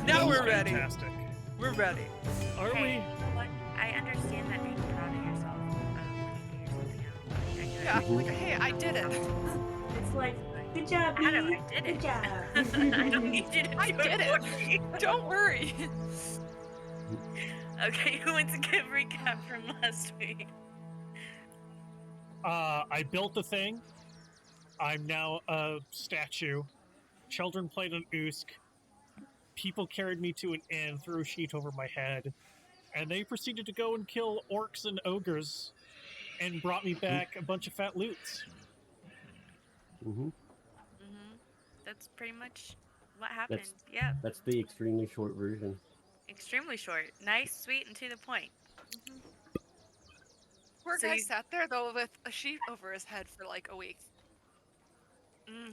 Now we're ready. Fantastic. We're ready. Are Hey, we? you know what? I understand that being proud of yourself when you figure something out. Yeah, like, hey, I did it. It's like, good job, Adam, me. I did Good it. job. I don't need you to I do did it. it. For me. Don't worry. Okay, who wants to give a recap from last week? I built the thing. I'm now a statue. Children played an Usk. People carried me to an inn, threw a sheet over my head, and they proceeded to go and kill orcs and ogres, and brought me back a bunch of fat loots. Mm-hmm. That's pretty much what happened. That's the extremely short version. Extremely short. Nice, sweet, and to the point. Poor So guy you- sat there, though, with a sheet over his head for like a week.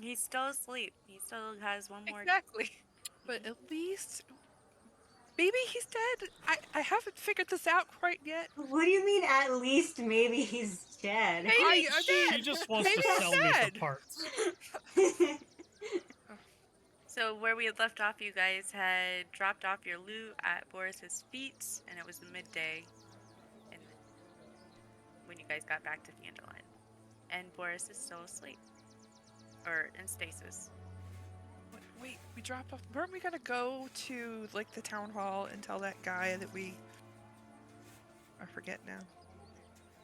He's still asleep. He still has one more. Exactly. But at least... Maybe he's dead. I haven't figured this out quite yet. What do you mean, at least maybe he's dead? Maybe She just wants Maybe to he's sell me dead. for parts. So where we had left off, you guys had dropped off your loot at Boris's feet, and it was midday, and when you guys got back to Fandolin, and Boris is still asleep, or in stasis. Wait, we dropped off. Weren't we gonna go to like the town hall and tell that guy that we? I forget now.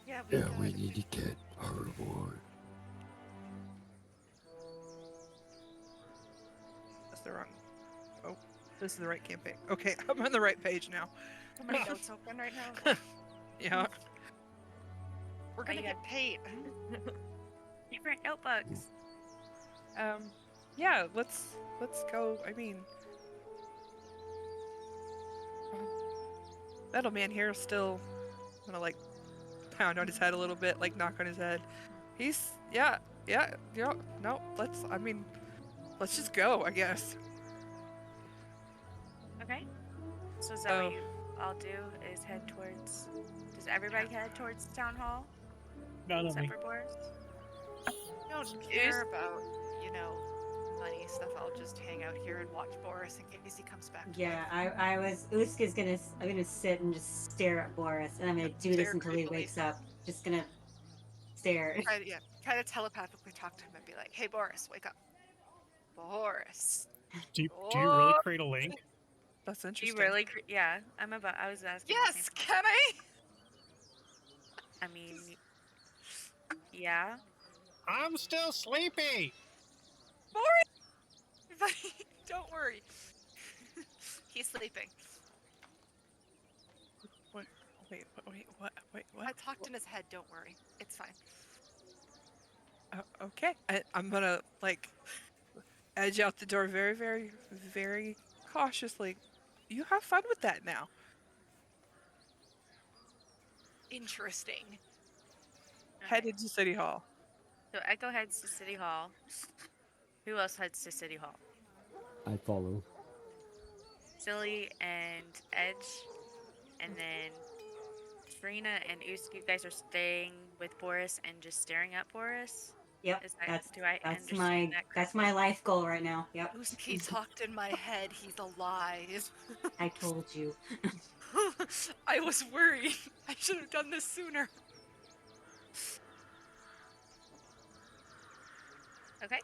Yeah, we need to get our reward. That's the wrong. Oh, this is the right campaign. Okay, I'm on the right page now. Have my notes open right now. Yeah. We're gonna get paid. Different notebooks. Yeah. Let's go. I mean, Metal Man here is still gonna like pound on his head a little bit, like knock on his head. He's yeah. No, let's just go, I guess. Okay. So is that what you all do? Is head towards? Does everybody head towards the town hall? None of Except me. for Boris. Don't care about, money stuff. I'll just hang out here and watch Boris in case he comes back. Yeah, Usk is I'm gonna sit and just stare at Boris, and I'm gonna do this Stare until he creepily. wakes up. Just gonna stare. Kind of telepathically talk to him and be like, "Hey, Boris, wake up, Boris." Do you really create a link? That's Do interesting. you really? Yeah. I was asking. the Yes, same can I? I mean, yeah. I'm still sleepy. Boris, buddy, don't worry. He's sleeping. What? I talked in his head. Don't worry, it's fine. Okay. I'm gonna like edge out the door very, very, very cautiously. You have fun with that now. Interesting. Headed to City Hall. So Echo heads to City Hall. Who else heads to City Hall? I follow. Silly and Edge, and then Trina and Usk. You guys are staying with Boris and just staring at Boris. Yep, Is that, do I that's understand that that's my life goal right now. Yep. He talked in my head. He's alive. I told you. I was worried. I should have done this sooner. Okay.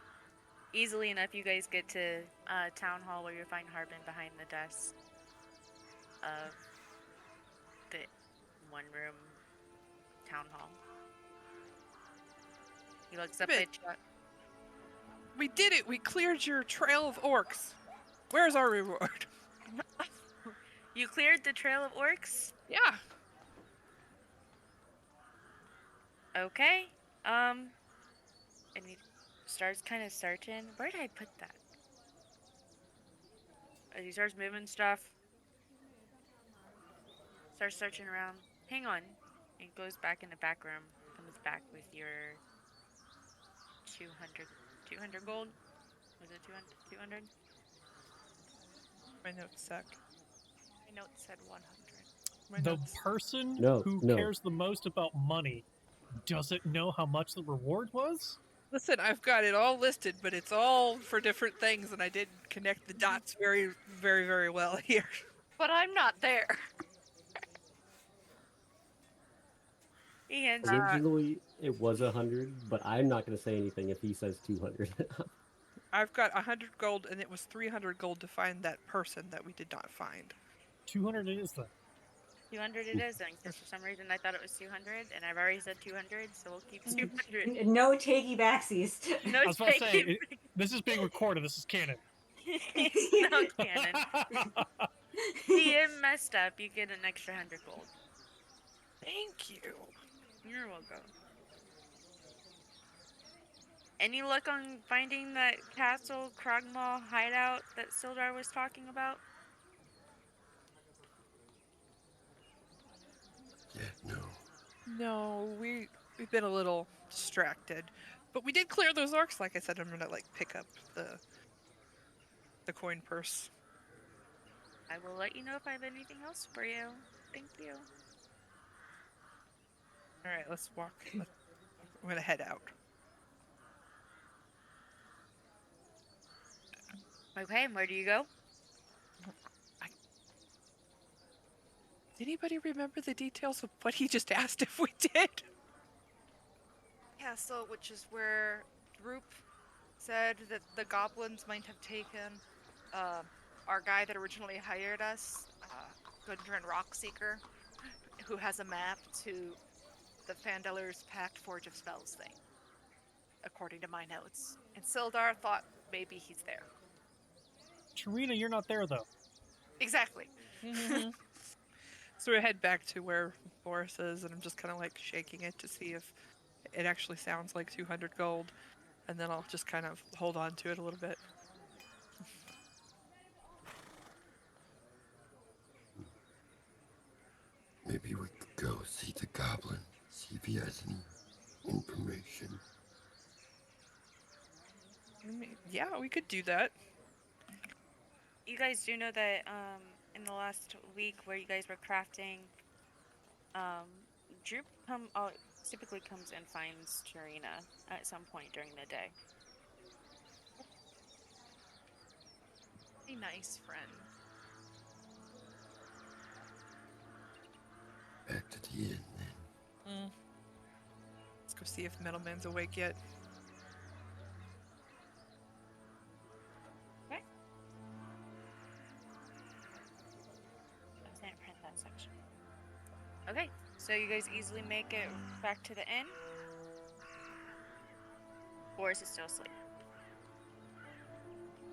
Easily enough, you guys get to Town Hall where you find Harbin behind the desk of the one-room Town Hall. He looks up at you. We did it! We cleared your trail of orcs. Where's our reward? You cleared the trail of orcs? Yeah. Okay. And he starts kind of searching. Where did I put that? As he starts moving stuff. Starts searching around. Hang on. And goes back in the back room. Comes back with your 200 gold? Was it 200? My notes suck. My note said 100. My The notes... person No, who no. cares the most about money doesn't know how much the reward was? Listen, I've got it all listed, but it's all for different things, and I didn't connect the dots very, very, very well here. But I'm not there. He hands Originally, it was 100, but I'm not going to say anything if he says 200. I've got 100 gold, and it was 300 gold to find that person that we did not find. 200 it is then. 200 it is, then, because for some reason I thought it was 200, and I've already said 200, so we'll keep 200. No takey backsies. No I was about to say, taking. this is being recorded. This is canon. It's not canon. DM messed up. You get an extra 100 gold. Thank you. You're welcome. Any luck on finding that castle Krogmaw hideout that Sildar was talking about? Yeah, no. No, we've been a little distracted, but we did clear those orcs. Like I said, I'm gonna like pick up the coin purse. I will let you know if I have anything else for you. Thank you. All right, let's walk. I'm gonna head out. Okay, and where do you go? Did anybody remember the details of what he just asked if we did? Castle, which is where Droop said that the goblins might have taken our guy that originally hired us, Gundren Rockseeker, who has a map to the Fandeller's Pact Forge of Spells thing, according to my notes. And Sildar thought maybe he's there. Tarina, you're not there though. Exactly. So we head back to where Boris is, and I'm just kind of like shaking it to see if it actually sounds like 200 gold, and then I'll just kind of hold on to it a little bit. Maybe we could go see the goblin, see if he has any information. Yeah, we could do that. You guys do know that in the last week where you guys were crafting, Droop typically comes and finds Tarina at some point during the day. Be nice, friend. Back to the inn then. Let's go see if Middleman's awake yet. Okay. I didn't print that section. Okay, so you guys easily make it back to the inn. Boris is still asleep.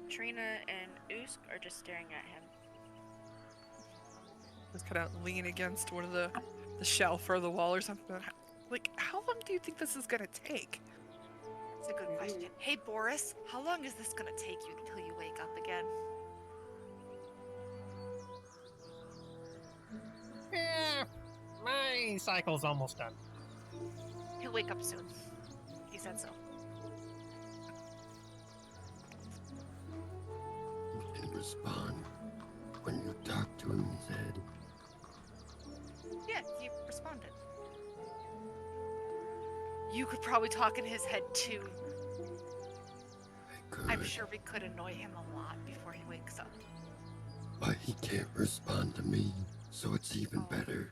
Trina and Usk are just staring at him. Just kind of lean against one of the shelf or the wall or something. Like, how long do you think this is gonna take? That's a good question. Hey, Boris, how long is this gonna take you until you wake up again? My cycle's almost done. He'll wake up soon. He said so. He didn't respond when you talked to him in his head. Yeah, he responded. You could probably talk in his head too. I could, I'm sure we could annoy him a lot before he wakes up. but he can't respond to me, so it's even better.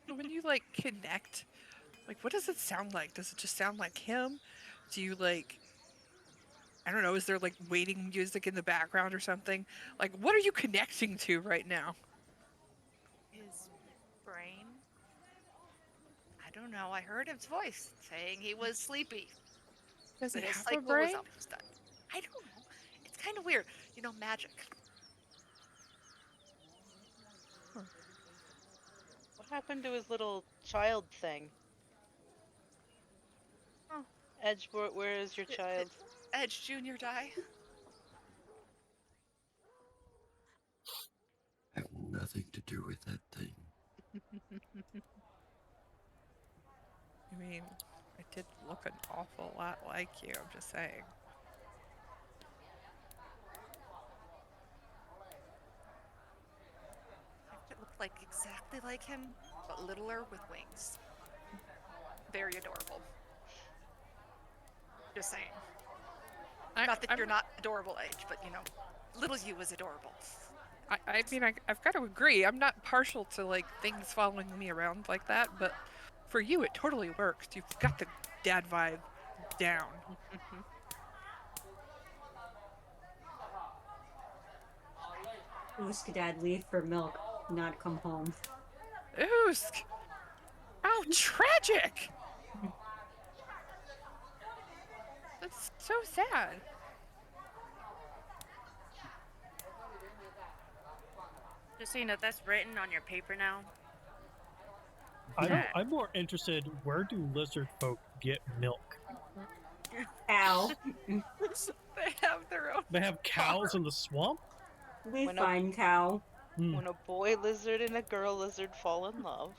When you like connect, like what does it sound like? Does it just sound like him? Do you like, I don't know, is there like waiting music in the background or something? Like what are you connecting to right now? His brain? I don't know. I heard his voice saying he was sleepy. Does That it his have a cycle brain? was almost done. I don't know. It's kind of weird. You know, magic. What happened to his little child thing? Oh. Edge, where is your child? Edge Jr. die? Have nothing to do with that thing. I mean, it did look an awful lot like you, I'm just saying. It looked like exactly like him, but littler with wings. very adorable. Just saying. I, Not that I'm- you're not adorable, Edge, but you know, little you is adorable. I mean, I've got to agree. I'm not partial to like things following me around like that, but for you, it totally works. You've got the dad vibe down. Oosk, Dad, leave for milk, not come home. Oosk! How tragic! That's so sad. Just so you know, that's written on your paper now. I'm, I'm more interested, where do lizard folk get milk? Ow. They have their own. They have cows in the swamp? We When a- find cow. When a boy lizard and a girl lizard fall in love.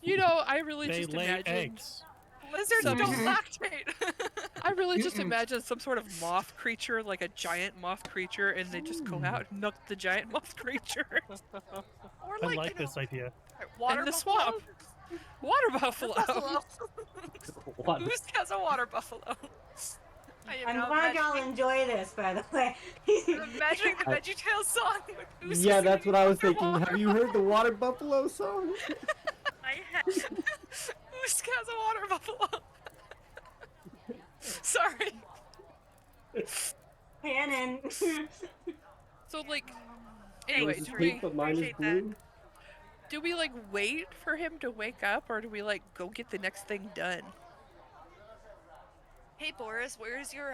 You know, I really They just lay imagined. eggs. Lizards Some- don't lactate. I really just imagine some sort of moth creature, like a giant moth creature, and they just go out and milk the giant moth creature. Or I like, like you know, this idea. water in the buffalo. swamp. Water buffalo. Buffalo. What? Oosk has a water buffalo. I am I'm now glad y'all imagining- enjoy this, by the way. I'm imagining the VeggieTales song with Oosk Yeah, that's singing what I was thinking. underwater. Have you heard the Water Buffalo song? I had Oosk has a water buffalo. Sorry. Canon. So like, Yours anyway, is do pink, we but mine is appreciate that. blue. do we like wait for him to wake up, or do we like go get the next thing done? Hey Boris, where's your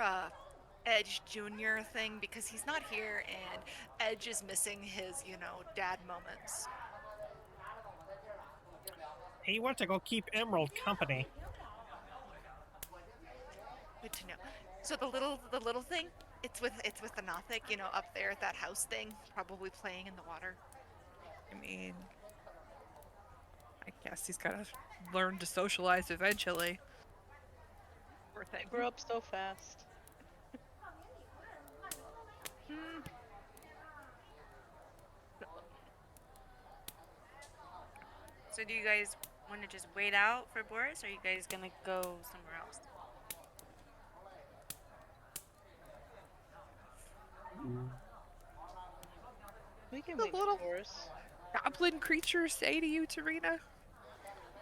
Edge Junior thing? Because he's not here, and Edge is missing his, you know, dad moments. He wants to go keep Emerald company. Good to know. So the little thing, it's with the Nothic, you know, up there at that house thing, probably playing in the water. I mean, I guess he's gotta learn to socialize eventually. Poor thing. Grew up so fast. So do you guys want to just wait out for Boris, or are you guys gonna go somewhere else? We can The wait little- for Boris. Goblin creatures say to you, Tarina?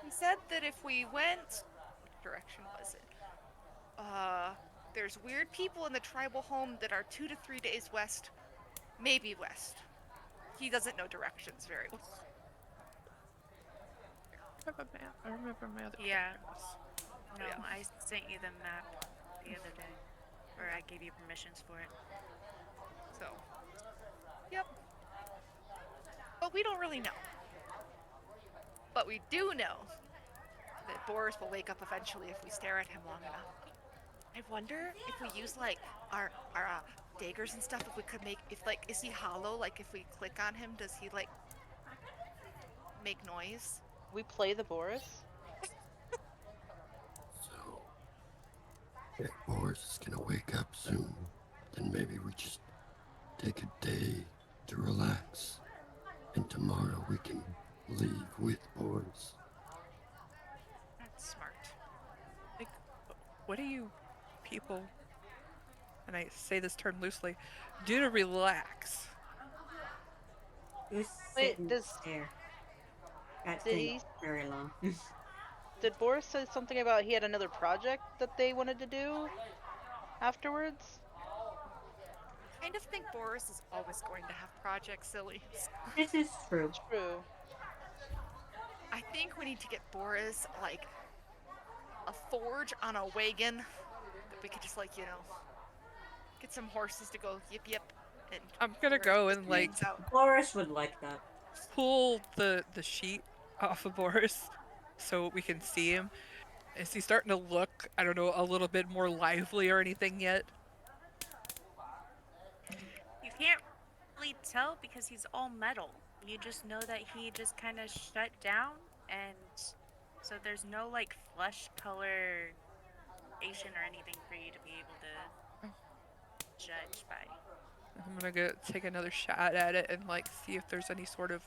He said that if we went, what direction was it? There's weird people in the tribal home that are 2 to 3 days west, maybe west. He doesn't know directions very well. I have a map. I remember my other Yeah. characters. No, Yeah. I sent you the map the other day, or I gave you permissions for it. So, yep. But we don't really know. But we do know that Boris will wake up eventually if we stare at him long enough. I wonder if we use like our daggers and stuff. If we could make, if like, is he hollow? Like if we click on him, does he like make noise? We play the Boris? So, if Boris is gonna wake up soon, then maybe we just take a day to relax. And tomorrow we can leave with Boris. That's smart. Like, what do you people, and I say this term loosely, do to relax? Just Wait, sit and does- stare at did things very long. Did Boris say something about he had another project that they wanted to do afterwards? I kind of think Boris is always going to have projects, silly. This is true. True. I think we need to get Boris like a forge on a wagon that we could just like, you know, get some horses to go yip yip. And I'm gonna go and like things out. Boris would like that. pull the sheet off of Boris so we can see him. Is he starting to look, I don't know, a little bit more lively or anything yet? You can't really tell because he's all metal. You just know that he just kind of shut down, and so there's no like flesh color Asian or anything for you to be able to judge by. I'm gonna go take another shot at it and like see if there's any sort of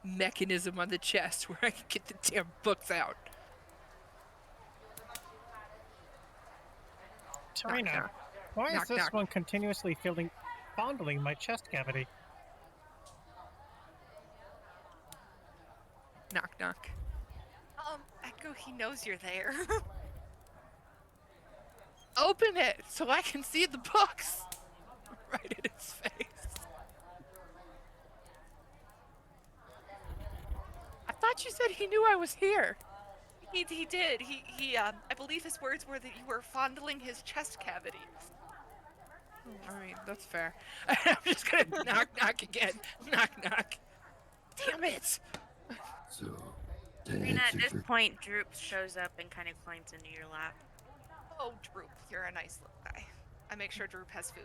mechanism on the chest where I can get the damn books out. Tarina, knock. why is Knock, this knock. one continuously fondling my chest cavity? Knock, knock. Echo, he knows you're there. Open it so I can see the books. Right in his face. I thought you said he knew I was here. He did. I believe his words were that you were fondling his chest cavity. I mean, that's fair. I'm just gonna knock, knock again. Knock, knock. Damn it! So, to Tarina, at answer this your point, Droop shows up and kind of climbs into your lap. Oh, Droop, you're a nice little guy. I make sure Droop has food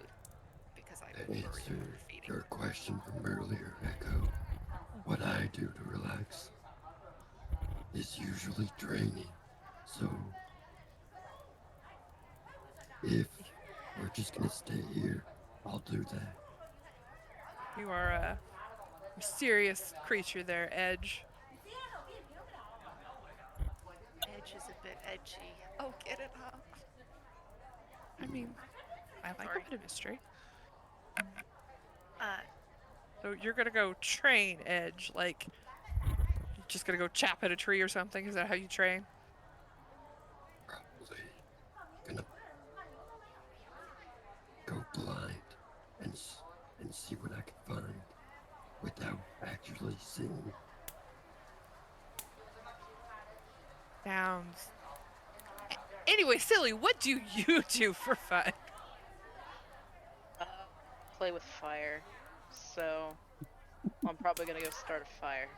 because I to worry answer about feeding. your question from earlier, Echo, what I do to relax is usually draining. So, if we're just gonna stay here, I'll do that. You are a mysterious creature there, Edge. Edge is a bit edgy. Oh, get it, huh? I mean, I like Sorry. a bit of mystery. Uh, So you're gonna go train, Edge, like you're just gonna go chap at a tree or something? Is that how you train? Probably gonna go blind and see what I can find without actually seeing. Sounds. Anyway, silly, what do you do for fun? Play with fire. So I'm probably gonna go start a fire.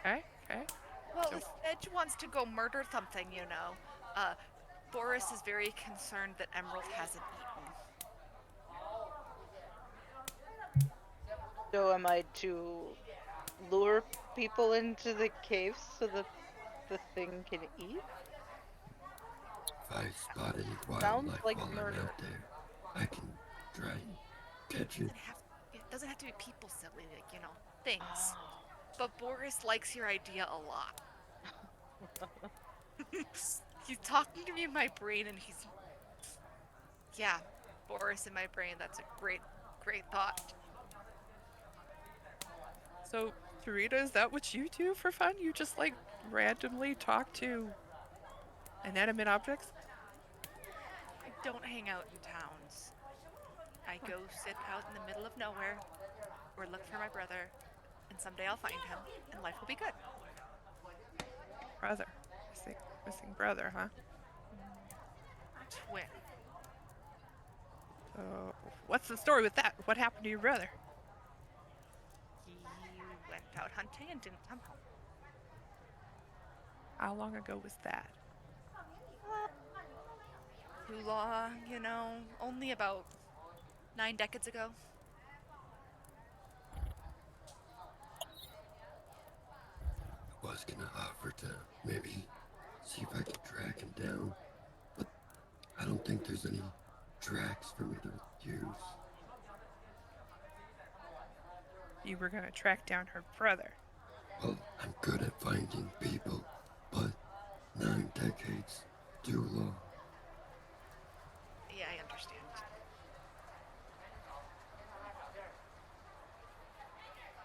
Okay, okay. Well, So- if Edge wants to go murder something, you know, Boris is very concerned that Emerald hasn't eaten. So am I to lure people into the cave so that the thing can eat? If I spot any Sounds wildlife like while murder. I'm out there, I can try and catch it. It doesn't have to be people, silly, like, you know, things. But Boris likes your idea a lot. He's talking to me in my brain and he's... Yeah, Boris in my brain, that's a great thought. So, Tarita, is that what you do for fun? You just like randomly talk to inanimate objects? I don't hang out in towns. I go sit out in the middle of nowhere or look for my brother, and someday I'll find him and life will be good. Brother. Missing brother, huh? Twin. So, what's the story with that? What happened to your brother? He went out hunting and didn't come home. How long ago was that? Too long, you know, only about 9 decades ago. I was gonna offer to maybe see if I can track him down, but I don't think there's any tracks for me to use. You were gonna track down her brother. Well, I'm good at finding people, but 9 decades, too long. Yeah, I understand.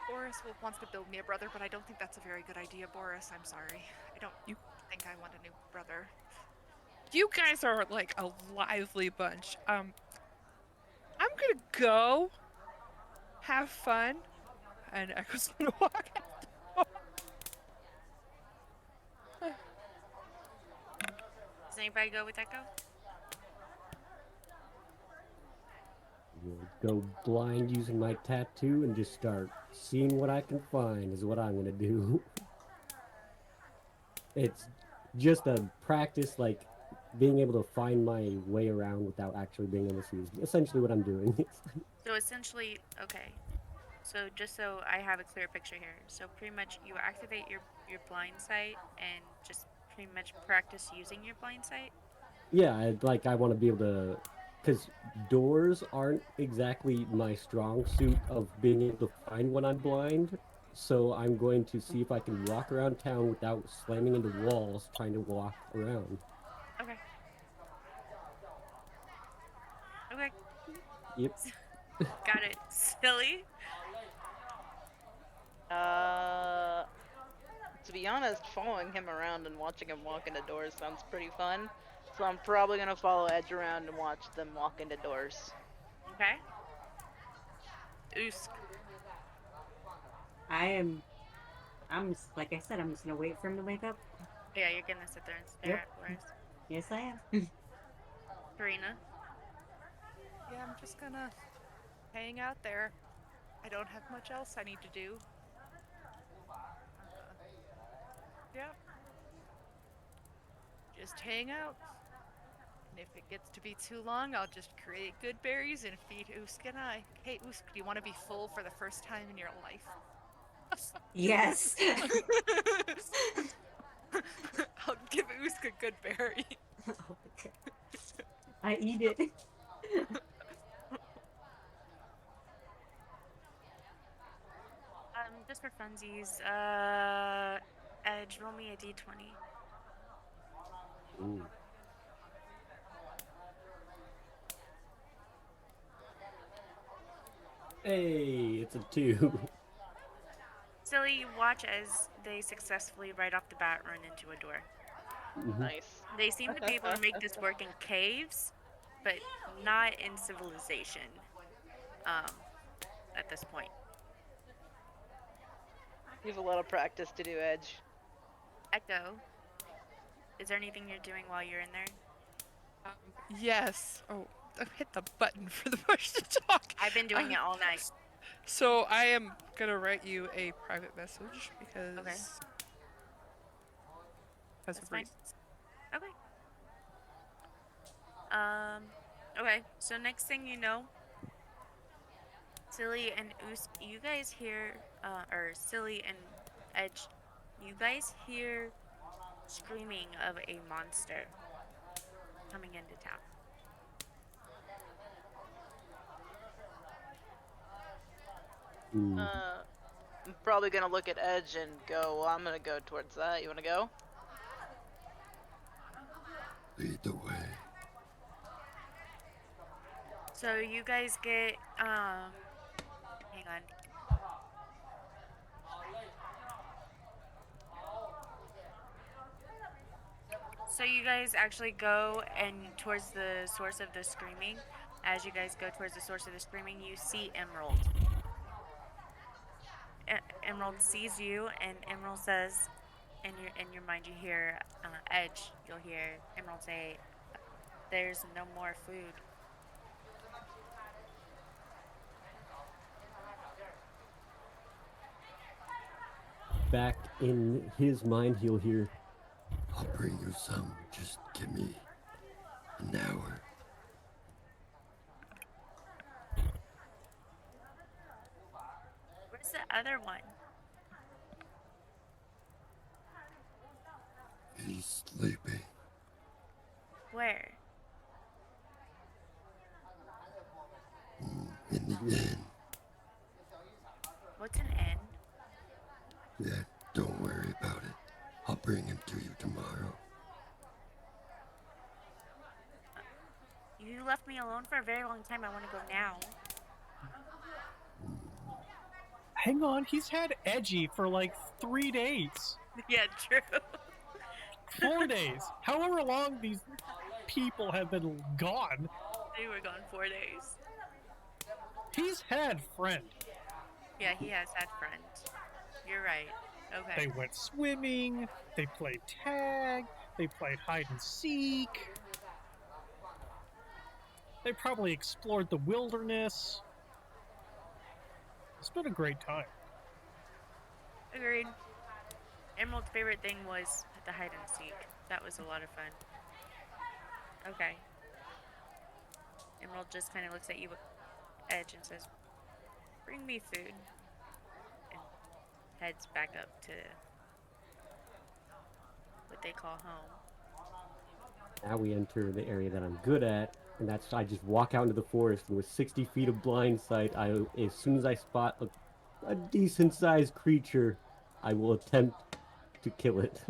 Boris wants to build me a brother, but I don't think that's a very good idea, Boris. I'm sorry. I don't think I want a new brother. You guys are like a lively bunch. I'm gonna go have fun, and Echo's gonna walk out. does anybody go with Echo? Go blind using my tattoo and just start seeing what I can find is what I'm gonna do. It's just a practice, like being able to find my way around without actually being able to see is essentially what I'm doing. So essentially, okay. So just so I have a clear picture here. So pretty much you activate your blind sight and just pretty much practice using your blind sight. Yeah, I want to be able to, because doors aren't exactly my strong suit of being able to find when I'm blind. So I'm going to see if I can walk around town without slamming into walls trying to walk around. Okay. Okay. Yep. Got it. Silly. To be honest, following him around and watching him walk into doors sounds pretty fun. So I'm probably gonna follow Edge around and watch them walk into doors. Okay. Oosk. I'm just, like I said, I'm just gonna wait for him to wake up. Yeah, you're gonna sit there and stare Yep. at Boris. Yes, I am. Karina. Yeah, I'm just gonna hang out there. I don't have much else I need to do. Yeah. Just hang out. And if it gets to be too long, I'll just create good berries and feed Usk and I. Hey, Usk, do you want to be full for the first time in your life? Yes. I'll give Usk a good berry. Oh my God. I eat it. Just for funsies, Edge, roll me a d20. Ooh. Hey, it's a 2. Silly, you watch as they successfully, right off the bat, run into a door. Nice. They seem to be able to make this work in caves, but not in civilization. At this point. You have a lot of practice to do, Edge. Echo, is there anything you're doing while you're in there? Yes. Oh, I hit the button for the push to talk. I've been doing it all night. So I am gonna write you a private message because Okay. because That's of fine. reasons. Okay. Okay, so next thing you know, Silly and Usk, you guys hear, or Silly and Edge, you guys hear screaming of a monster coming into town. I'm probably gonna look at Edge and go, well, I'm gonna go towards that. You wanna go? Lead the way. So you guys get, hang on. So you guys actually go and towards the source of the screaming. As you guys go towards the source of the screaming, you see Emerald. Emerald sees you, and Emerald says, in your mind, you hear Edge. You'll hear Emerald say, "There's no more food." Back in his mind, he'll hear, I'll bring you some. Just give me an hour. Where's the other one? He's sleeping. Where? In the inn. What's an N? Yeah, don't worry about it. I'll bring him to you tomorrow. You left me alone for a very long time. I want to go now. Hang on, he's had Edgy for like 3 days. Yeah, true. 4 days. However long these people have been gone, They were gone 4 days. he's had friend. Yeah, he has had friends. You're right. Okay. They went swimming, they played tag, they played hide and seek. They probably explored the wilderness. It's been a great time. Agreed. Emerald's favorite thing was the hide and seek. That was a lot of fun. Okay. Emerald just kind of looks at you, Edge, and says, "Bring me food." And heads back up to what they call home. now we enter the area that I'm good at, and that's I just walk out into the forest, and with 60 feet of blind sight, as soon as I spot a decent-sized creature, I will attempt to kill it.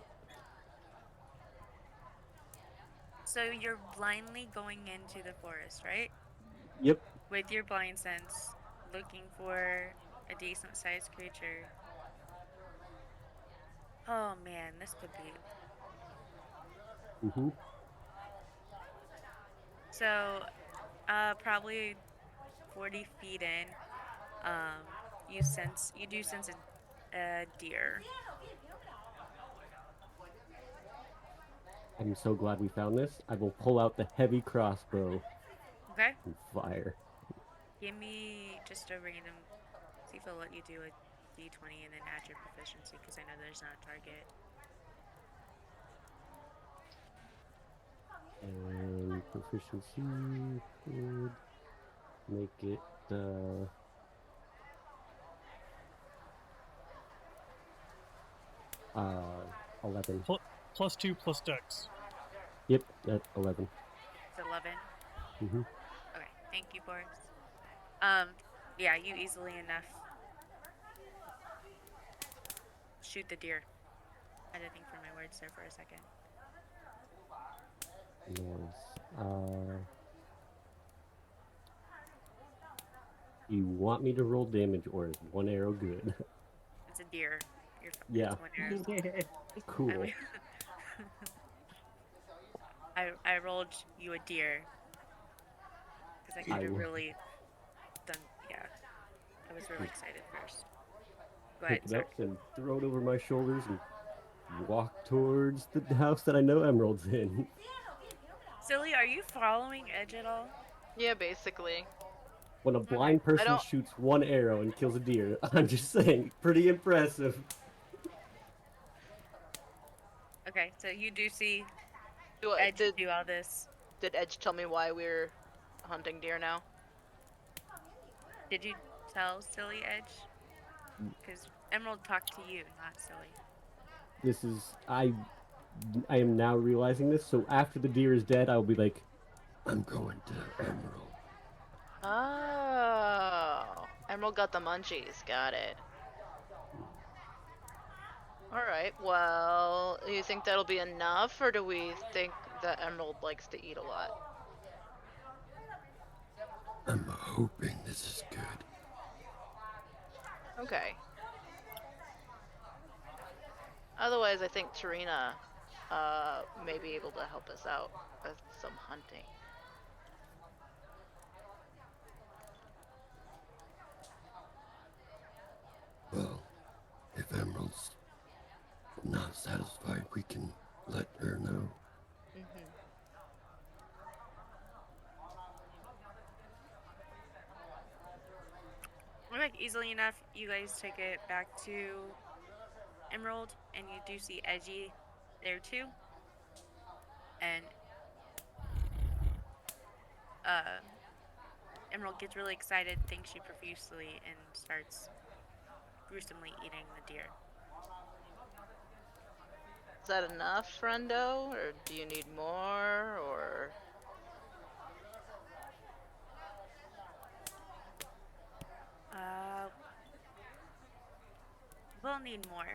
So you're blindly going into the forest, right? Yep. With your blind sense, looking for a decent sized creature. Oh man, this could be. Mm-hmm. So, probably 40 feet in, um, you do sense a deer. I'm so glad we found this. I will pull out the heavy crossbow Okay? and fire. Give me just a random. See if it'll let you do a d20 and then add your proficiency because I know there's not a target. And proficiency would make it 11. +2 plus dex. Yep, that's 11. It's 11. Mm-hmm. Okay, thank you, Boris. Yeah, you easily enough shoot the deer. Editing for my words there for a second. Nice. You want me to roll damage, or is one arrow good? It's a deer. You're Yeah. It's 1 arrow. Cool. I mean, I rolled you a deer because I could have will. really done. Yeah, I was really excited first. Go ahead, Pick it sir. up and throw it over my shoulders and walk towards the house that I know Emerald's in. Silly, are you following Edge at all? Yeah, basically. When a blind person don't- shoots one arrow and kills a deer, I'm just saying, pretty impressive. Okay, so you do see Do I, Edge do all this. did Edge tell me why we're hunting deer now? Did you tell Silly Edge? Because Emerald talked to you, not Silly. This is I am now realizing this. So after the deer is dead, I'll be like, I'm going to Emerald. Oh, Emerald got the munchies. Got it. All right. Well, do you think that'll be enough, or do we think that Emerald likes to eat a lot? I'm hoping this is good. Okay. Otherwise, I think Tarina may be able to help us out with some hunting. Well, if Emerald's not satisfied, we can let her know. Mm-hmm. Alright, easily enough, you guys take it back to Emerald, and you do see Edgy there too. And Emerald gets really excited, thanks you profusely, and starts gruesomely eating the deer. Is that enough, friendo, or do you need more, or? We'll need more.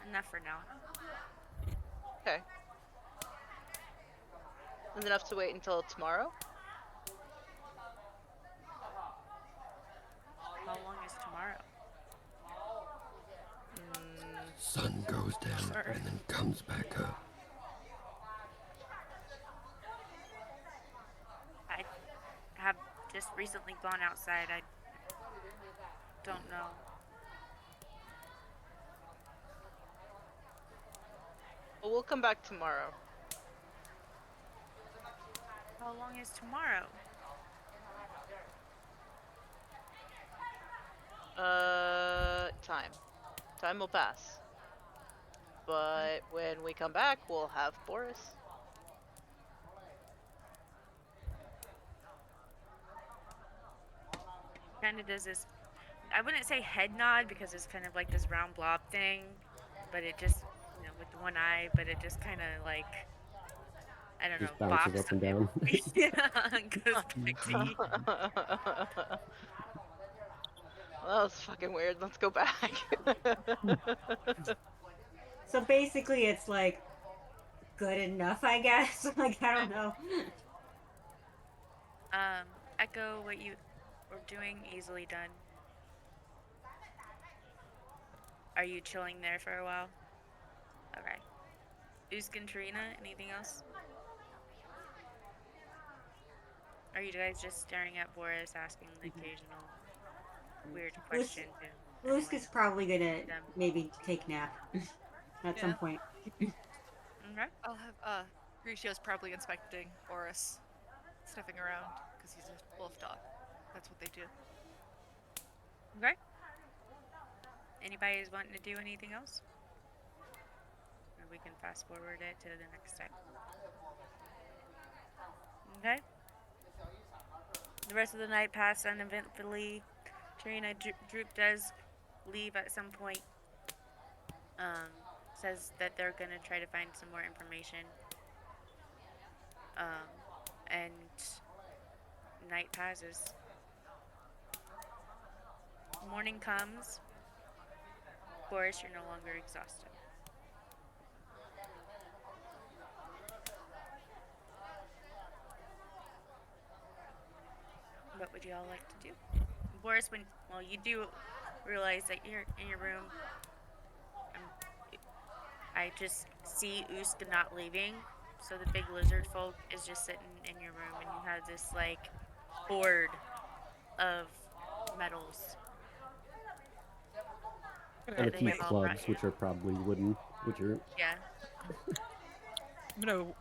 Enough for now. Okay. Is enough to wait until tomorrow? How long is tomorrow? Sun goes down Sure. and then comes back up. I have just recently gone outside. I don't know. Well, we'll come back tomorrow. How long is tomorrow? Time. Time will pass. But when we come back, we'll have Boris. Kind of does this. I wouldn't say head nod because it's kind of like this round blob thing, but it just, you know, with the one eye, but it just kind of like, I don't just know, bounces bops up and down. yeah, goes back to eat. Well, that was fucking weird. Let's go back. So basically, it's like good enough, I guess. Like I don't know. Echo, what you were doing, easily done. Are you chilling there for a while? Okay. Usk and Tarina, anything else? Are you guys just staring at Boris, asking the occasional weird question to Lusk annoy is probably gonna them? maybe take nap at some Yeah. point. Okay. I'll have Gricio's probably inspecting Boris, sniffing around because he's a wolf dog. That's what they do. Okay. Anybody is wanting to do anything else? Or we can fast forward it to the next step. Okay. The rest of the night passed uneventfully. Trina Droop does leave at some point. Says that they're gonna try to find some more information. And night passes. Morning comes. Of course, you're no longer exhausted. What would you all like to do? Boris, you do realize that you're in your room. I just see Usk not leaving, so the big lizard folk is just sitting in your room, and you have this like board of medals. And a that they few have all clubs, brought you. which are probably wooden, which are Yeah.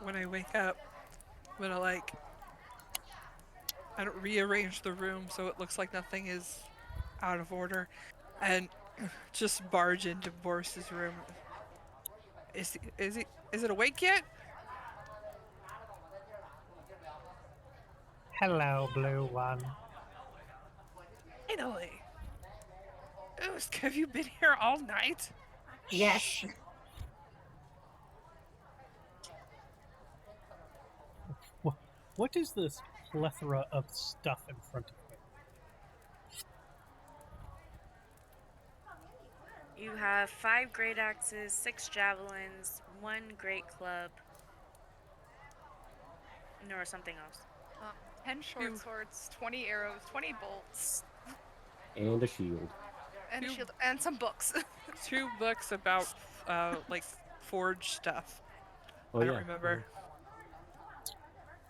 When I wake up, I'm gonna like, I don't rearrange the room so it looks like nothing is out of order, and just barge into Boris's room. Is it awake yet? Hello, blue one. Finally. Usk, have you been here all night? Yes. What is this plethora of stuff in front of me? You have 5 great axes, 6 javelins, 1 great club, or something else. 10 short swords, 20 arrows, 20 bolts, and a shield. and a Two- shield, and some books. 2 books about like forge stuff. Oh I don't yeah. remember.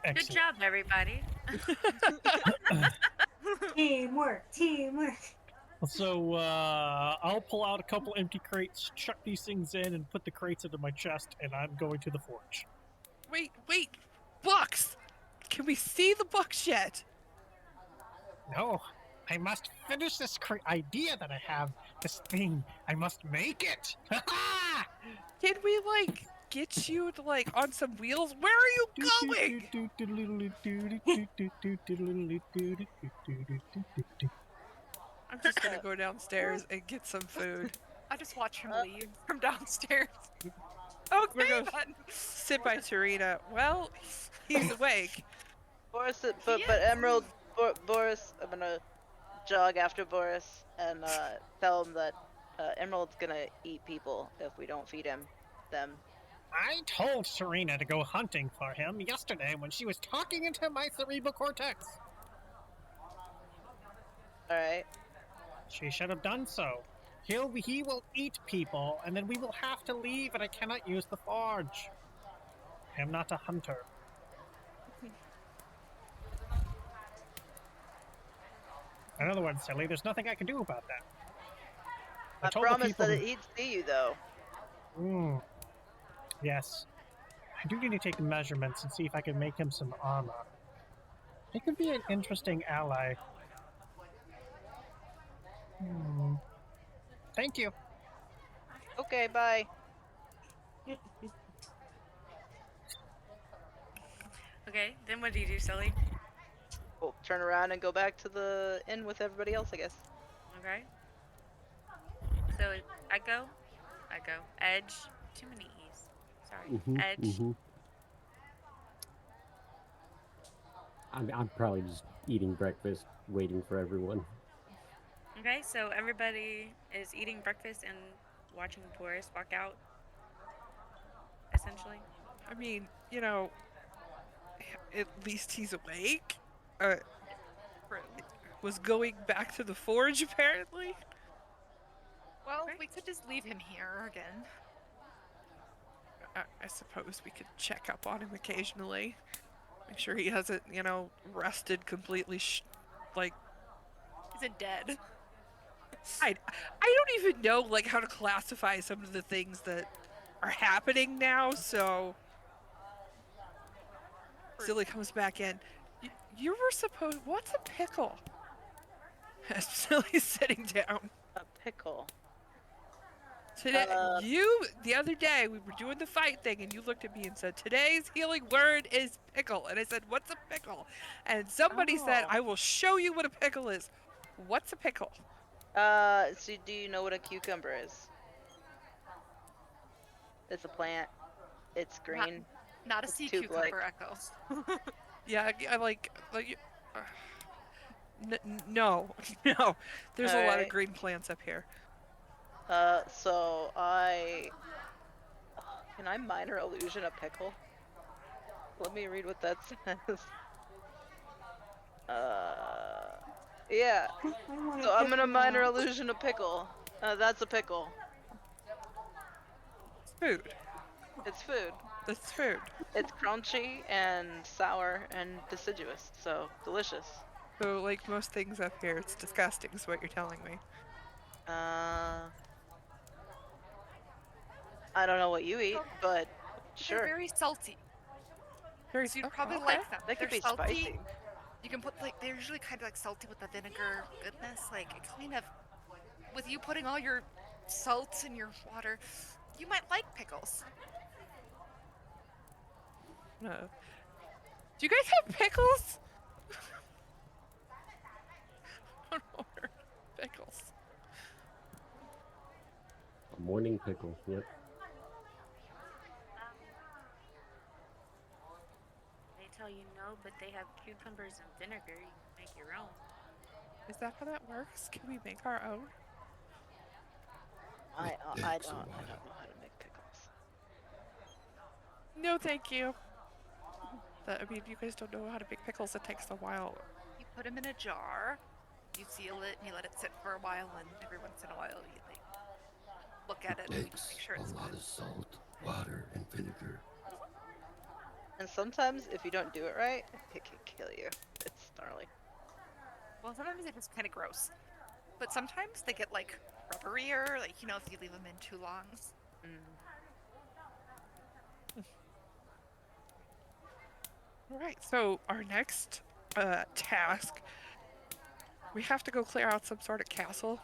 Good Excellent. job, everybody. Teamwork, teamwork. So I'll pull out a couple empty crates, chuck these things in, and put the crates into my chest, and I'm going to the forge. Wait, books! Can we see the books yet? No, I must finish this idea that I have. This thing, I must make it. Ha Can we like get you to like on some wheels? Where are you going? I'm just gonna go downstairs and get some food. I just watch him leave from downstairs. We're Okay, gonna then. sit by Tarina. Well, he's awake. Boris, He but is. Emerald, Boris, I'm gonna jog after Boris and tell him that Emerald's gonna eat people if we don't feed them. I told Serena to go hunting for him yesterday when she was talking into my cerebral cortex. All right. She should have done so. He will eat people, and then we will have to leave, and I cannot use the forge. I am not a hunter. In other words, silly, there's nothing I can do about that. I told the promised people that he'd see you though. Yes. I do need to take the measurements and see if I can make him some armor. He could be an interesting ally. Thank you. Okay, bye. Okay, then what do you do, Sully? We'll turn around and go back to the inn with everybody else, I guess. Okay. So Echo, Edge, too many E's. Sorry, Edge. I'm probably just eating breakfast, waiting for everyone. Okay, so everybody is eating breakfast and watching Boris walk out, essentially. I mean, you know, at least he's awake. Uh, was going back to the forge apparently. Well, Okay. we could just leave him here again. I suppose we could check up on him occasionally, make sure he hasn't, you know, rested completely. Like Isn't dead. I don't even know like how to classify some of the things that are happening now. So Silly comes back in. You were supposed. What's a pickle? As Silly's sitting down. A pickle. Today, the other day, we were doing the fight thing, and you looked at me and said, "Today's healing word is pickle." And I said, "What's a pickle?" And somebody said, Oh. "I will show you what a pickle is." What's a pickle? So do you know what a cucumber is? It's a plant. It's green. Not a It's sea tube-like. cucumber, Echo. Yeah, I like. No, no. There's a lot of Alright. green plants up here. So can I minor illusion a pickle? Let me read what that says. Yeah. So I'm gonna minor illusion a pickle. That's a pickle. It's food. It's food. It's food. It's crunchy and sour and deciduous, so delicious. So, like most things up here, it's disgusting, is what you're telling me. I don't know what you eat, but They're sure. very salty. Very So you'd okay, probably okay. like them. They could They're be salty. spicy. You can put like they're usually kind of like salty with the vinegar goodness. Like it kind of, with you putting all your salts in your water, you might like pickles. No. Do you guys have pickles? Or pickles. A morning pickle. Yep. They tell you no, but they have cucumbers and vinegar. You can make your own. Is that how that works? Can we make our own? I With don't bags know of water. how to make pickles. No, thank you. I mean, you guys don't know how to make pickles. It takes a while. You put them in a jar, you seal it, and you let it sit for a while. And every once in a while, you like look at it and Takes make sure it's a lot good. of salt, water, and vinegar. And sometimes, if you don't do it right, it can kill you. It's gnarly. Well, sometimes it is kind of gross, but sometimes they get like rubberier, like you know, if you leave them in too long. All right. So our next task, we have to go clear out some sort of castle.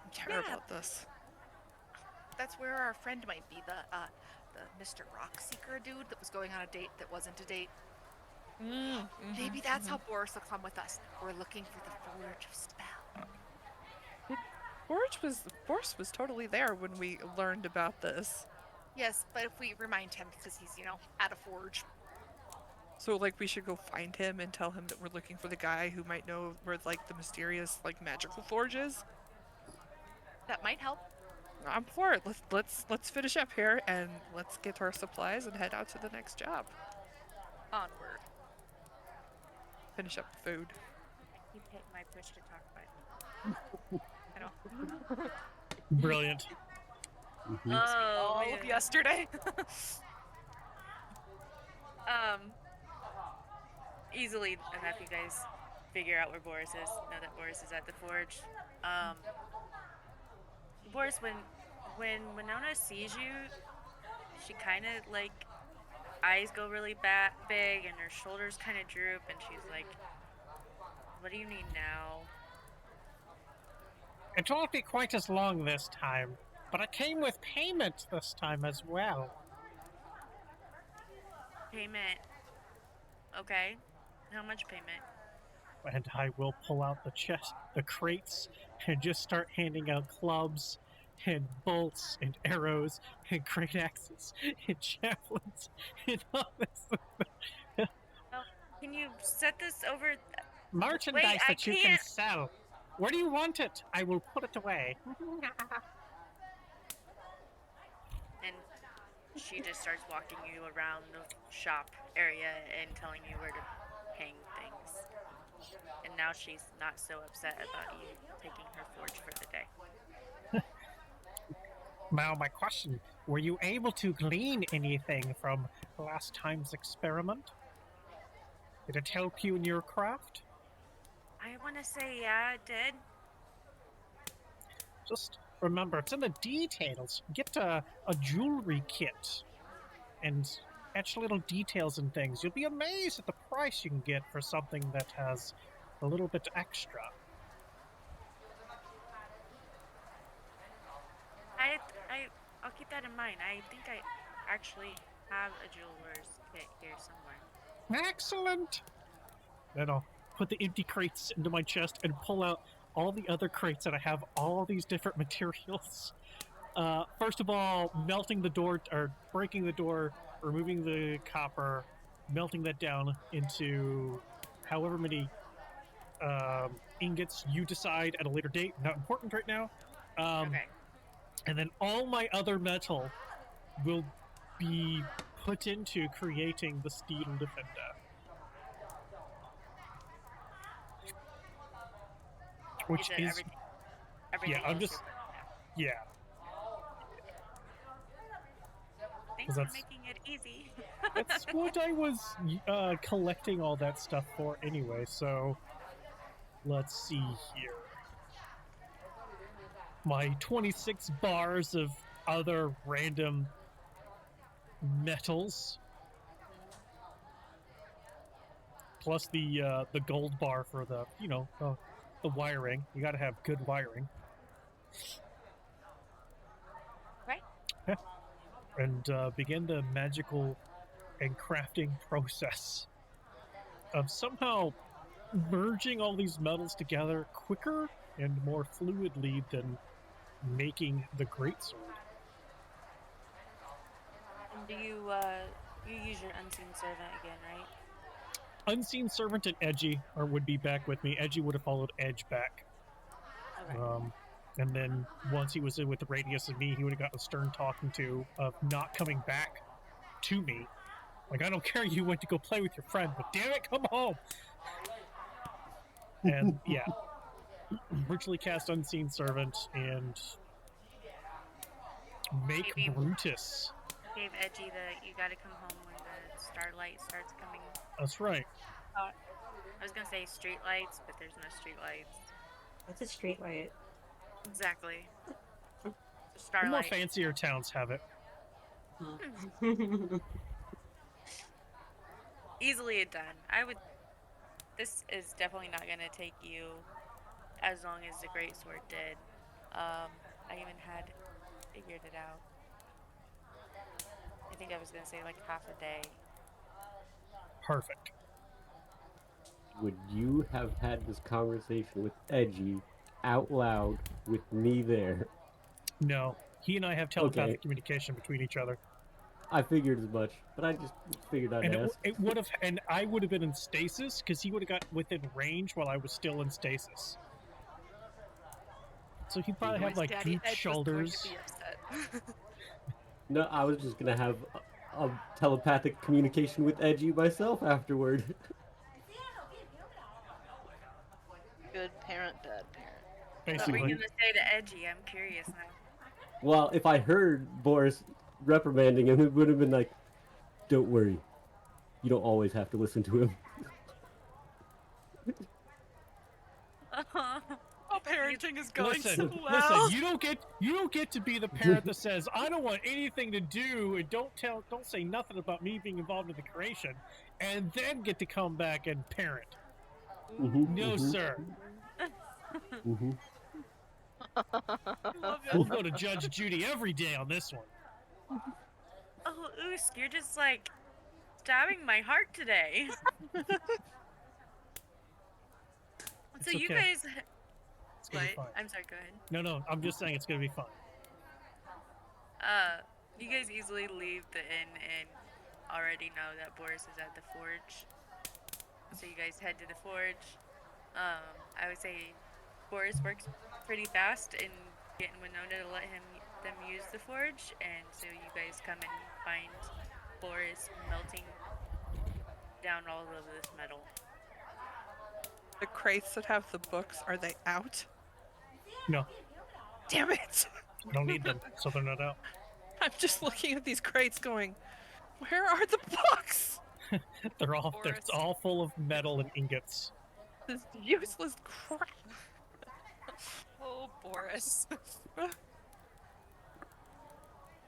I'm terrible Yeah. at this. That's where our friend might be, the Mr. Rockseeker dude that was going on a date that wasn't a date. Maybe that's how Boris will come with us. We're looking for the Forge of Spell. Boris was totally there when we learned about this. Yes, but if we remind him, because he's, you know, at a forge. So, like, we should go find him and tell him that we're looking for the guy who might know where, like, the mysterious, like, magical forge is. That might help. I'm for it. Let's finish up here and let's get our supplies and head out to the next job. Onward. Finish up the food. I keep hitting my push to talk button. I know. Brilliant. Mm-hmm. Oh, All of yesterday. Easily enough, you guys figure out where Boris is. Know that Boris is at the forge. Boris, when Winona sees you, she kind of like eyes go really big and her shoulders kind of droop, and she's like, "What do you need now?" It won't be quite as long this time, but I came with payment this time as well. Payment. Okay. How much payment? And I will pull out the crates, and just start handing out clubs, and bolts, and arrows, and great axes, and javelins, and all this Can you set this over? merchandise Wait, I that you can can't. sell. Where do you want it? I will put it away. And she just starts walking you around the shop area and telling you where to hang things. And now she's not so upset about you taking her forge for the day. Now, my question, were you able to glean anything from last time's experiment? Did it help you in your craft? I want to say, yeah, it did. Just remember, it's in the details. Get a jewelry kit and etch little details and things. You'll be amazed at the price you can get for something that has a little bit extra. I'll keep that in mind. I think I actually have a jeweler's kit here somewhere. Excellent! Then I'll put the empty crates into my chest and pull out all the other crates that I have all these different materials. First of all, melting the door, or breaking the door, removing the copper, melting that down into however many ingots you decide at a later date. Not important right now. Okay. And then all my other metal will be put into creating the Steel Defender. Which You said is... everything yeah, I'm else just... you're yeah. Thanks for that's- making it easy. That's what I was collecting all that stuff for anyway, so... Let's see here. My 26 bars of other random metals. Plus the gold bar for the, the wiring. You gotta have good wiring. Right. And begin the magical and crafting process of somehow merging all these metals together quicker and more fluidly than making the greatsword. And do you use your unseen servant again, right? Unseen Servant and Edgy would be back with me. Edgy would have followed Edge back. Okay. And then once he was in with the Radius and me, he would have got a stern talking to of not coming back to me. Like, I don't care you went to go play with your friend, but damn it, come home! And, yeah. Virtually cast Unseen Servant and make Maybe- Brutus. Gave Edgy the you gotta come home when the starlight starts coming. That's right. I was gonna say street lights, but there's no street lights. What's a street light? Exactly. The more Starlight. fancier towns have it. Easily done. This is definitely not gonna take you as long as the Greatsword did. I even had figured it out. I think I was gonna say like half a day. Perfect. Would you have had this conversation with Edgy out loud with me there? No. He and I have telepathic Okay. communication between each other. I figured as much, but I just figured I'd And ask. it would have, and I would have been in stasis because he would have got within range while I was still in stasis. So he'd probably have like Daddy drooped Edge was going to shoulders. be upset. No, I was just gonna have a telepathic communication with Edgy myself afterward. Good parent, bad parent. What were Basically. you gonna say to Edgy? I'm curious now. Well, if I heard Boris reprimanding him, it would have been like, "Don't worry, you don't always have to listen to him." Oh, parenting is going Listen, so well. listen. You don't get to be the parent that says, "I don't want anything to do," and don't say nothing about me being involved in the creation, and then get to come back and parent. No, sir. Mhm. We'll go to Judge Judy every day on this one. Oh, Oosk, you're just like stabbing my heart today. So It's you okay. guys. It's gonna be What? fine. I'm sorry. Go ahead. No, I'm just saying it's gonna be fun. You guys easily leave the inn and already know that Boris is at the forge. So you guys head to the forge. I would say Boris works pretty fast in getting Winona to let them use the forge, and so you guys come and find Boris melting down all of this metal. The crates that have the books, are they out? No, Damn it! I don't need them, so they're not out. I'm just looking at these crates going, where are the books? They're all Forest. full of metal and ingots. This useless crap. Oh, Boris.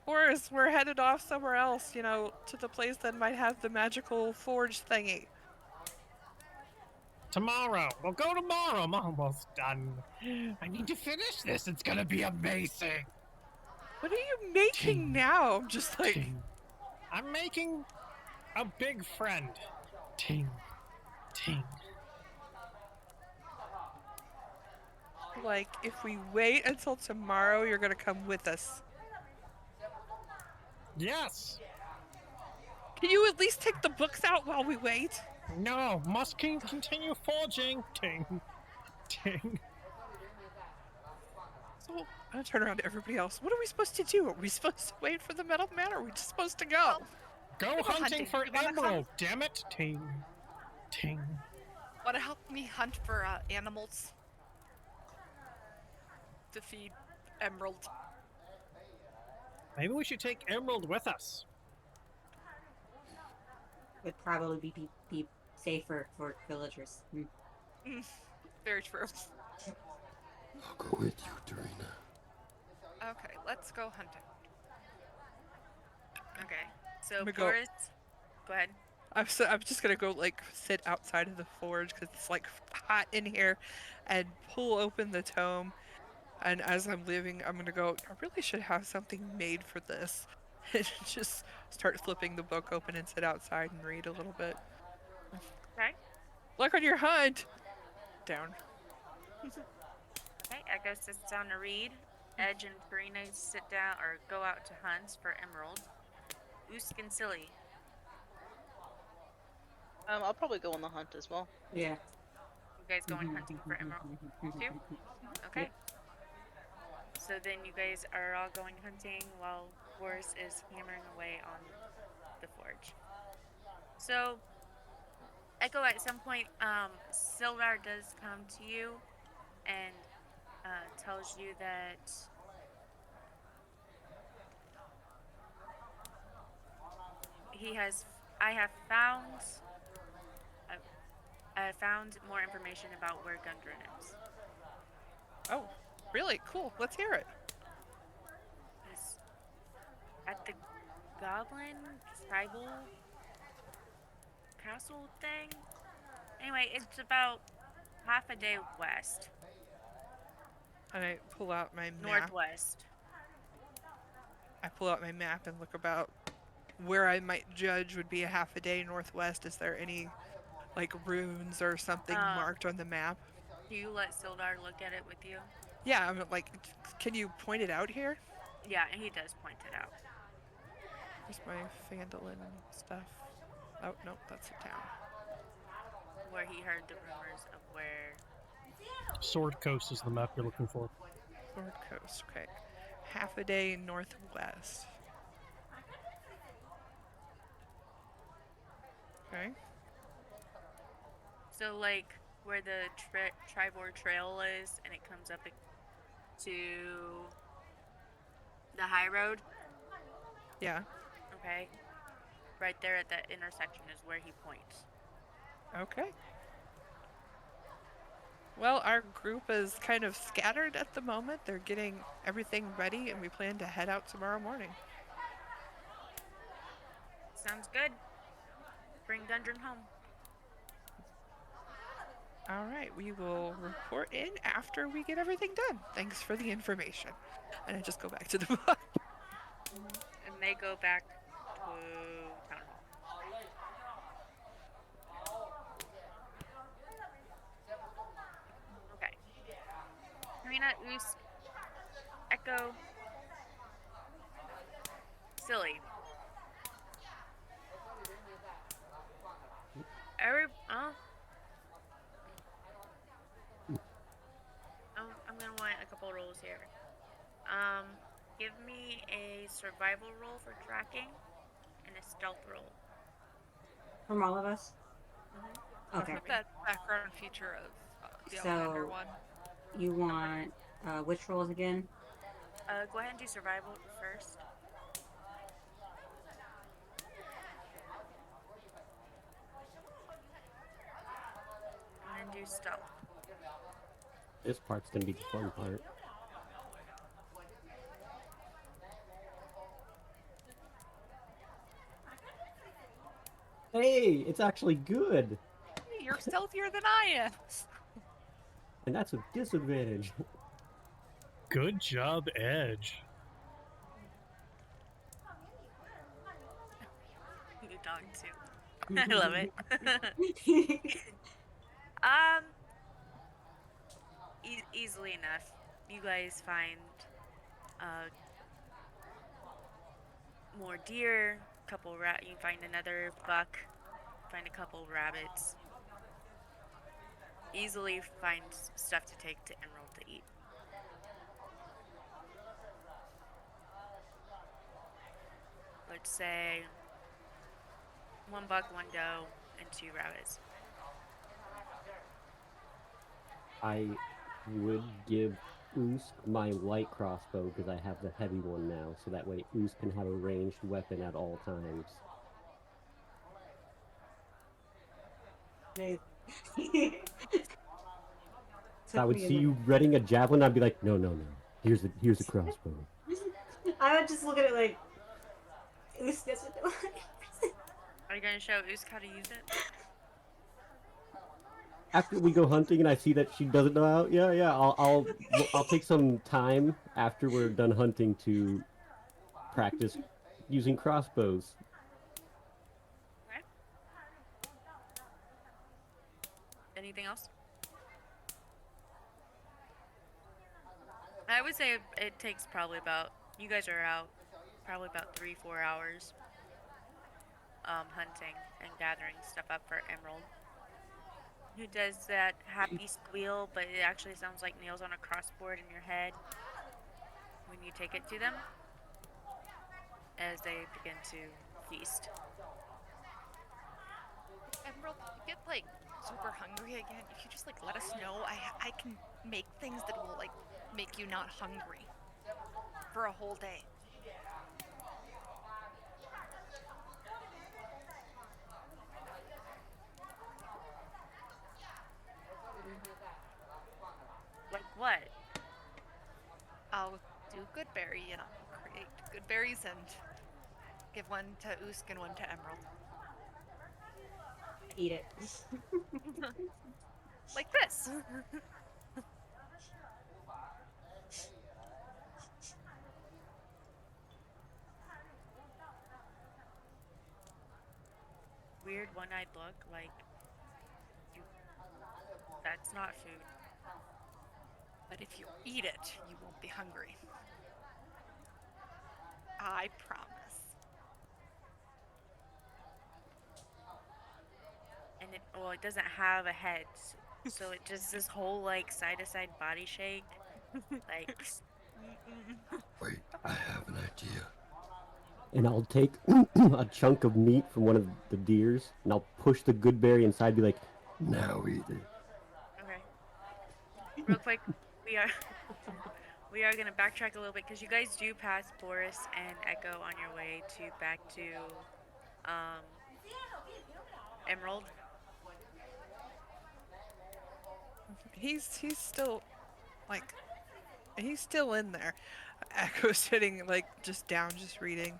Boris, we're headed off somewhere else, to the place that might have the magical forge thingy. Tomorrow. We'll go tomorrow. I'm almost done. I need to finish this. It's gonna be amazing. What are you making Ting. now? I'm just like, Ting. I'm making a big friend. Ting. Ting. like, if we wait until tomorrow, you're gonna come with us. Yes. Can you at least take the books out while we wait? No. Must continue forging. Ting. Ting. So, I'm gonna turn around to everybody else. What are we supposed to do? Are we supposed to wait for the metal man, or are we just supposed to go? Go Go hunting hunting. for You wanna come? emerald. Damn it. Ting. Ting. Want to help me hunt for animals to feed Emerald? Maybe we should take Emerald with us. Would probably be safer for villagers. Very true. I'll go with you, Dorina. Okay, let's go hunting. Okay, so Let me go. Boris, go ahead. I'm just gonna go like sit outside of the forge because it's like hot in here, and pull open the tome. And as I'm leaving, I'm gonna go. I really should have something made for this, and just start flipping the book open and sit outside and read a little bit. Okay. Luck on your hunt. Down. Okay, Echo sits down to read. Edge and Karina sit down or go out to hunt for emerald. Usk and Silly. I'll probably go on the hunt as well. Yeah. You guys going hunting for emerald too? Okay. So then you guys are all going hunting while Boris is hammering away on the forge. So, Echo, at some point, Sildar does come to you and tells you that I have found more information about where Gundren is. Oh, really? Cool. Let's hear it. It's at the Goblin Tribal Castle thing. Anyway, it's about half a day west, And I pull out my map. northwest. I pull out my map and look about where I might judge would be a half a day northwest. Is there any like runes or something marked on the map? Do you let Sildar look at it with you? Yeah, I'm like, can you point it out here? Yeah, and he does point it out. Where's my Fandolin stuff? Oh, no, that's the town. Where he heard the rumors of where. Sword Coast is the map you're looking for. Sword Coast, okay. Half a day northwest. Okay. So, like, where the Tribor Trail is, and it comes up to the high road. Yeah. Okay. Right there at that intersection is where he points. Okay. Well, our group is kind of scattered at the moment. They're getting everything ready, and we plan to head out tomorrow morning. Sounds good. Bring Gundren home. All right, we will report in after we get everything done. Thanks for the information. And I just go back to the book. And they go back to town hall. Okay. Karina, Usk, Echo, Silly. couple rolls here. Give me a survival roll for tracking and a stealth roll. From all of us. Mm-hmm. Okay. That background feature of the So- Outlander one. You want which rolls again? Go ahead and do survival first. And then do stealth. This part's gonna be the fun part. Hey, it's actually good, Hey, you're stealthier than I am. and that's a disadvantage. Good job, Edge. Your dog too. I love it. Easily enough. You guys find more deer, couple you find another buck, find a couple rabbits. Easily find stuff to take to Emerald to eat. Let's say 1 buck, 1 doe, and 2 rabbits. I would give Oosk my light crossbow because I have the heavy one now, so that way Oosk can have a ranged weapon at all times. If I would see you readying a javelin, I'd be like, no, no, no. Here's a crossbow. I would just look at it like, Oosk doesn't know. Are you gonna show Oosk how to use it? After we go hunting and I see that she doesn't know how, yeah, I'll take some time after we're done hunting to practice using crossbows. Okay. Anything else? I would say it takes probably about, you guys are out probably about 3-4 hours hunting and gathering stuff up for Emerald. Who does that happy squeal, but it actually sounds like nails on a crossboard in your head when you take it to them as they begin to feast. Emerald, if you get like super hungry again, if you just like let us know, I can make things that will like make you not hungry for a whole day. Like what? I'll do good berry and I'll create good berries and give one to Oosk and one to Emerald. Eat it. Like this. Weird one-eyed look, like you, that's not food. But if you eat it, you won't be hungry. I promise. And it doesn't have a head, so it just this whole like side-to-side body shake, like. Wait, I have an idea. And I'll take a chunk of meat from one of the deers, and I'll push the good berry inside and be like, Now eat it. Okay. Real quick, we are gonna backtrack a little bit because you guys do pass Boris and Echo on your way back to Emerald. He's still like he's still in there. Echo's sitting like just down, just reading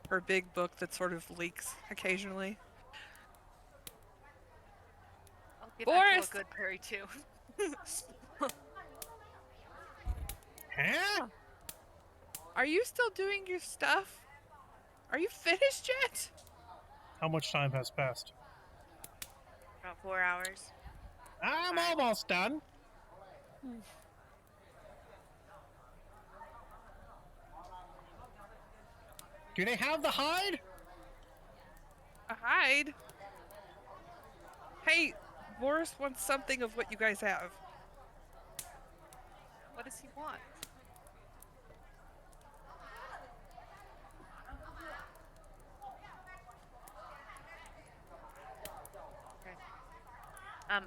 her big book that sort of leaks occasionally. I'll give Boris! Echo a good berry too. Huh? Are you still doing your stuff? Are you finished yet? How much time has passed? About 4 hours. I'm almost done. Do they have the hide? A hide? Hey, Boris wants something of what you guys have. What does he want?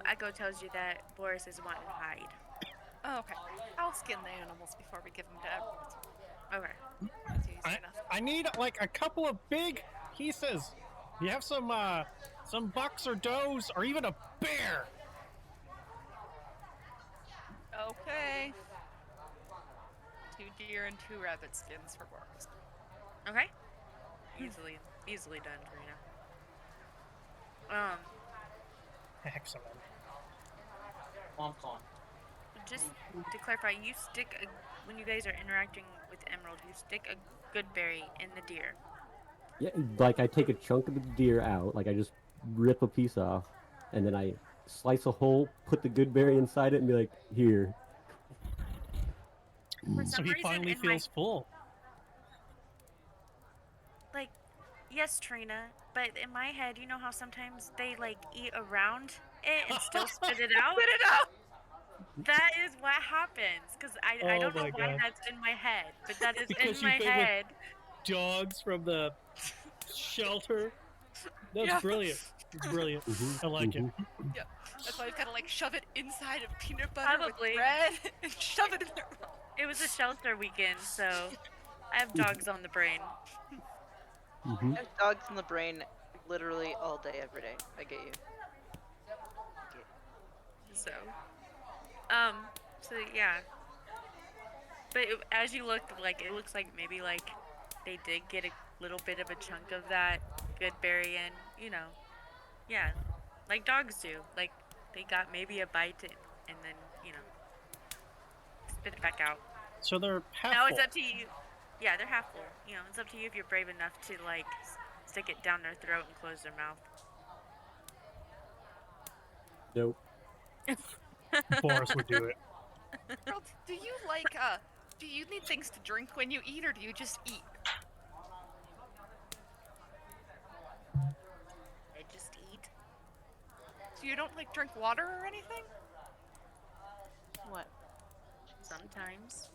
Echo tells you that Boris is wanting hide. Oh, okay. I'll skin the animals before we give them to Emerald. Okay. That's easy enough. I need like a couple of big pieces. You have some bucks or does or even a bear. Okay. 2 deer and 2 rabbit skins for Boris. Okay. Easily done, Karina. Excellent. Just to clarify, you stick when you guys are interacting with Emerald, you stick a good berry in the deer. Yeah, like I take a chunk of the deer out, like I just rip a piece off, and then I slice a hole, put the good berry inside it, and be like, here. For So some he reason, finally in feels full. like, yes, Trina, but in my head, you know how sometimes they like eat around it and still spit it out. Spit it out! That is what happens, because I Oh don't know my why God. that's in my head, but that is Because in you my played with- head. Dogs from the shelter. That's Yeah. brilliant. It's brilliant. I like it. That's why we've got to like shove it inside of peanut butter Probably. with bread and shove it in there. It was a shelter weekend, so I have dogs on the brain. Mm-hmm. I have dogs in the brain literally all day, every day. I get you. So yeah. But as you look, like, it looks like maybe like they did get a little bit of a chunk of that good berry in, you know. Yeah, like dogs do. Like they got maybe a bite and then, you know, spit it back out. So they're half Now it's full. up to you. Yeah, they're half full. You know, it's up to you if you're brave enough to like stick it down their throat and close their mouth. Nope. Boris would do it. Emerald, do you like do you need things to drink when you eat, or do you just eat? I just eat. So you don't like drink water or anything? What? Sometimes.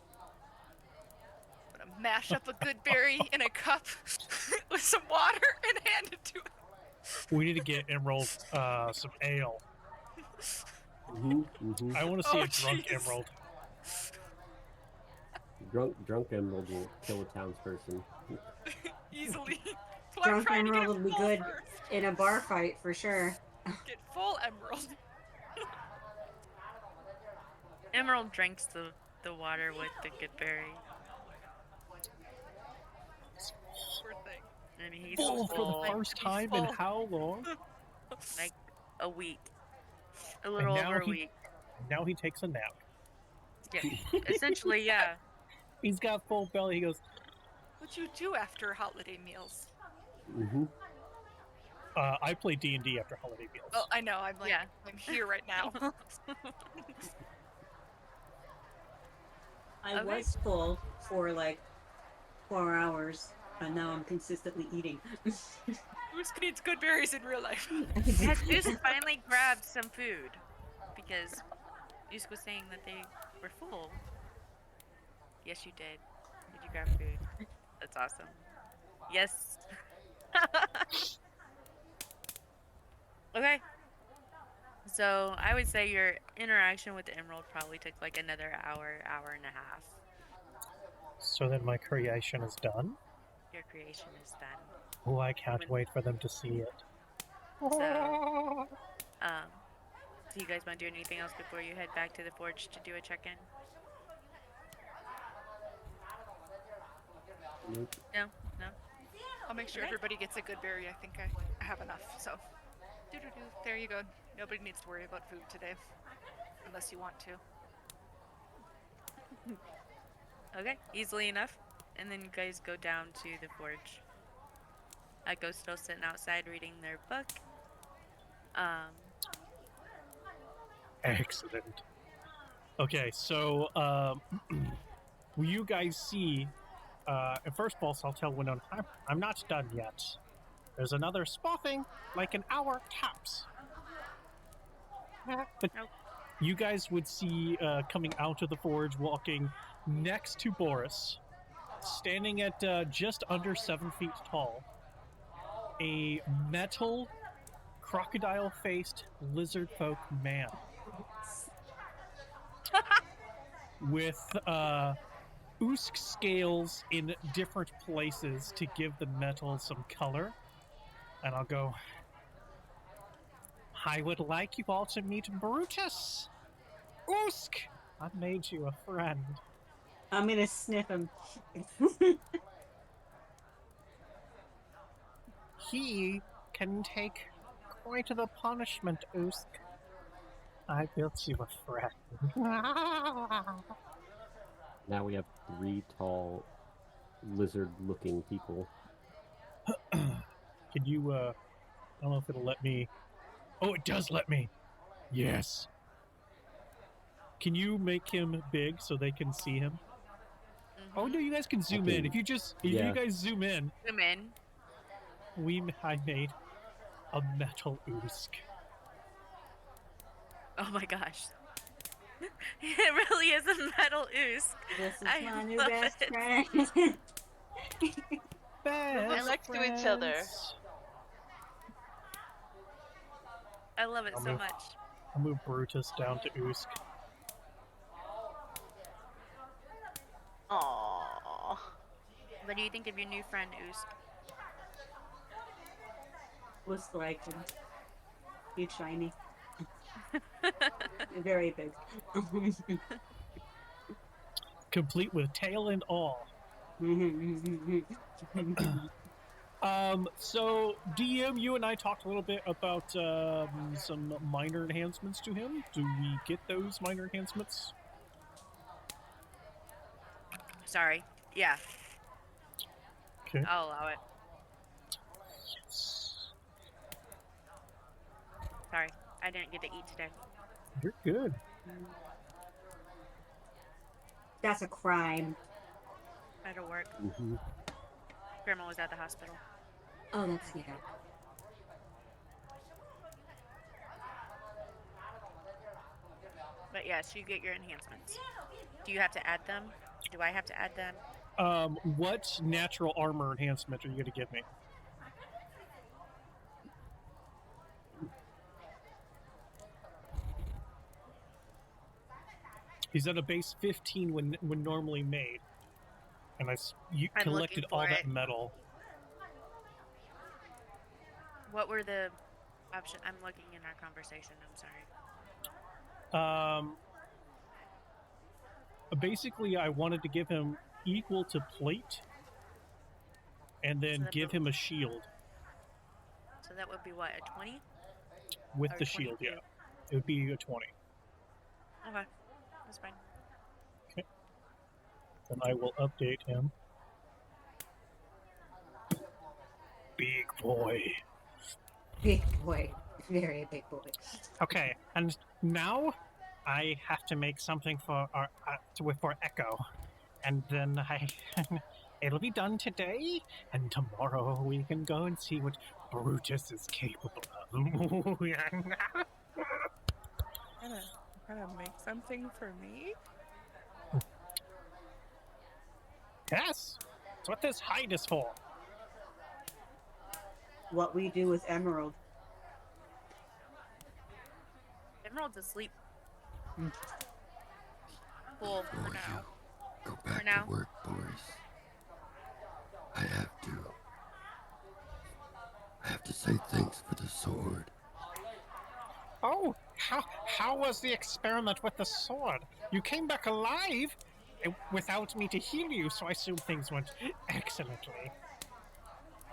I'm gonna mash up a good berry in a cup with some water and hand it to him. We need to get Emerald some ale. Mm-hmm. I want to see Oh, a drunk jeez. Emerald. Drunk emerald will kill a townsperson. Easily. So I'm Drunk trying to get Emerald him would be full good first. in a bar fight for sure. Get full emerald. Emerald drinks the water with the good berry. Poor thing. And he's Full for full, the first He's time in full. how long? like a week. A little now over a he- week. Now he takes a nap. Yeah. Essentially, yeah. He's got full belly. He goes, What'd you do after holiday meals? Mm-hmm. I play D&D after holiday meals. Oh, I know. I'm like, Yeah. I'm here right now. I Okay. was full for like 4 hours, and now I'm consistently eating. Who's needs good berries in real life? Has Zeus finally grabbed some food? Because Zeus was saying that they were full. Yes, you did. Did you grab food? That's awesome. Yes. Okay. So I would say your interaction with the Emerald probably took like another hour and a half. So then my creation is done. Your creation is done. Oh, I can't wait for them to see it. So, do you guys want to do anything else before you head back to the forge to do a check-in? Nope. No? I'll make sure Okay. everybody gets a good berry. I think I have enough. So, doo-doo-doo. There you go. Nobody needs to worry about food today, unless you want to. Okay, easily enough. And then you guys go down to the forge. Echo's still sitting outside reading their book. Excellent. Okay, so will you guys see? And first of all, I'll tell Winona, I'm not done yet. There's another spoffing, like an hour tops. But Nope. you guys would see coming out of the forge, walking next to Boris, standing at just under 7 feet tall, a metal, crocodile-faced lizard folk man with Usk scales in different places to give the metal some color. And I'll go, I would like you all to meet Brutus. Usk, I've made you a friend. I'm gonna sniff him. He can take quite the punishment, Usk. I built you a friend. Now we have 3 tall, lizard-looking people. Can you, I don't know if it'll let me... Oh, it does let me! Yes. Can you make him big so they can see him? Oh, no, you guys can zoom in. If you yeah. guys zoom in, Zoom in. I made a metal Usk. Oh my gosh. It really is a metal Usk. This is I my new love best it. friend. They're next to each other. I love it I'll so move. much. I'll move Brutus down to Usk. Aww. What do you think of your new friend, Usk? Was like him. He's shiny. Very big. Complete with tail and all. So, DM, you and I talked a little bit about some minor enhancements to him. Do we get those minor enhancements? Sorry. Yeah, Okay. I'll allow it. Yes. Sorry, I didn't get to eat today. You're good. That's a crime. That'll work. Mm-hmm. Grandma was at the hospital. Oh, that's yeah. But yes, you get your enhancements. Do you have to add them? Do I have to add them? What natural armor enhancement are you going to give me? He's at a base 15 when normally made, and you I'm collected looking all for that it. metal. What were the options? I'm looking in our conversation. I'm sorry. Basically, I wanted to give him equal to plate, and then So that give the- him a shield So that would be what, a 20? with Or the shield. 22? Yeah, it would be a 20. Okay, that's fine. Then I will update him. Big boy. Big boy. Very big boy. Okay, and now I have to make something for our for Echo, and then it'll be done today, and tomorrow we can go and see what Brutus is capable of. Gonna make something for me? Yes, that's what this hide is for. What we do with Emerald. Emerald's asleep. Mm. Cool, for Before now. you go back now. to work, Boris, I have to say thanks for the sword. Oh, how was the experiment with the sword? You came back alive without me to heal you, so I assume things went excellently.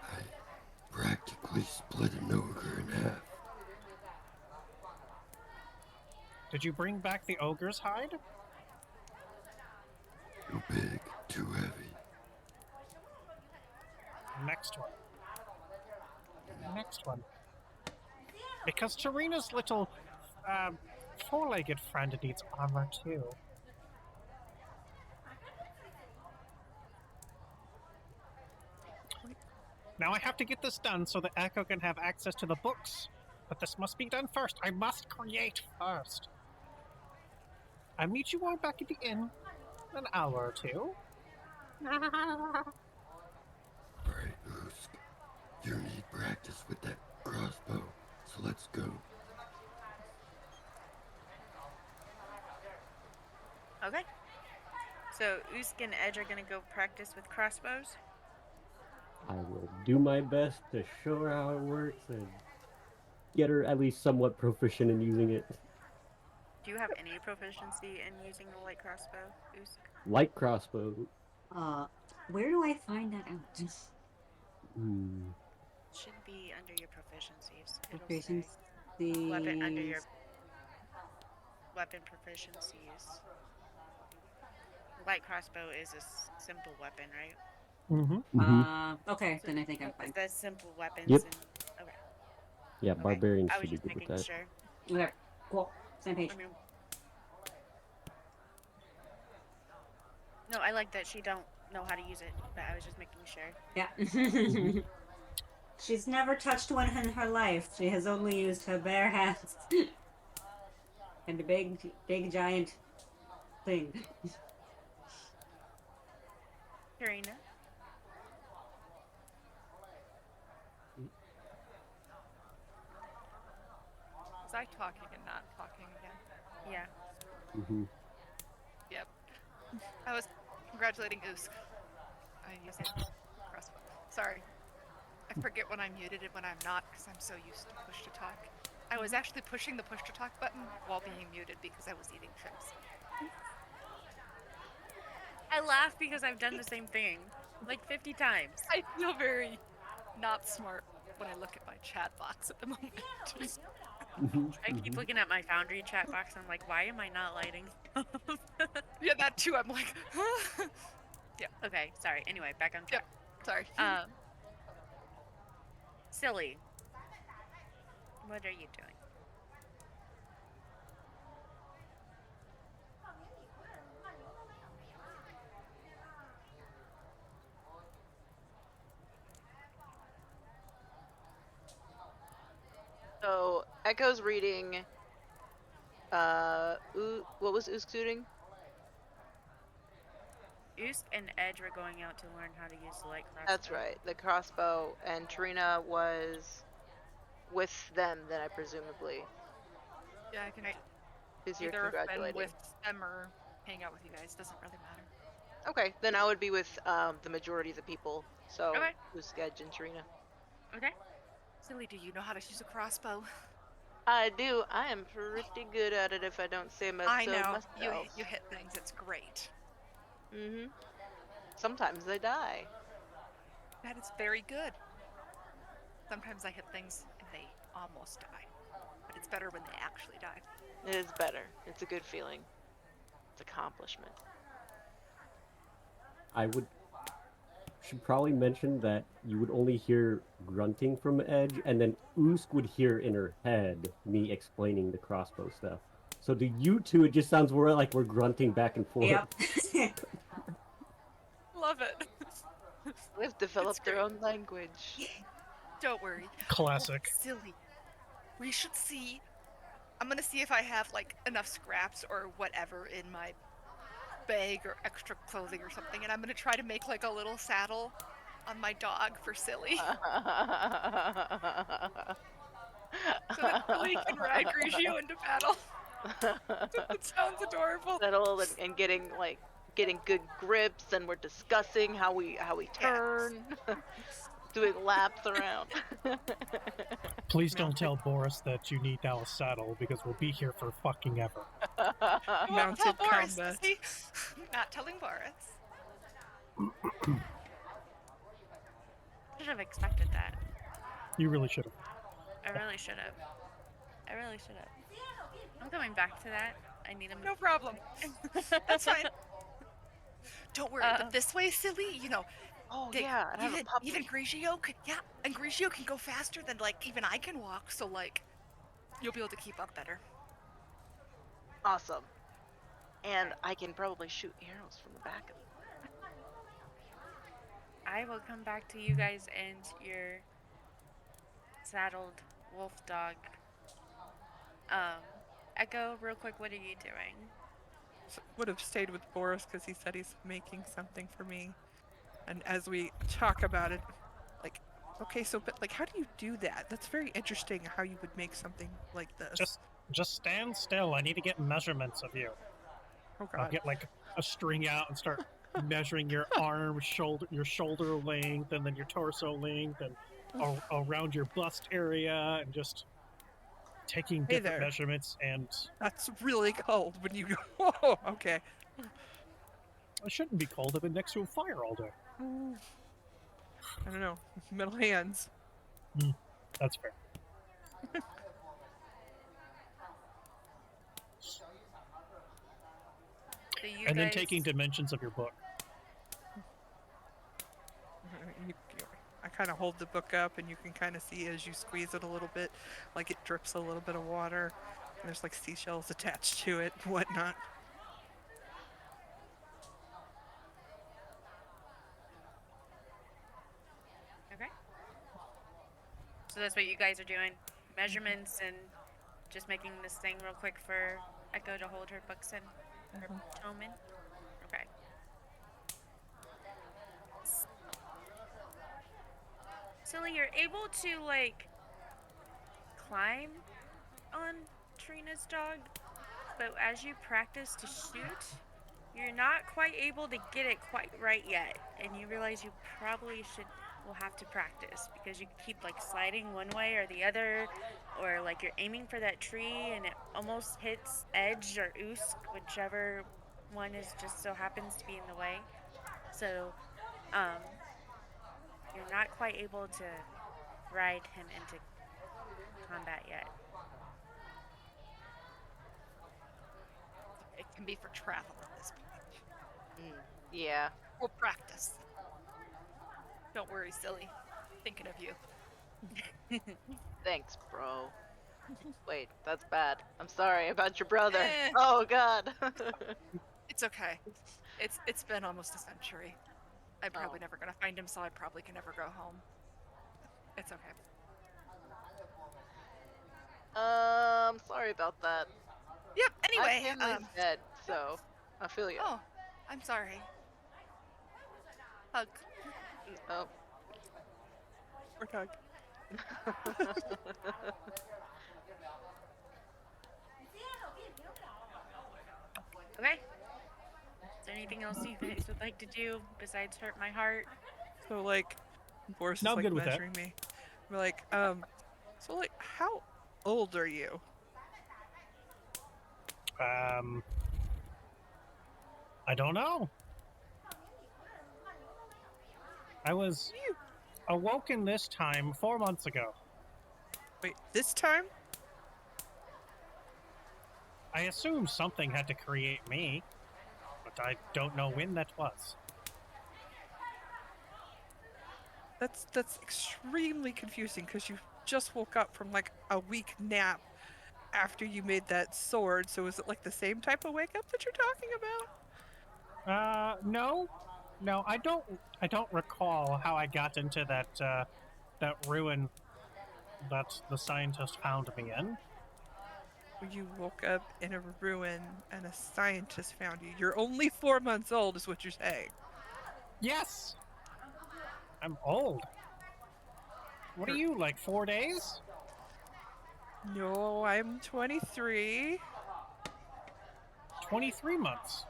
I practically split an ogre in half. Did you bring back the ogre's hide? Too big, too heavy. Next one. Next one. Because Tarina's little, four-legged friend needs armor too. Now I have to get this done so that Echo can have access to the books. But this must be done first. I must create first. I meet you all back at the inn in an hour or two. Alright, Usk. You need practice with that crossbow, so let's go. Okay. So Usk and Edge are gonna go practice with crossbows. I will do my best to show her how it works and get her at least somewhat proficient in using it. Do you have any proficiency in using the light crossbow, Usk? Light crossbow. Where do I find that out? Hmm. Should be under your proficiencies. It'll Proficiencies. say weapon under your weapon proficiencies. Light crossbow is a simple weapon, right? Mm-hmm. Okay, then I think I'm fine. Is that simple weapons? Yep. And, okay. Yeah, Okay. barbarians I was should be just good with making that. sure. Okay, cool. Same page. I mean, no, I like that she don't know how to use it, but I was just making sure. Yeah. She's never touched one in her life. She has only used her bare hands. And a big giant thing. Karina? Was I talking and not talking again? Yeah. Mm-hmm. Yep. I was congratulating Usk. I use it crossbow. Sorry. I forget when I'm muted and when I'm not because I'm so used to push to talk. I was actually pushing the push to talk button while being muted because I was eating chips. I laugh because I've done the same thing like 50 times. I feel very not smart when I look at my chat box at the moment. I keep looking at my Foundry chat box. I'm like, why am I not lighting? Yeah, that too. I'm like, Okay, sorry. Anyway, back on track. sorry. Silly. What are you doing? So Echo's reading. What was Usk shooting? Usk and Edge were going out to learn how to use the light crossbow. That's right, the crossbow, and Trina was with them. Then I presumably. Yeah, I can Who's here either have been congratulating? with them or hang out with you guys. Doesn't really matter. Okay, then I would be with the majority of the people. So Okay. Usk, Edge, and Trina. Okay. Silly, do you know how to use a crossbow? I do. I am pretty good at it, if I don't say so I know. myself. You hit things. It's great. Mm-hmm. Sometimes they die. That is very good. Sometimes I hit things and they almost die. But it's better when they actually die. It is better. It's a good feeling. It's accomplishment. Should probably mention that you would only hear grunting from Edge, and then Usk would hear in her head me explaining the crossbow stuff. So to you two, it just sounds more like we're grunting back and forth. Yep. Love it. They've developed their great. own language. Don't worry. Classic. Silly. We should see. I'm gonna see if I have like enough scraps or whatever in my bag or extra clothing or something, and I'm gonna try to make like a little saddle on my dog for Silly, so that Silly can ride Grigio into battle. It sounds adorable. Settle and getting good grips, and we're discussing how we turn, doing laps around. Please don't tell Boris that you need now a saddle because we'll be here for fucking ever. Mounted Tell Boris, combat. see? Not telling Boris. Should have expected that. You really should have. I really should have. I'm coming back to that. I need him. No problem. That's fine. Don't worry. But this way, Silly, you know. Oh yeah, I have a puppy. Even Grigio could, and Grigio can go faster than like even I can walk. So like, you'll be able to keep up better. Awesome. And I can probably shoot arrows from the back of it. I will come back to you guys and your saddled wolf dog. Echo, real quick, what are you doing? would have stayed with Boris because he said he's making something for me. And as we talk about it, like, okay, so but like, how do you do that? That's very interesting. How you would make something like this. Just stand still. I need to get measurements of you. Oh I'll God. get like a string out and start measuring your arm, your shoulder length, and then your torso length, and around your bust area, and just taking Hey different there. measurements. And That's really cold when you. Whoa. Okay. it shouldn't be cold. I've been next to a fire all day. I don't know. Metal hands. That's fair. So you And then guys- taking dimensions of your book. I kind of hold the book up, and you can kind of see as you squeeze it a little bit, like it drips a little bit of water. And there's like seashells attached to it, and whatnot. Okay. So that's what you guys are doing. Measurements and just making this thing real quick for Echo to hold her books in. Her tome in. Okay. Silly, you're able to like climb on Trina's dog, but as you practice to shoot, you're not quite able to get it quite right yet, and you realize you probably will have to practice because you keep like sliding one way or the other, or like you're aiming for that tree and it almost hits Edge or Usk, whichever one is just so happens to be in the way. So, you're not quite able to ride him into combat yet. It can be for travel at this point. Yeah. We'll practice. Don't worry, silly. Thinking of you. Thanks, bro. Wait, that's bad. I'm sorry about your brother. Eh. Oh God. It's okay. It's been almost a century. I'm probably Oh. never gonna find him, so I probably can never go home. It's okay. Sorry about that. Yep. My Anyway, family's dead, so I feel you. oh, I'm sorry. Hug. Oh. Or tug. Okay. Is there anything else you guys would like to do besides hurt my heart? So like, Boris No, is I'm like good with that. measuring me. We're like, so like, how old are you? I don't know. I was awoken this time 4 months ago. Wait, this time? I assume something had to create me, but I don't know when that was. That's extremely confusing because you just woke up from like a week nap after you made that sword. So is it like the same type of wake up that you're talking about? No, I don't recall how I got into that ruin that the scientist found me in. You woke up in a ruin and a scientist found you. You're only 4 months old, is what you're saying. Yes, I'm old. What are you, like 4 days? No, I'm 23. 23 months.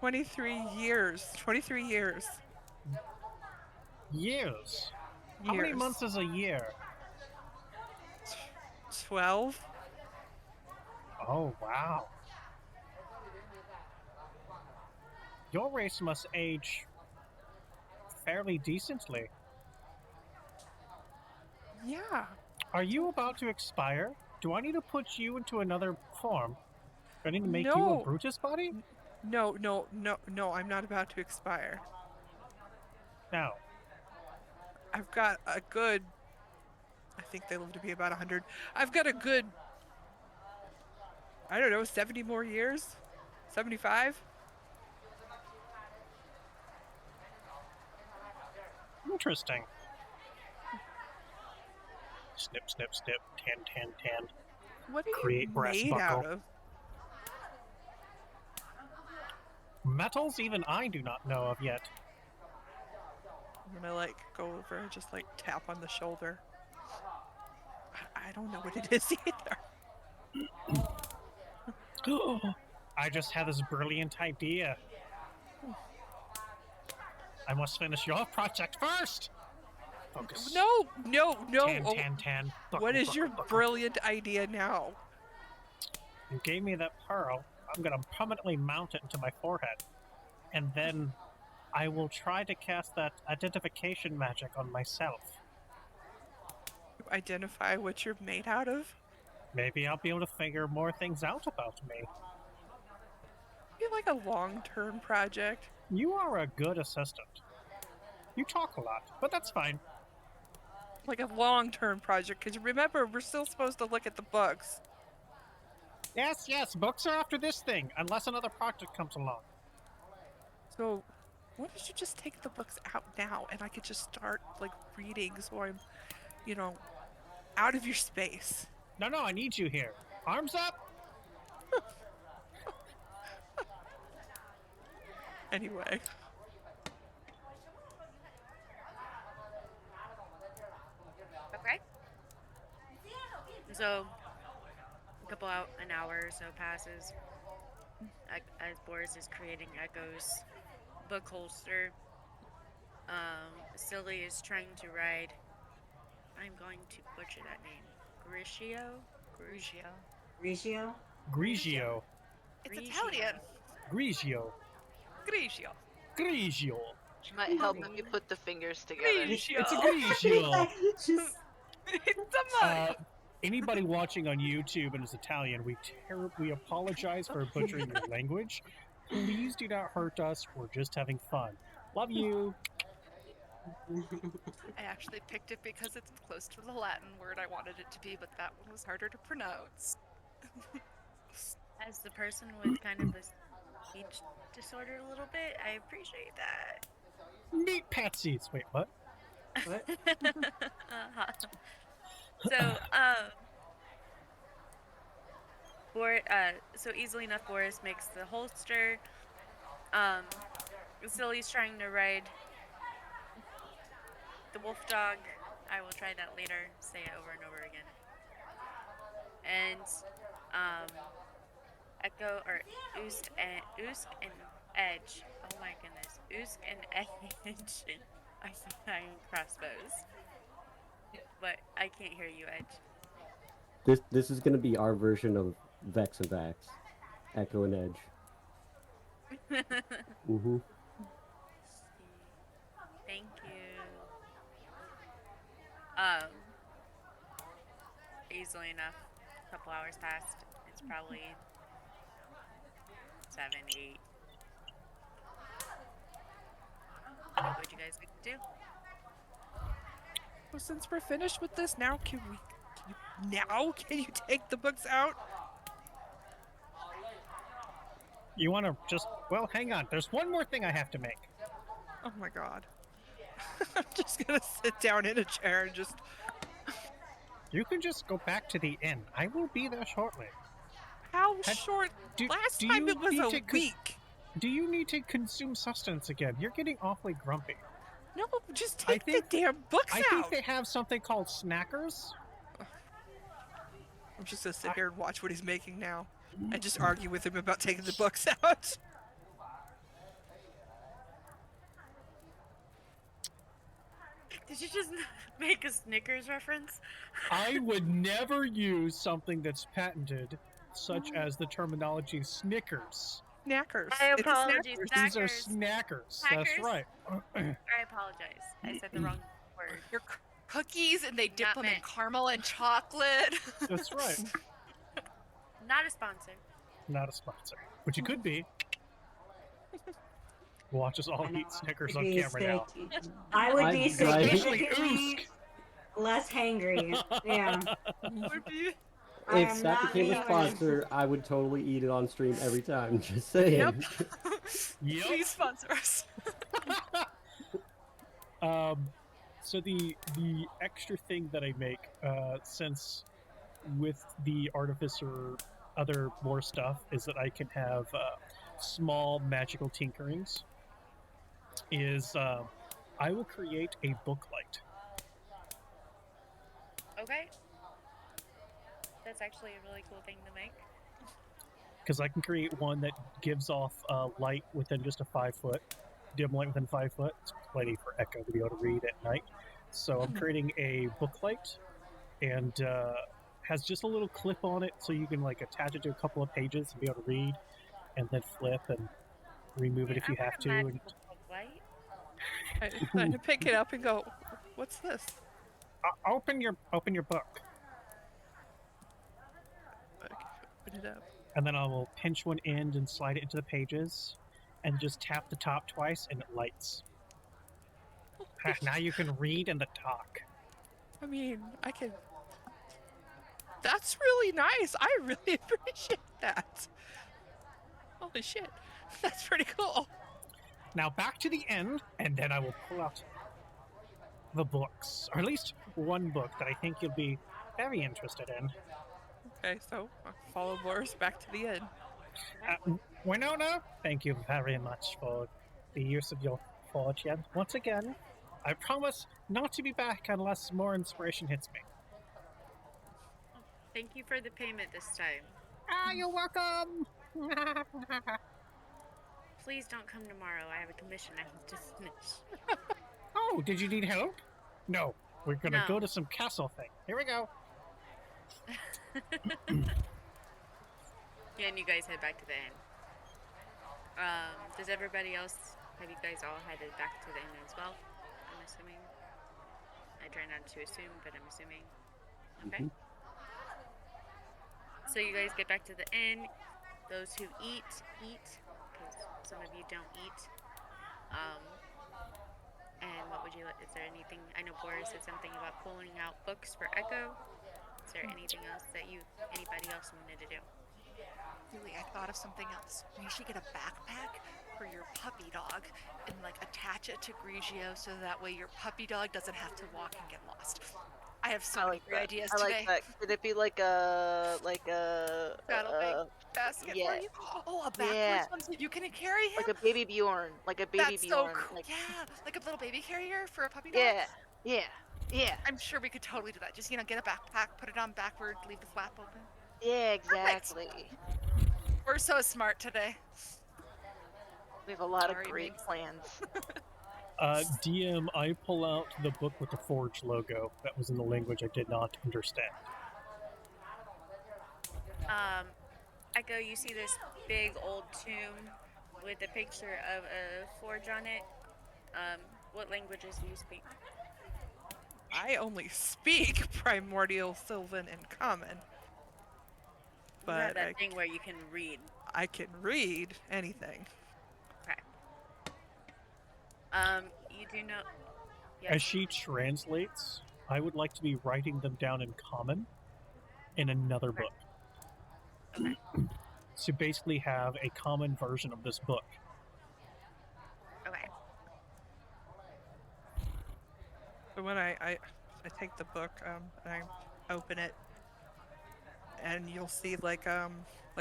23 years. 23 years. Years. How many Years. months is a year? 12. Oh, wow. Your race must age fairly decently. Yeah. Are you about to expire? Do I need to put you into another form? Do I need to make you No. a Brutus body? No, I'm not about to expire. No. I've got a good, I think they live to be about 100. I've got a good, I don't know, 70 more years? 75? Interesting. Snip, snip, snip. Tan. What are Create you brass made buckle. out of? metals even I do not know of yet. I'm gonna like go over and just like tap on the shoulder. I don't know what it is either. I just had this brilliant idea. I must finish your project first. Focus. No. 10, Oh, 10, 10. what is your brilliant idea now? You gave me that pearl. I'm gonna permanently mount it into my forehead. And then I will try to cast that identification magic on myself. You identify what you're made out of? Maybe I'll be able to figure more things out about me. Be like a long-term project. You are a good assistant. You talk a lot, but that's fine. Like a long-term project, because remember, we're still supposed to look at the books. Yes, books are after this thing, unless another project comes along. So, why don't you just take the books out now, and I could just start, like, reading, so I'm, out of your space. No, I need you here. Arms up! Anyway. Okay. So, an hour or so passes as Boris is creating Echo's book holster. Silly is trying to ride. I'm going to butcher that name. Grigio? Grigio? Grigio. It's Grigio. Italian. Grigio. Grigio. Grigio. Might help if you put the fingers together. Grigio. It's a Grigio. Just It's a mug. Anybody watching on YouTube and is Italian, we terribly apologize for butchering your language. Please do not hurt us. We're just having fun. Love you. I actually picked it because it's close to the Latin word I wanted it to be, but that one was harder to pronounce. As the person with kind of a speech disorder a little bit, I appreciate that. Meet Patsies. Wait, what? what? So, so easily enough, Boris makes the holster. Silly's trying to ride the wolf dog. I will try that later. Say it over and over again. And, Echo, or Usk and Edge. Oh my goodness. Usk and Edge. I said I'm crossbows. But I can't hear you, Edge. This is gonna be our version of Vex and Vax, Echo and Edge. Mm-hmm. Thank you. Easily enough, a couple hours passed. It's probably 7, 8. What would you guys like to do? Well, since we're finished with this, now can you take the books out? You want to just... Well, hang on. There's one more thing I have to make. Oh my god. I'm just gonna sit down in a chair and just... You can just go back to the inn. I will be there shortly. How short? Last time it was a week. Do you need to consume sustenance again? You're getting awfully grumpy. No, just take the damn books out. I think they have something called snackers. I'm just gonna sit here and watch what he's making now. And just argue with him about taking the books out. Did you just make a Snickers reference? I would never use something that's patented, such as the terminology Snickers. Snackers. I It's a apologize. snackers. These are snackers. That's Snackers? right. I apologize. I said the wrong word. Your cookies, and they dip Not them in meant. caramel and chocolate. That's right. Not a sponsor. Not a sponsor, but you could be. Watch us all eat Snickers on Be camera now. I would be I'm driving. significantly less hangry. Yeah. I If am that not became a being- sponsor, I would totally eat it on stream every time. Just saying. Yep. Yep. Please sponsor us. So the extra thing that I make, since with the artificer, other more stuff, is that I can have small magical tinkerings is I will create a book light. Okay. That's actually a really cool thing to make. Because I can create one that gives off light within just a 5-foot, dim light within 5 foot. It's plenty for Echo to be able to read at night. So I'm creating a book light, and has just a little clip on it, so you can like attach it to a couple of pages and be able to read, and then flip and remove it if you have to. And Light? I pick it up and go, "What's this?" open your book, Open it up. and then I will pinch one end and slide it into the pages, and just tap the top twice, and it lights. Now you can read and talk. I mean, I can. That's really nice. I really appreciate that. Holy shit. That's pretty cool. Now back to the end, and then I will pull out the books, or at least one book that I think you'll be very interested in. Okay, so I follow Boris back to the inn. Winona, thank you very much for the use of your forge yet. Once again, I promise not to be back unless more inspiration hits me. Thank you for the payment this time. You're welcome! Please don't come tomorrow. I have a commission I have to finish. Oh, did you need help? No, we're gonna No. go to some castle thing. Here we go. Yeah, and you guys head back to the inn. Does everybody else, have you guys all headed back to the inn as well? I'm assuming. I try not to assume, but I'm assuming. Okay. So you guys get back to the inn. Those who eat, because some of you don't eat. And what would you like? Is there anything? I know Boris said something about pulling out books for Echo. Is there anything else that anybody else wanted to do? Really, I thought of something else. You should get a backpack for your puppy dog and like attach it to Grigio so that way your puppy dog doesn't have to walk and get lost. I have so many great ideas I today. like that. Could it be like a That'll make basket yeah. for you. Oh, a backwards Yeah. one so you can carry him. like a baby Bjorn, That's so Bjorn. cool. Like, Yeah, like a little baby carrier for a puppy dog. yeah. I'm sure we could totally do that. Just get a backpack, put it on backward, leave the flap open. Yeah, exactly. We're so smart today. We have a lot Sorry, of great Minx. plans. DM, I pull out the book with the Forge logo that was in the language I did not understand. Echo, you see this big old tomb with a picture of a forge on it. What languages do you speak? I only speak Primordial, Sylvan, and Common. You have But that thing where you can read. I can read anything. Okay. You do know. As Yes. she translates, I would like to be writing them down in Common in another book. Okay. So basically have a common version of this book. Okay. So when I take the book, and I open it, and you'll see like a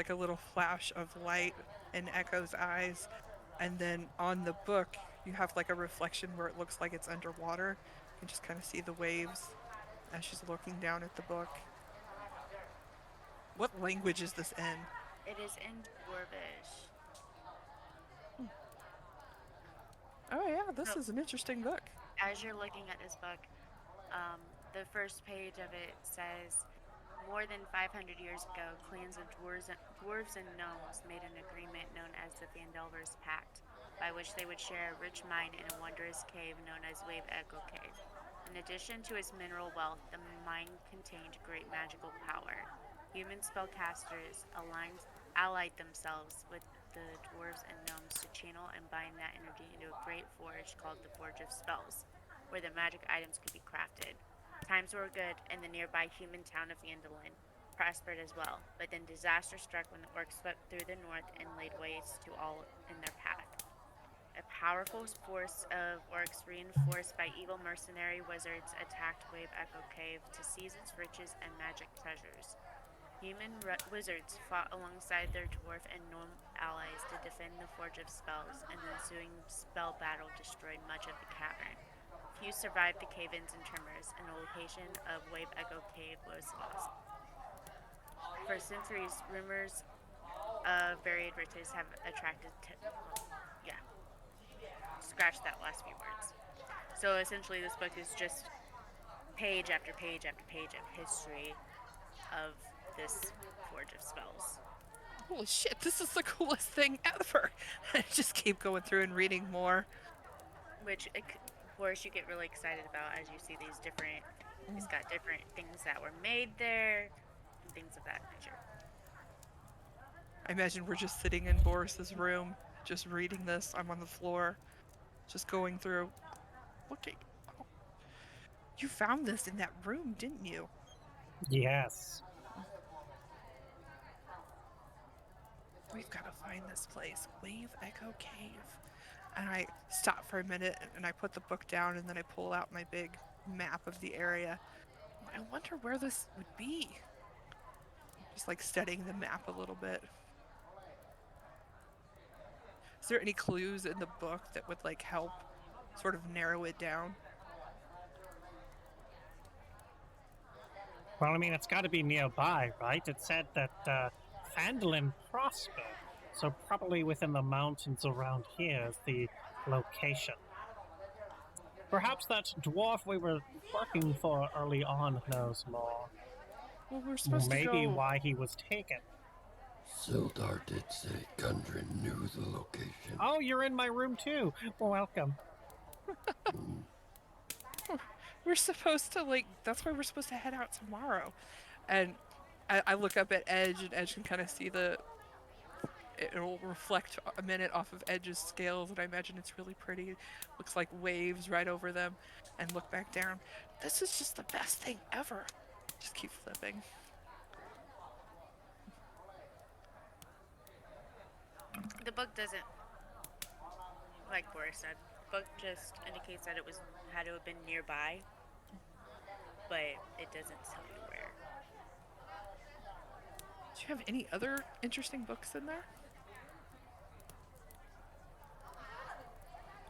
little flash of light in Echo's eyes, and then on the book you have like a reflection where it looks like it's underwater. You can just kind of see the waves as she's looking down at the book. What language is this in? It is in Dwarvish. Oh yeah, this No. is an interesting book. As you're looking at this book, the first page of it says, more than 500 years ago, clans of dwarves and gnomes made an agreement known as the Phandelver's Pact, by which they would share a rich mine in a wondrous cave known as Wave Echo Cave. In addition to its mineral wealth, the mine contained great magical power. Human spellcasters allied themselves with the dwarves and gnomes to channel and bind that energy into a great forge called the Forge of Spells, where the magic items could be crafted. Times were good, and the nearby human town of Vandalin prospered as well, but then disaster struck when the orcs swept through the north and laid waste to all in their path. A powerful force of orcs, reinforced by evil mercenary wizards, attacked Wave Echo Cave to seize its riches and magic treasures. Human wizards fought alongside their dwarf and gnome allies to defend the Forge of Spells, and the ensuing spell battle destroyed much of the cavern. Few survived the cave-ins and tremors, and the location of Wave Echo Cave was lost. For centuries, rumors of varied riches have attracted scratch that last few words. So essentially this book is just page after page after page of history of this Forge of Spells. Holy shit, this is the coolest thing ever. I just keep going through and reading more. Which, of course, you get really excited about as you see these different... It's got different things that were made there, and things of that nature. I imagine we're just sitting in Boris's room, just reading this. I'm on the floor, just going through. Looking. Oh. You found this in that room, didn't you? Yes. We've got to find this place. Wave Echo Cave. And I stop for a minute and I put the book down and then I pull out my big map of the area. I wonder where this would be. Just like studying the map a little bit. Is there any clues in the book that would like help sort of narrow it down? Well, I mean, it's got to be nearby, right? It said that Phandalin prospered, so probably within the mountains around here is the location. Perhaps that dwarf we were working for early on knows more. Well, we're supposed Maybe to go... why he was taken. Sildar did say Gundren knew the location. Oh, you're in my room too. Well, welcome. We're supposed to, like, that's why we're supposed to head out tomorrow. And I look up at Edge, and Edge can kind of see it'll reflect a minute off of Edge's scales, and I imagine it's really pretty. Looks like waves right over them, and look back down. This is just the best thing ever. Just keep flipping. The book doesn't, like Boris said, the book just indicates that it had to have been nearby, but it doesn't tell you where. Do you have any other interesting books in there?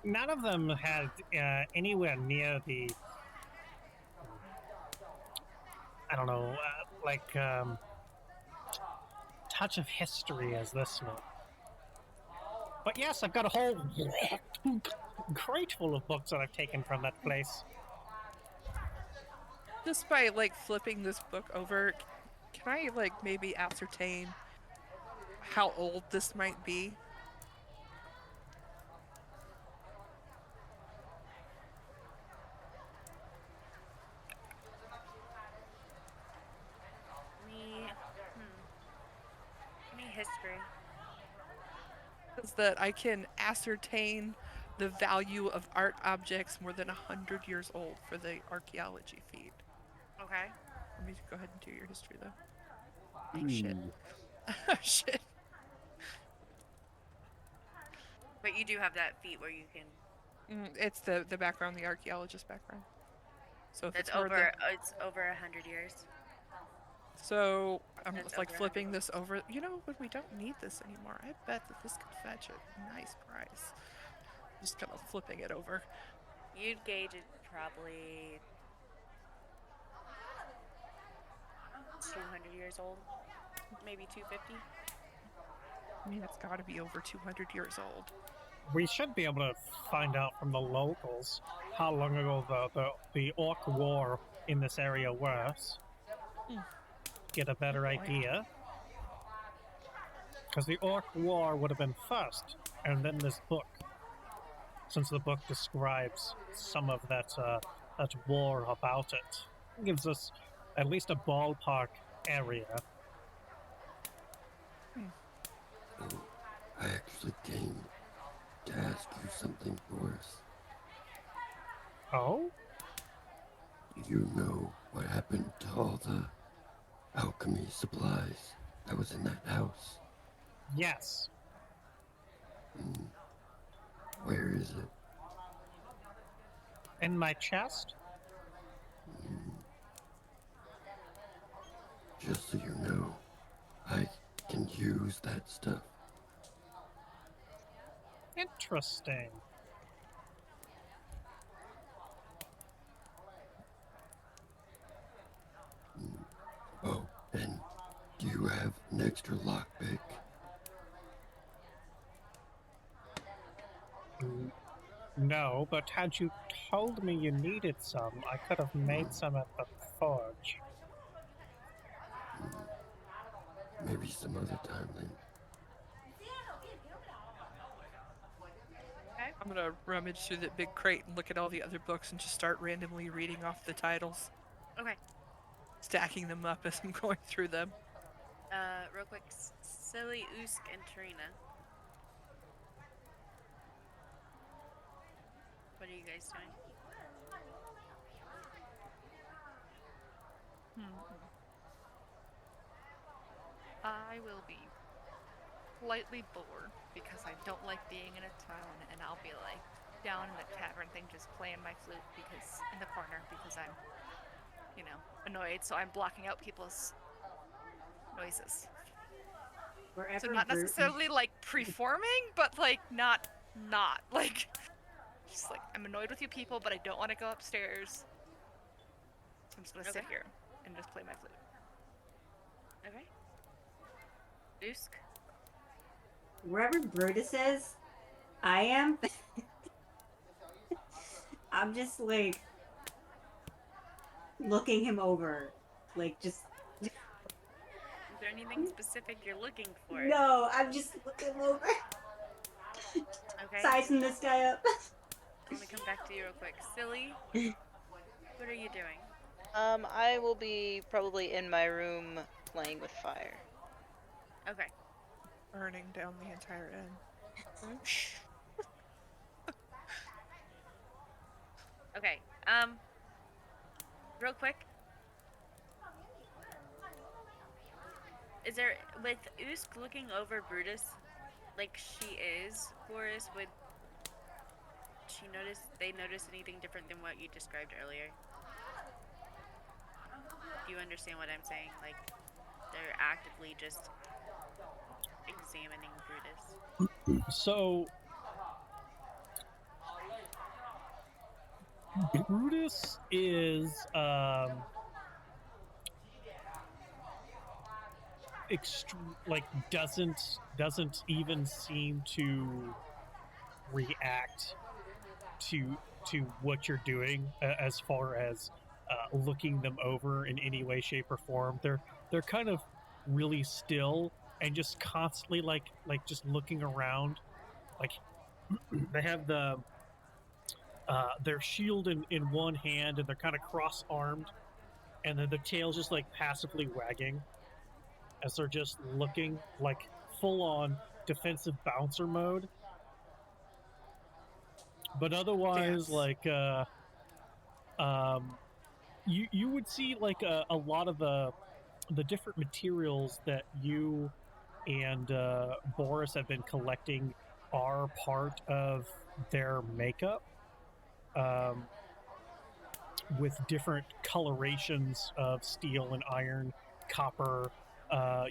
None of them had anywhere near the, I don't know, touch of history as this one. But yes, I've got a whole crate full of books that I've taken from that place. Just by, like, flipping this book over, can I, like, maybe ascertain how old this might be? Give me history. Is that I can ascertain the value of art objects more than 100 years old for the archaeology feat. Okay. Let me go ahead and do your history, though. Oh, shit. Oh, shit. But you do have that feat where you can... It's the background, the archaeologist background. So if That's it's it's over 100 years. So I'm That's just like over flipping this over. You know, but we don't need this anymore. I bet that this could fetch a nice price. Just kind of flipping it over. You'd gauge it probably 200 years old, maybe 250. I mean, it's got to be over 200 years old. We should be able to find out from the locals how long ago the Orc War in this area was. Get a better idea. Because the Orc War would have been first, and then this book. Since the book describes some of that war about it. It gives us at least a ballpark area. Oh, I actually came to ask you something, Boris. Oh? You know what happened to all the alchemy supplies that was in that house? Yes. Where is it? In my chest? Just so you know, I can use that stuff. Interesting. Oh, and do you have an extra lockpick? No, but had you told me you needed some, I could have made some at the forge. Maybe some other time then. I'm gonna rummage through that big crate and look at all the other books and just start randomly reading off the titles, Okay. stacking them up as I'm going through them. Real quick, Silly, Usk, and Tarina. What are you guys doing? I will be slightly bored because I don't like being in a town, and I'll be like down in the tavern thing just playing my flute because in the corner because I'm, annoyed. So I'm blocking out people's noises. Wherever So not necessarily like preforming, but like not like just like I'm annoyed with you people, but I don't want to go upstairs. So I'm just gonna sit Okay. here and just play my flute. Okay. Usk? Wherever Brutus is, I am. I'm just like looking him over, like just. Is there anything specific you're looking for? No, I'm just looking him over, Okay. sizing this guy up. Let me come back to you real quick. Silly, what are you doing? I will be probably in my room playing with fire. Okay. Burning down the entire end. Okay. Real quick. Is there, with Usk looking over Brutus, like she is, Boris, would they notice anything different than what you described earlier? Do you understand what I'm saying? Like, they're actively just examining Brutus. So, Brutus is doesn't even seem to react to what you're doing as far as looking them over in any way, shape, or form. They're kind of really still and just constantly like just looking around. Like they have their shield in one hand and they're kind of cross-armed, and then the tail's just like passively wagging as they're just looking like full-on defensive bouncer mode. But otherwise, Dance. like you would see like a lot of the different materials that you and Boris have been collecting are part of their makeup, with different colorations of steel and iron, copper.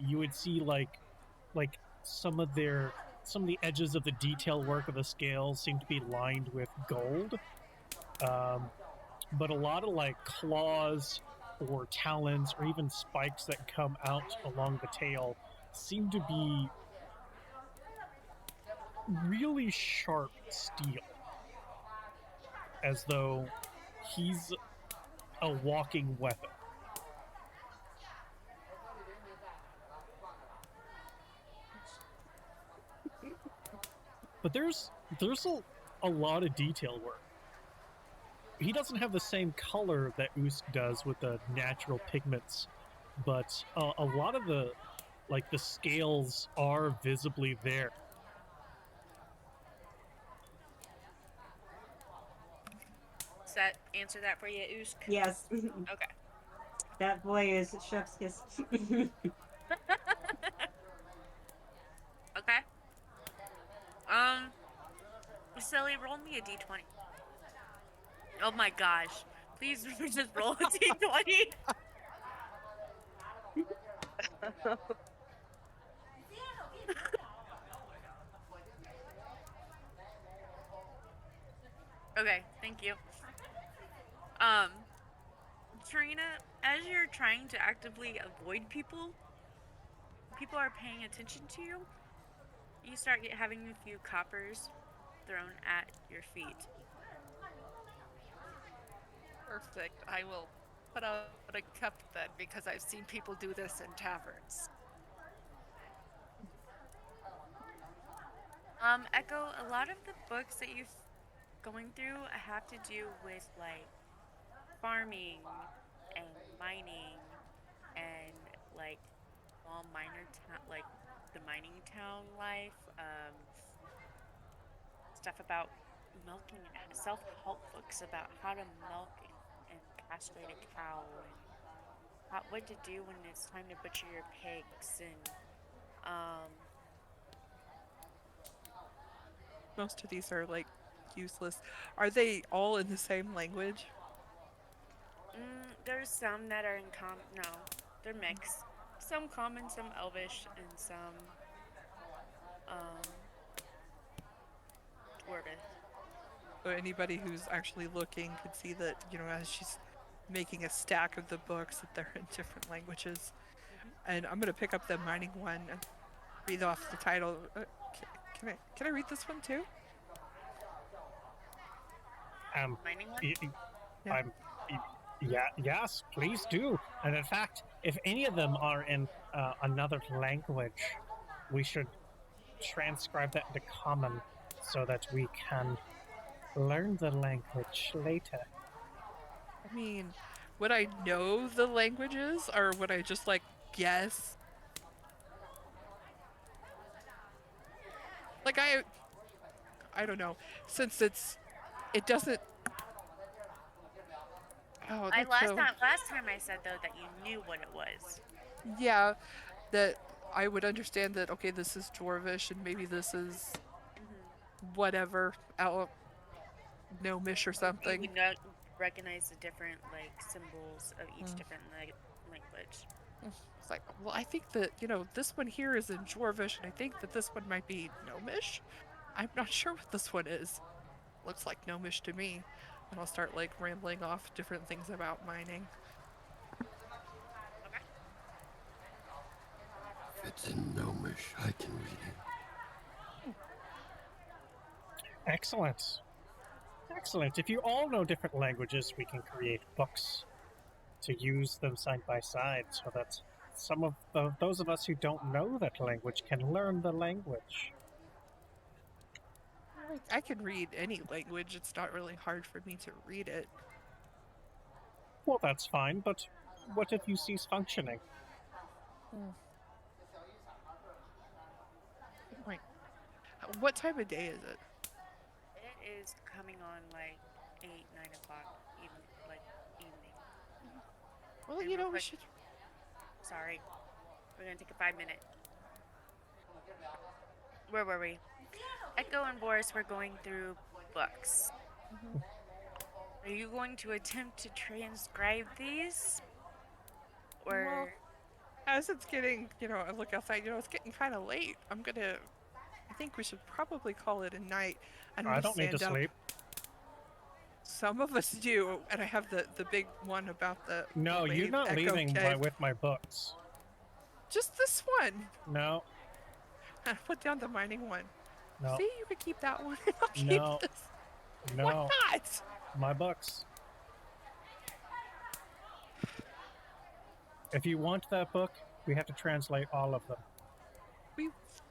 You would see like some of the edges of the detail work of the scales seem to be lined with gold. But a lot of like claws or talons or even spikes that come out along the tail seem to be really sharp steel, as though he's a walking weapon. But there's a lot of detail work. He doesn't have the same color that Usk does with the natural pigments, but a lot of the scales are visibly there. Does that answer that for you, Usk? Yes. Okay. That boy is chef's kiss. Okay. Silly, roll me a d20. Oh my gosh. Please just roll a d20. Okay, thank you. Um, Trina, as you're trying to actively avoid people, people are paying attention to you. You start having a few coppers thrown at your feet. Perfect. I will put out a cup then because I've seen people do this in taverns. Echo, a lot of the books that you're going through have to do with like farming and mining and like small miner town, like the mining town life. Stuff about milking, self-help books about how to milk and castrate a cow and what to do when it's time to butcher your pigs and um Most of these are like useless. Are they all in the same language? there's some that are in no, they're mixed. Some common, some elvish, and some um dwarvish. So anybody who's actually looking could see that, as she's making a stack of the books, that they're in different languages. And I'm gonna pick up the mining one and read off the title. Can I read this one too? Mining one? Yeah. I'm, yeah, yes, please do. And in fact, if any of them are in another language, we should transcribe that into common so that we can learn the language later. I mean, would I know the languages, or would I just like guess? Like I don't know. Since it doesn't. Oh, that's Last time I said though that you knew what it was. Yeah, that I would understand that. Okay, this is Dwarvish, and maybe this is whatever, Gnomish or something. You would not recognize the different like symbols of each different language. It's like, well, I think that this one here is in Dwarvish, and I think that this one might be Gnomish. I'm not sure what this one is. Looks like Gnomish to me. And I'll start like rambling off different things about mining. Okay. If it's in Gnomish, I can read it. Excellent. Excellent. If you all know different languages, we can create books to use them side by side so that some of those of us who don't know that language can learn the language. I can read any language. It's not really hard for me to read it. Well, that's fine, but what if you cease functioning? Wait, what time of day is it? It is coming on like 8, 9 o'clock evening. Well, And we should. Sorry, we're gonna take a 5-minute. Where were we? Echo and Boris were going through books. Are you going to attempt to transcribe these? Or Well, as it's getting, I look outside, it's getting kind of late. I think we should probably call it a night. I don't need to sleep. Some of us do, and I have the big one about the. No, the you're not Echo leaving cave. with my books. Just this one. No. I put down the mining one. No. See, you could keep that one. I'll keep No. this. No. Why not? My books. If you want that book, we have to translate all of them.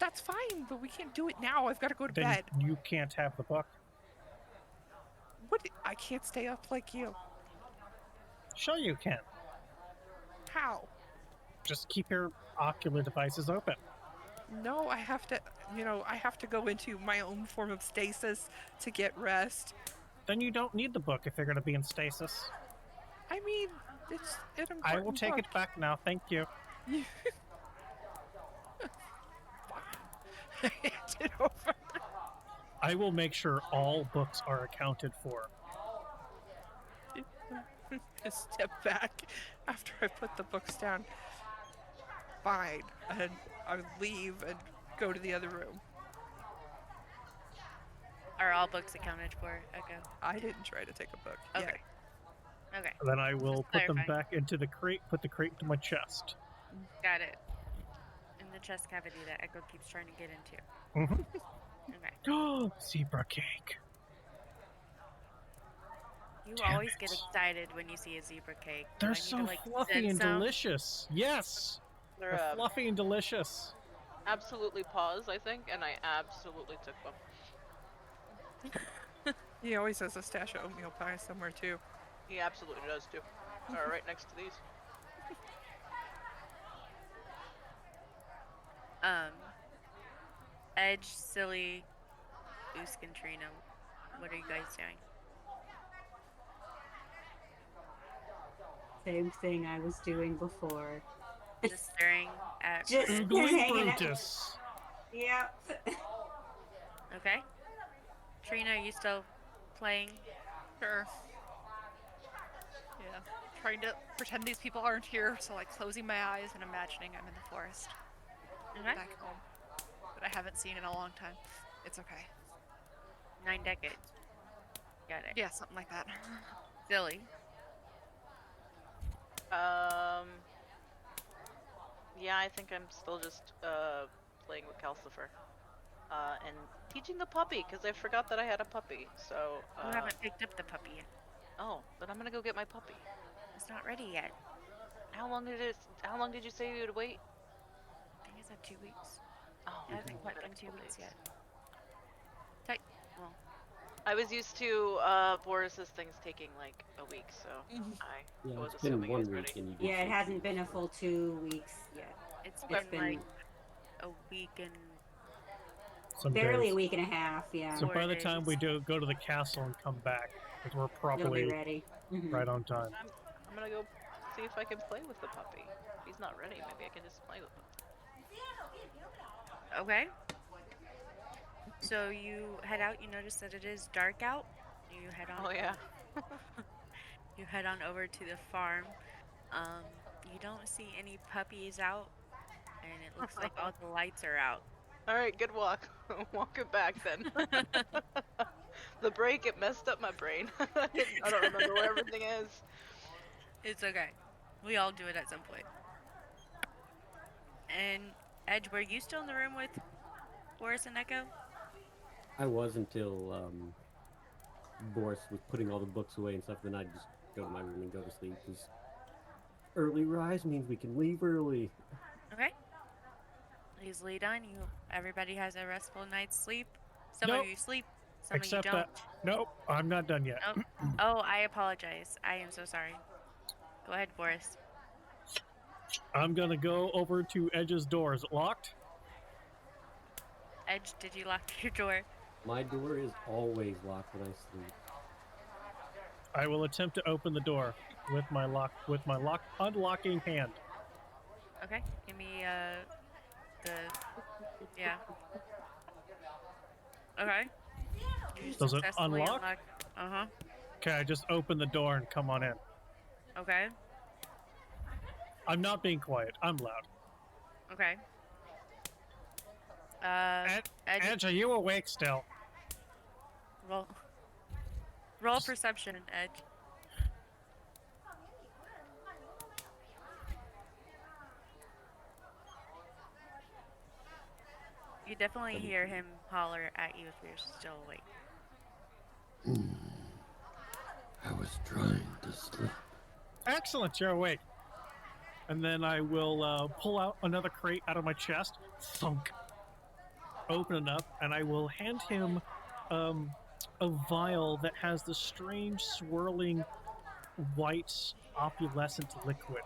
That's fine, but we can't do it now. I've got to go to Then bed. you can't have the book. What? I can't stay up like you. Sure you can. How? Just keep your ocular devices open. No, I have to. I have to go into my own form of stasis to get rest. Then you don't need the book if you're going to be in stasis. I mean, it's an important I will take it back now, thank you. Hand it over. I will make sure all books are accounted for. Just step back after I put the books down. Fine, and I leave and go to the other room. Are all books accounted for, Echo? I didn't try to take a book. Okay. yet. Okay. And then I will Just put them clarifying. back into the crate, put the crate into my chest. Got it. In the chest cavity that Echo keeps trying to get into. Mm-hmm. Okay. Oh, zebra cake. You Damn always get it. excited when you see a zebra cake. Do I They're need so to, like, fluffy send and some? delicious. Yes, They're they're fluffy and delicious. absolutely paws, I think, and I absolutely took them. He always has a stash of oatmeal pie somewhere too. He absolutely does too. Are right next to these. Edge, Silly, Usk, and Trina. What are you guys doing? Same thing I was doing before. Just staring at Just Ridge. Oogling hanging out. Brutus. Yep. Okay. Trina, are you still playing? Sure. Yeah. Trying to pretend these people aren't here, so like closing my eyes and imagining I'm in the forest Okay. back home that I haven't seen in a long time. It's okay. 9 decades. Got it. Yeah, something like that. Silly. Yeah, I think I'm still just playing with Calcifer. And teaching the puppy, because I forgot that I had a puppy. So You haven't picked up the puppy yet. oh, then I'm gonna go get my puppy. It's not ready yet. How long did you say you would wait? I think it's at 2 weeks. Oh, It hasn't okay, quite a been 2 couple weeks days. yet. Well, I was used to Boris's things taking like a week, so I Yeah, was it's been assuming 1 it's week ready. and you did Yeah, it say hasn't 2 been a weeks. full 2 weeks yet. it's Okay. been like a week and Some Barely days. a week and a half, yeah. So 4 by the time days. we do go to the castle and come back, because we're It'll be probably ready. Mhm. right on time. I'm gonna go see if I can play with the puppy. If he's not ready, maybe I can just play with him. Okay. So you head out. You notice that it is dark out. You head on. Oh yeah. You head on over to the farm. You don't see any puppies out, and it looks like all the lights are out. All right, good walk. Walk it back then. The break, it messed up my brain. I don't remember where everything is. It's okay. We all do it at some point. And Edge, were you still in the room with Boris and Echo? I was until Boris was putting all the books away and stuff. Then I'd just go to my room and go to sleep. Because early rise means we can leave early. Okay. Easily done. Everybody has a restful night's sleep. Some Nope. of you sleep. Some Except of you that, don't. nope, I'm not done yet. Nope. Oh, I apologize. I am so sorry. Go ahead, Boris. I'm gonna go over to Edge's door. Is it locked? Edge, did you lock your door? My door is always locked when I sleep. I will attempt to open the door with my unlocking hand. Okay. Give me yeah. Okay. You Does it successfully unlock? Uh-huh. Okay, I just open the door and come on in. Okay. I'm not being quiet. I'm loud. Okay. Edge, Edge, are you awake still? roll perception, Edge. You definitely hear him holler at you if you're still awake. I was trying to sleep. Excellent, you're awake. And then I will pull out another crate out of my chest, thunk, open it up, and I will hand him a vial that has the strange swirling white opalescent liquid.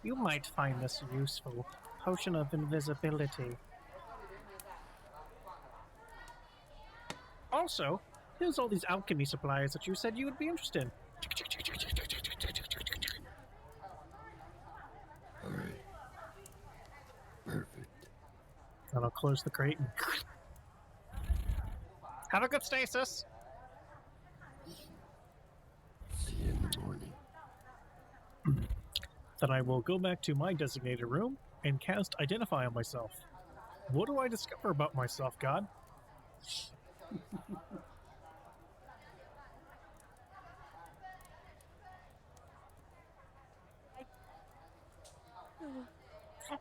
You might find this useful. Potion of invisibility. Also, here's all these alchemy supplies that you said you would be interested in. Alright. Perfect. And I'll close the crate and... Have a good stasis! See you in the morning. Then I will go back to my designated room and cast Identify on myself. What do I discover about myself, God?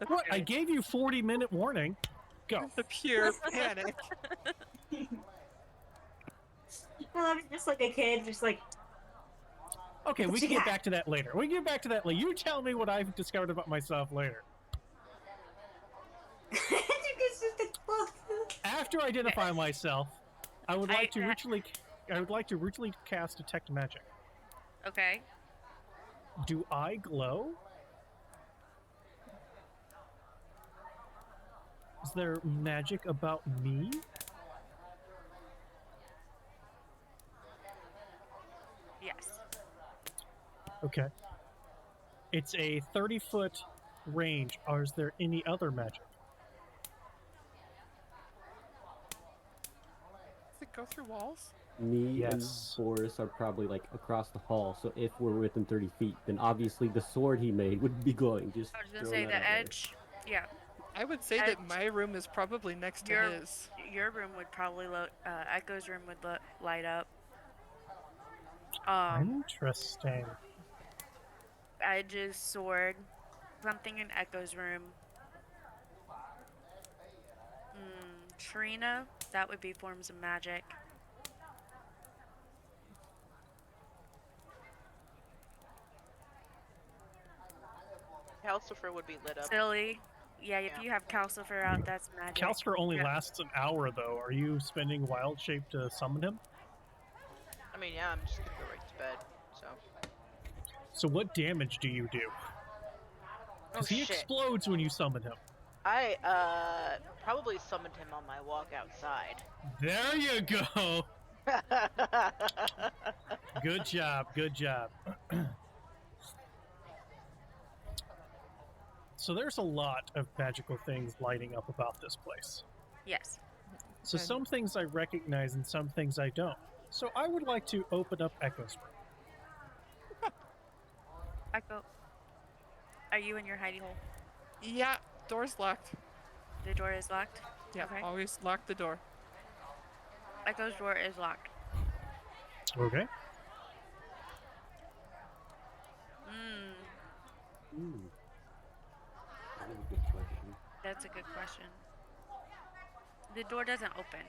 What? I gave you 40-minute warning. Go. The pure panic. Well, I was just like a kid, just like, Okay, we What can you get got? back to that later. We can get back to that later. You tell me what I've discovered about myself later. it's just a cloak. After I identify myself, I would like to I- ritually cast detect magic. Okay. Do I glow? Is there magic about me? Yes. Okay. It's a 30-foot range. Or is there any other magic? Does it go through walls? Me Yes. and Boris are probably like across the hall, so if we're within 30 feet, then obviously the sword he made would be glowing. Just I was gonna throwing say that the out there. edge. Yeah. I would say that my room is probably next to Your his. your room would probably Echo's room would light up. Interesting. Edge's sword, something in Echo's room. Trina, that would be forms of magic. Calcifer would be lit up. Silly. Yeah, if you have Calcifer out, that's magic. Calcifer only Yeah. lasts an hour, though. Are you spending Wild Shape to summon him? I mean, yeah, I'm just gonna go right to bed. So. So what damage do you do? Oh Because he shit! explodes when you summon him. I probably summoned him on my walk outside. There you go. Good job. Good job. So there's a lot of magical things lighting up about this place. Yes. So And- some things I recognize and some things I don't. So I would like to open up Echo's room. Echo. Are you in your hidey hole? Yeah, door's locked. The door is locked. Yeah, Okay. always lock the door. Echo's door is locked. Okay. That is a good question. That's a good question. The door doesn't open.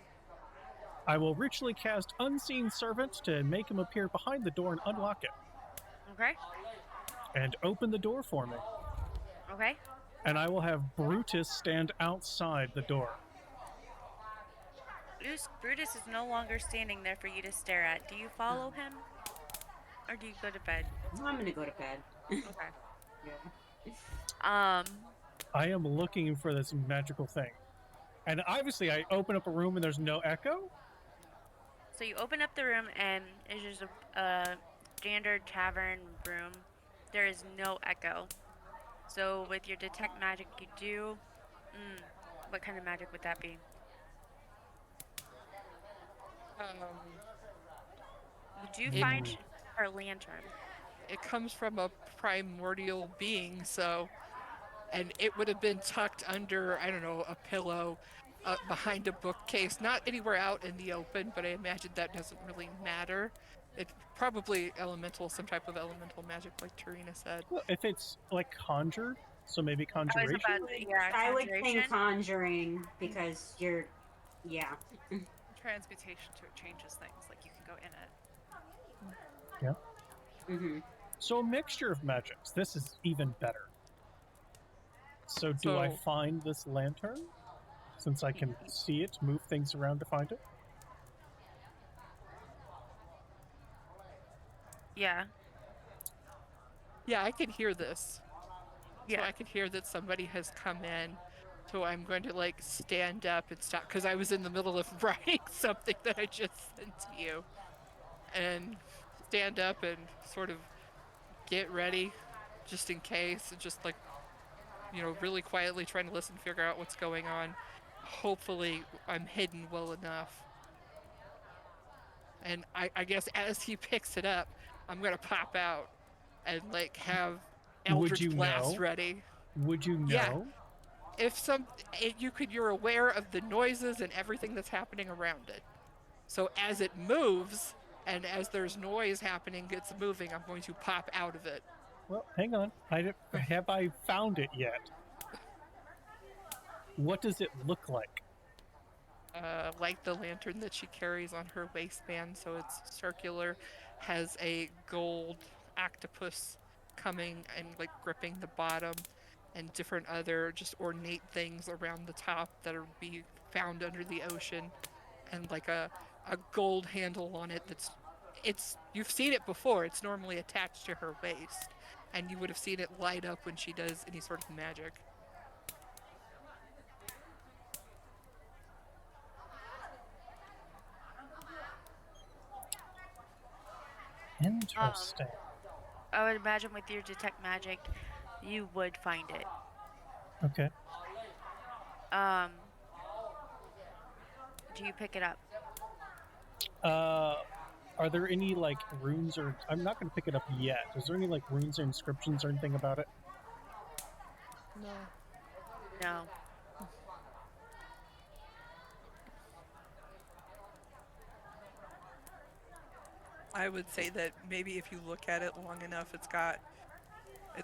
I will ritually cast Unseen Servant to make him appear behind the door and unlock it. Okay. And open the door for me. Okay. And I will have Brutus stand outside the door. Brutus is no longer standing there for you to stare at. Do you follow him? Or do you go to bed? I'm gonna go to bed. Okay. Yeah. I am looking for this magical thing. And obviously I open up a room and there's no echo. So you open up the room and it's just a standard tavern room. There is no echo. So with your detect magic you do, what kind of magic would that be? Would you find her lantern? It comes from a primordial being, so, and it would have been tucked under, I don't know, a pillow, behind a bookcase, not anywhere out in the open, but I imagine that doesn't really matter. It's probably elemental, some type of elemental magic, like Tarina said. Well, if it's like conjured, so maybe I was conjuration. about to, yeah, I would think conjuration. conjuring because you're, yeah. Transmutation to it changes things. Like you can go in it. Mm-hmm. So a mixture of magics. This is even better. So do I So- find this lantern? Since I can see it, move things around to find it? Yeah. Yeah, I can hear this. Yeah. So I can hear that somebody has come in. So I'm going to like stand up and stop because I was in the middle of writing something that I just sent to you. And stand up and sort of get ready just in case. And just like, you know, really quietly trying to listen, figure out what's going on. Hopefully I'm hidden well enough. And I guess as he picks it up, I'm going to pop out and like have Would Eldritch you Blast know? ready. Would you know? Yeah. you're aware of the noises and everything that's happening around it. So as it moves, and as there's noise happening, it's moving, I'm going to pop out of it. Well, hang on. Have I found it yet? What does it look like? Like the lantern that she carries on her waistband, so it's circular, has a gold octopus coming and like gripping the bottom, and different other just ornate things around the top that are be found under the ocean, and like a gold handle on it you've seen it before. It's normally attached to her waist, and you would have seen it light up when she does any sort of magic. Interesting. I would imagine with your detect magic, you would find it. Okay. Do you pick it up? Are there any like runes or I'm not going to pick it up yet. Is there any like runes or inscriptions or anything about it? No. No. I would say that maybe if you look at it long enough, it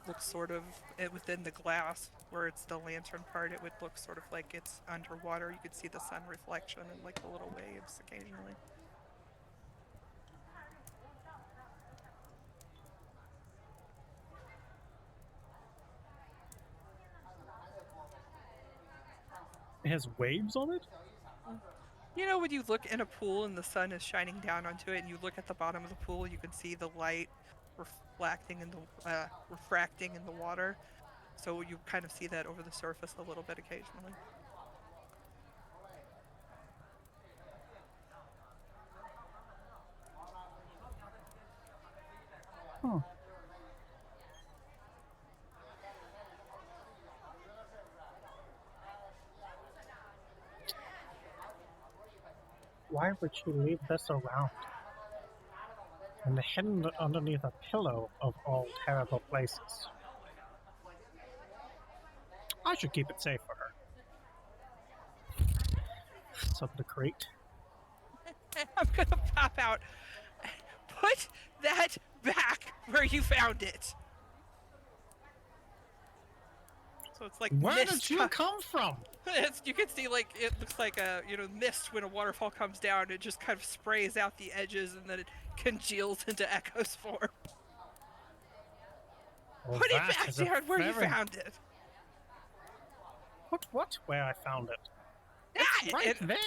looks sort of within the glass where it's the lantern part. It would look sort of like it's underwater. You could see the sun reflection and like the little waves occasionally. It has waves on it? You know, when you look in a pool and the sun is shining down onto it, and you look at the bottom of the pool, you can see the light refracting in the water. So you kind of see that over the surface a little bit occasionally. Huh. Why would you leave this around? And hidden underneath a pillow of all terrible places. I should keep it safe for her. Something to crate. I'm gonna pop out. Put that back where you found it. So it's like Where mist did you come from? You can see like it looks like a mist when a waterfall comes down. It just kind of sprays out the edges and then it congeals into Echo's form. Well, Put it that back is a down where you very- found it. What? Where I found it? Ah, It's right and there.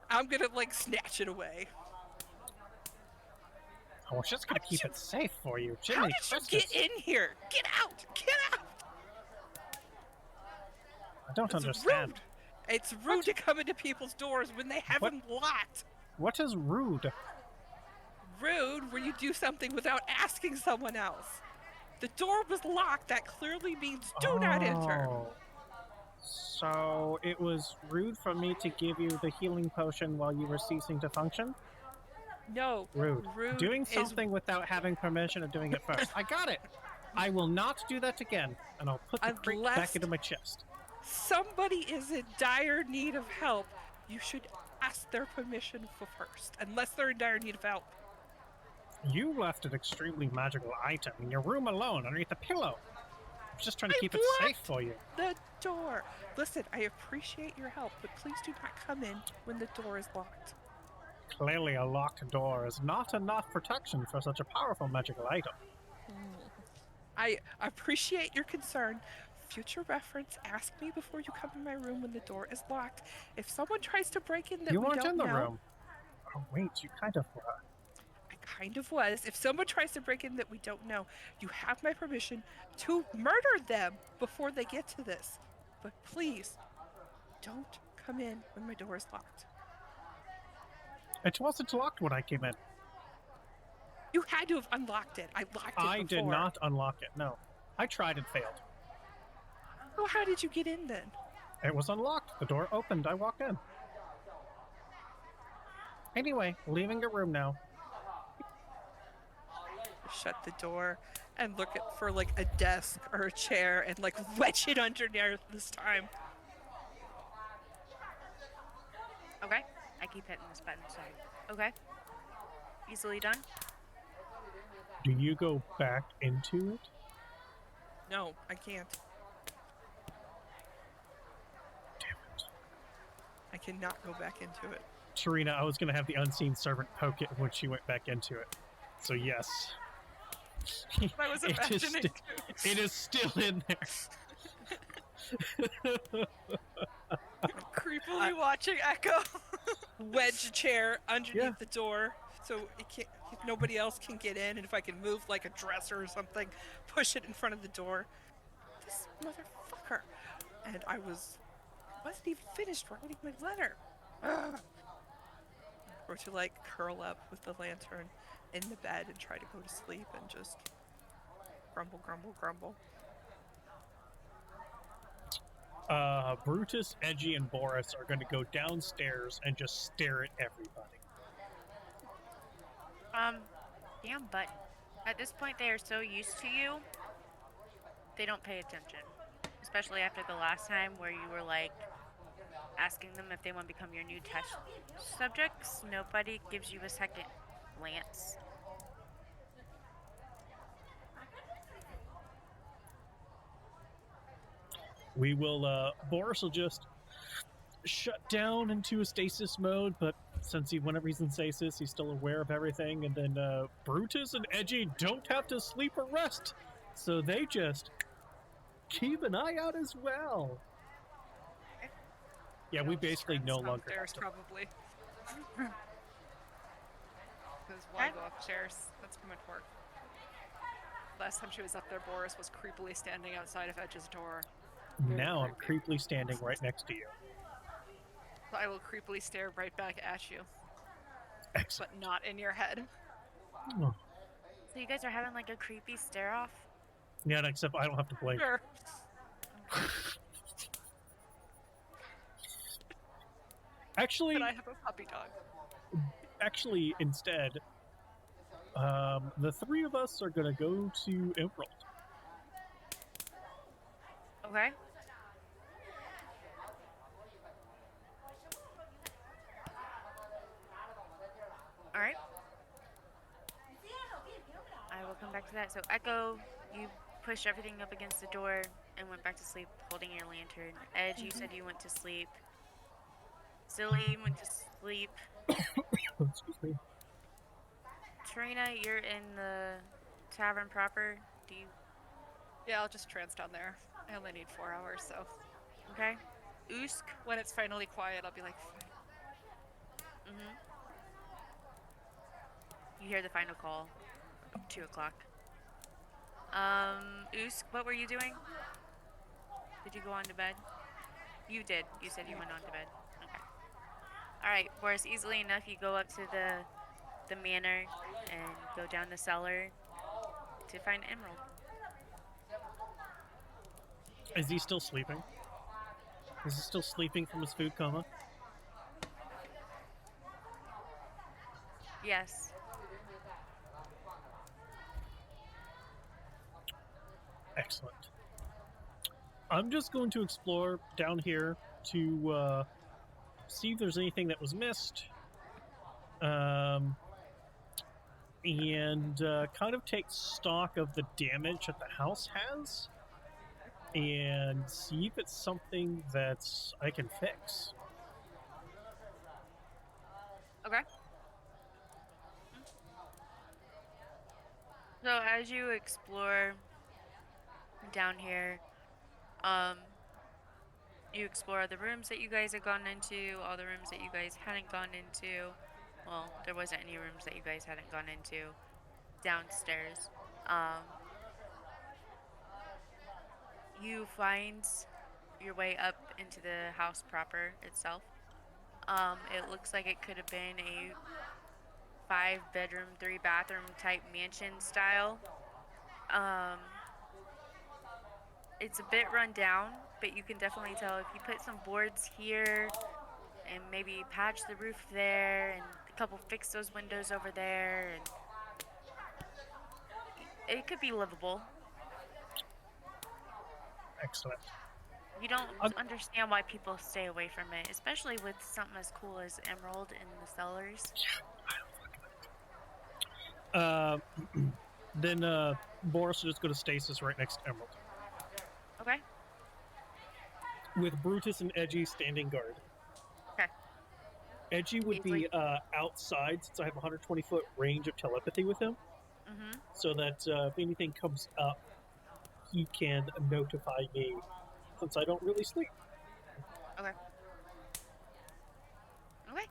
I'm gonna like snatch it away. I was just gonna keep it safe for you, How Jimmy. did you get in here? Get out! Get out! I don't It's understand. rude. It's rude to come into people's doors when they have them locked. What is rude? Rude where you do something without asking someone else. The door was locked. That clearly means do not enter. Oh. So it was rude for me to give you the healing potion while you were ceasing to function? No. Rude. Rude Doing is- something without having permission of doing it first. I got it. I will not do that again, and I'll put the crate Unless- back into my chest. Somebody is in dire need of help. You should ask their permission first, unless they're in dire need of help. You left an extremely magical item in your room alone underneath a pillow. I was just trying to I keep it safe for you. The door. Listen, I appreciate your help, but please do not come in when the door is locked. Clearly, a locked door is not enough protection for such a powerful magical item. I appreciate your concern. Future reference, ask me before you come in my room when the door is locked. If someone tries to break in that You we weren't don't in the know, room. Oh, wait, you kind of were. I kind of was. If someone tries to break in that we don't know, you have my permission to murder them before they get to this. But please, don't come in when my door is locked. It wasn't locked when I came in. You had to have unlocked it. I locked it I did before. not unlock it, no. I tried and failed. Oh, how did you get in then? It was unlocked. The door opened. I walked in. Anyway, leaving your room now. Shut the door and look for like a desk or a chair and like wedge it under there this time. keep hitting this button. Sorry. Okay. Easily done. Do you go back into it? No, I can't. Damn it. I cannot go back into it. Tarina, I was going to have the unseen servant poke it when she went back into it. So yes. I was It is imagining. it is still in there. Creepily watching Echo. Wedge a chair underneath Yeah. the door so it can't, nobody else can get in, and if I can move like a dresser or something, push it in front of the door. This motherfucker. And I wasn't even finished writing my letter. Ugh. Or to like curl up with the lantern in the bed and try to go to sleep and just grumble, grumble, grumble. Brutus, Edgy, and Boris are going to go downstairs and just stare at everybody. Damn button. At this point, they are so used to you, they don't pay attention. Especially after the last time where you were like asking them if they want to become your new test subjects. Nobody gives you a second glance. We will, Boris will just shut down into a stasis mode, but since whenever he's in stasis, he's still aware of everything, and then Brutus and Edgy don't have to sleep or rest, so they just keep an eye out as well. Yeah, we basically no longer have Downstairs, to. probably. Because why go upstairs? That's too much work. Last time she was up there, Boris was creepily standing outside of Edge's door. Now I'm creepily standing right next to you. So I will creepily stare right back at you, Excellent. but not in your head. Oh. So you guys are having like a creepy stare off? Yeah, except I don't have to blink. Sure. Actually, But I have a puppy dog. instead, the three of us are gonna go to Emerald. Okay. Alright. I will come back to that. So Echo, you pushed everything up against the door and went back to sleep holding your lantern. Edge, you said you went to sleep. Zilly went to sleep. Excuse me. Trina, you're in the tavern proper. Do you... Yeah, I'll just trance down there. I only need 4 hours, so Okay. Usk? when it's finally quiet, I'll be like, fine. Mm-hmm. You hear the final call. 2 o'clock. Usk, what were you doing? Did you go on to bed? You did. You said you went on to bed. Okay. Alright, Boris, easily enough, you go up to the manor and go down the cellar to find Emerald. Is he still sleeping? Is he still sleeping from his food coma? Yes. Excellent. I'm just going to explore down here to see if there's anything that was missed. And kind of take stock of the damage that the house has. And see if it's something that I can fix. Okay. So as you explore down here, you explore the rooms that you guys have gone into, all the rooms that you guys hadn't gone into. Well, there wasn't any rooms that you guys hadn't gone into downstairs. You find your way up into the house proper itself. It looks like it could have been a 5-bedroom, 3-bathroom type mansion style. It's a bit run down, but you can definitely tell if you put some boards here and maybe patch the roof there and fix those windows over there, and it could be livable. Excellent. You don't I'll- understand why people stay away from it, especially with something as cool as emerald in the cellars. Then Boris will just go to stasis right next to Emerald, Okay. with Brutus and Edgy standing guard. Okay. Edgy would He's be outside, since I have 120-foot range of telepathy with him, Mm-hmm. so that if anything comes up, he can notify me, since I don't really sleep. Okay. Okay.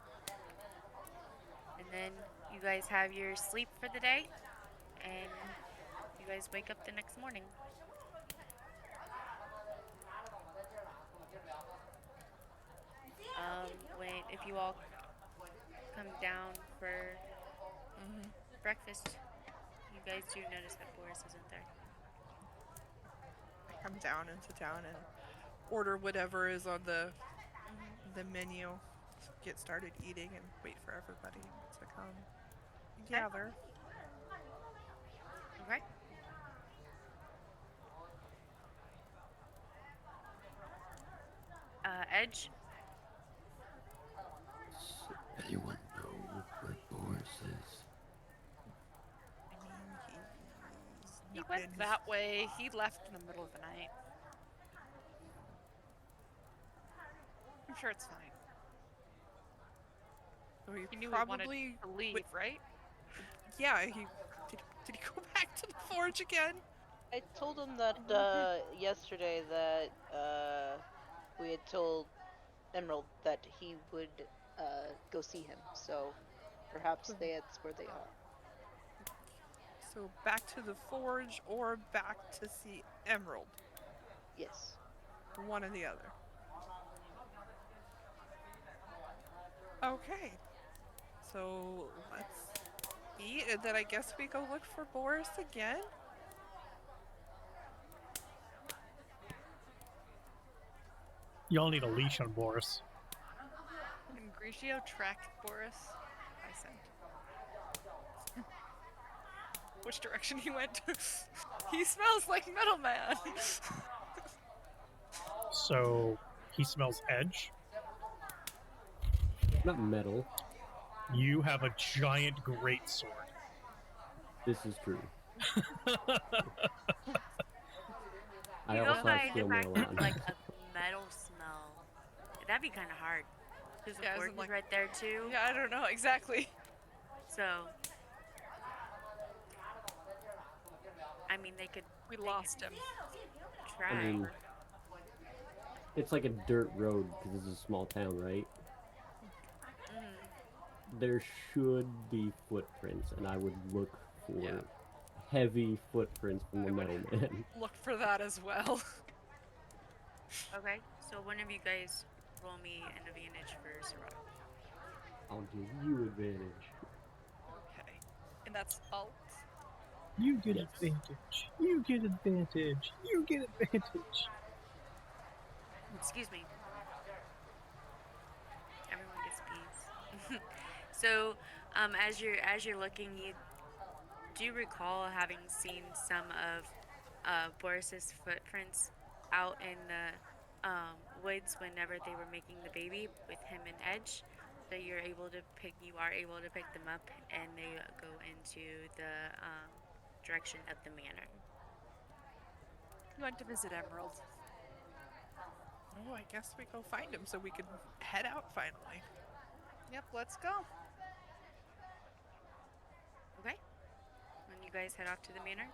And then you guys have your sleep for the day, and you guys wake up the next morning. If you all come down for breakfast, you guys do notice that Boris isn't there. I come down and sit down and order whatever is on the menu. Get started eating and wait for everybody to come and gather. Okay. Edge. Does anyone know where Boris is? I mean, He not went in- that way. He left in the middle of the night. I'm sure it's fine. So He knew probably he wanted to leave, right? Yeah, he did he go back to the forge again? I told him that yesterday that we had told Emerald that he would go see him. So perhaps that's where they are. So back to the forge or back to see Emerald? Yes. One or the other. Okay. So let's eat and then I guess we go look for Boris again. Y'all need a leash on Boris. And Grigio tracked Boris. I sent. Which direction he went? He smells like Metal Man. So he smells Edge. Not metal. You have a giant greatsword. This is true. I You also go have by steel the fact mail that on. like a metal smell. That'd be kind of hard. Because the Yeah, forge isn't is like- right there too. Yeah, I don't know exactly. So, I mean, they could We lost him. try. I mean, it's like a dirt road because this is a small town, right? There should be footprints, and I would look for Yeah. heavy footprints from the I would- Metal Man. Look for that as well. Okay, so one of you guys roll me an advantage for survival. I'll give you advantage. Okay. And that's alt. You get Yes. advantage. You get advantage. You get advantage. Excuse me. Everyone gets peas. So, as you're looking, you do recall having seen some of Boris's footprints out in the woods whenever they were making the baby with him and Edge. So you are able to pick them up, and they go into the direction of the manor. You went to visit Emerald. Oh, I guess we go find him so we can head out finally. Yep, let's go. Okay. When you guys head off to the manor.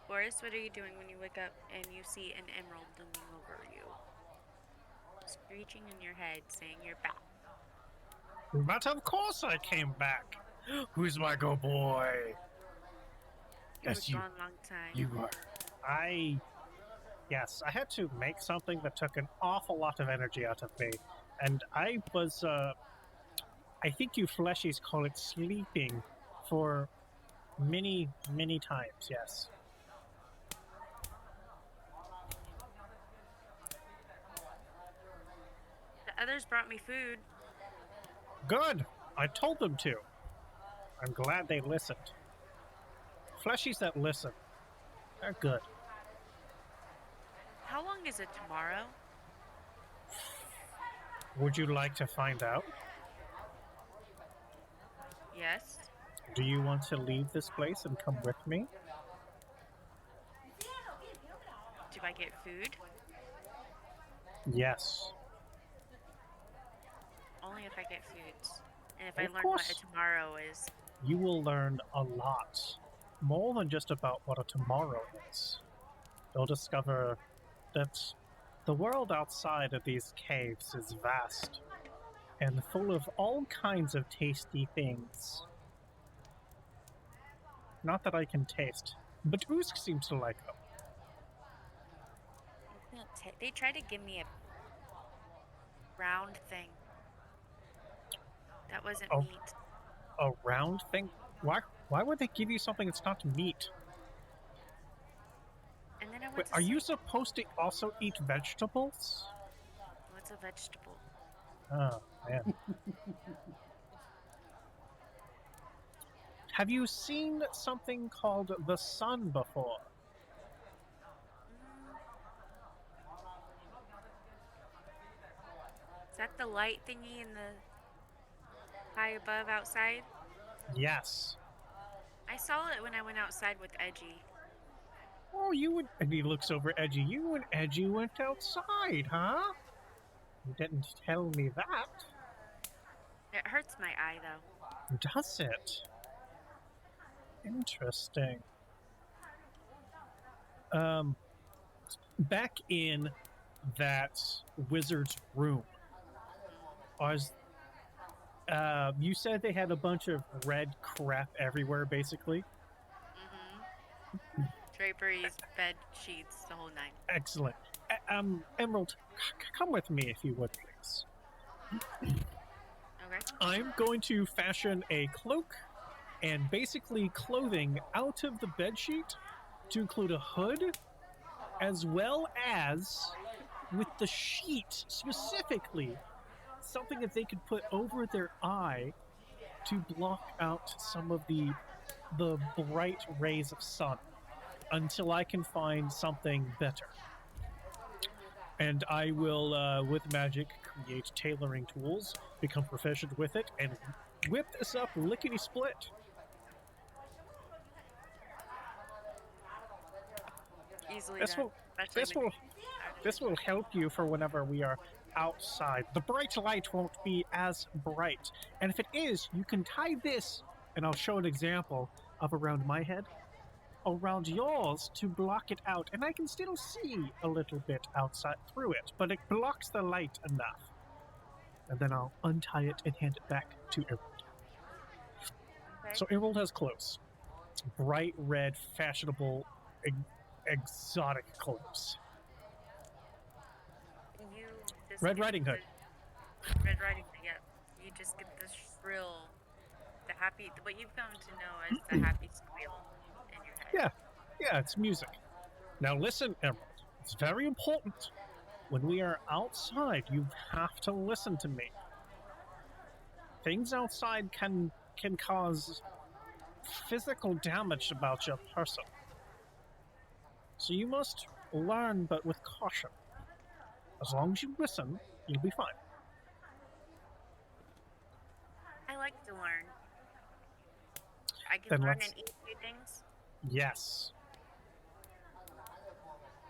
Boris, what are you doing when you wake up and you see an emerald looming over you? Screeching in your head, saying you're back. But of course I came back. Who's my good boy? You was Yes, you. gone a long time. You are. Yes, I had to make something that took an awful lot of energy out of me. And I was, I think you fleshies call it sleeping for many, many times, yes. The others brought me food. Good! I told them to. I'm glad they listened. Fleshies that listen, they're good. How long is it tomorrow? Would you like to find out? Yes. Do you want to leave this place and come with me? Do I get food? Yes. Only if I get foods. And if Of I learn course. what a tomorrow is. You will learn a lot. More than just about what a tomorrow is. You'll discover that the world outside of these caves is vast and full of all kinds of tasty things. Not that I can taste, but Usk seems to like them. They tried to give me a round thing. That wasn't Oh. meat. A round thing? Why would they give you something that's not meat? And then I went Wait, to are you sleep. supposed to also eat vegetables? What's a vegetable? Oh, man. Have you seen something called the sun before? Is that the light thingy in the high above outside? Yes. I saw it when I went outside with Edgy. Oh, and he looks over Edgy. You and Edgy went outside, huh? You didn't tell me that. It hurts my eye though. Does it? Interesting. Back in that wizard's room, you said they had a bunch of red crap everywhere, basically? Mm-hmm. Draperies, bed sheets, the whole nine. Excellent. Emerald, come with me if you would, please. Okay. I'm going to fashion a cloak and basically clothing out of the bedsheet to include a hood, as well as, with the sheet specifically, something that they could put over their eye to block out some of the bright rays of sun until I can find something better. And I will, with magic, create tailoring tools, become proficient with it, and whip this up lickety-split. Easily This done. will, Especially this with will, this will help you for whenever we are outside. The bright light won't be as bright, and if it is, you can tie this, and I'll show an example of around my head, around yours to block it out, and I can still see a little bit outside through it, but it blocks the light enough. And then I'll untie it and hand it back to Emerald. Okay. So Emerald has clothes. Bright red, fashionable, exotic clothes. You just Red get Riding Hood. Red Riding Hood, yeah. You just get the shrill, the happy, what you've come to know as the happy squeal in your head. Yeah, it's music. Now listen, Emerald. It's very important. When we are outside, you have to listen to me. Things outside can cause physical damage about your person. So you must learn, but with caution. As long as you listen, you'll be fine. I like to learn. I can Then learn let's- and eat new things. Yes.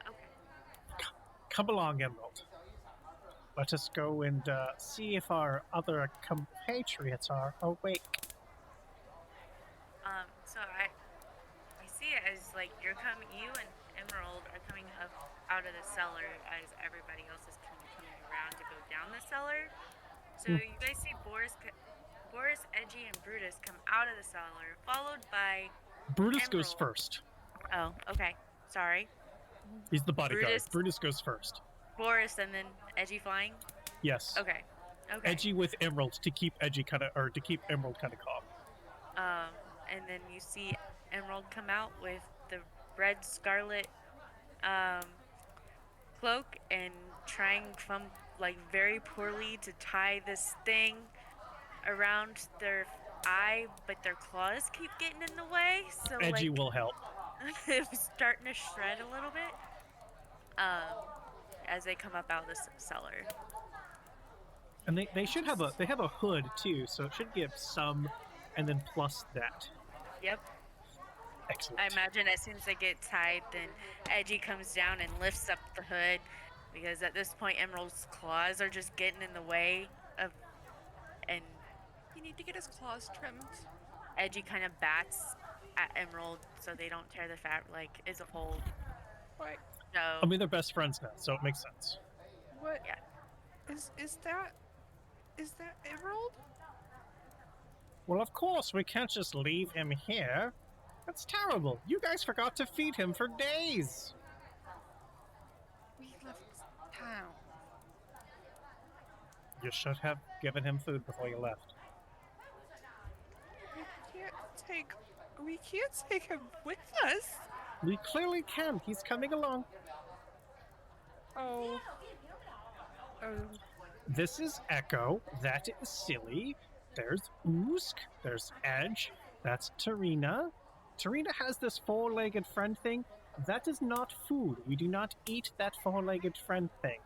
Okay. Come along, Emerald. Let us go and see if our other compatriots are awake. So I see it as like you and Emerald are coming up out of the cellar as everybody else is kind of coming around to go down the cellar. So you guys see Boris, Edgy, and Brutus come out of the cellar, followed by Brutus goes Emerald. first. Oh, okay. Sorry. He's the bodyguard. Brutus. Brutus goes first. Boris and then Edgy flying. Yes. Okay. Okay. Edgy with Emerald to keep to keep Emerald kind of calm. And then you see Emerald come out with the red scarlet cloak and trying very poorly to tie this thing around their eye, but their claws keep getting in the way. So Edgy will help. it was starting to shred a little bit. as they come up out of the cellar. And they should have a hood too, so it should give some, and then plus that. Yep. Excellent. I imagine as soon as they get tied, then Edgy comes down and lifts up the hood, because at this point Emerald's claws are just getting in the way of, and You need to get his claws trimmed. Edgy kind of bats at Emerald so they don't tear the like as a whole. What? So I mean, they're best friends now, so it makes sense. What? Yeah. Is that Emerald? Well, of course, we can't just leave him here. That's terrible. You guys forgot to feed him for days. We left town. You should have given him food before you left. We can't take him with us. We clearly can. He's coming along. Oh. This is Echo. That is Silly. There's Oosk. There's Edge. That's Tarina. Tarina has this four-legged friend thing. That is not food. We do not eat that four-legged friend thing.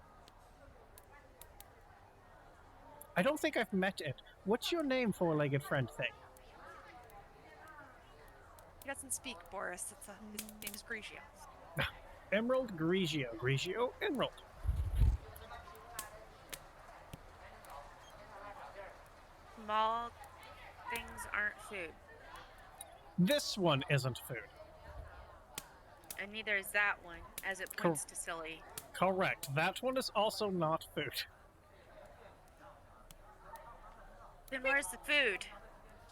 I don't think I've met it. What's your name, four-legged friend thing? He doesn't speak, Boris. His name is Grigio. Emerald Grigio. Grigio Emerald. small things aren't food, This one isn't food. and neither is that one, as it points to Silly. Correct. That one is also not food. Then where's the food?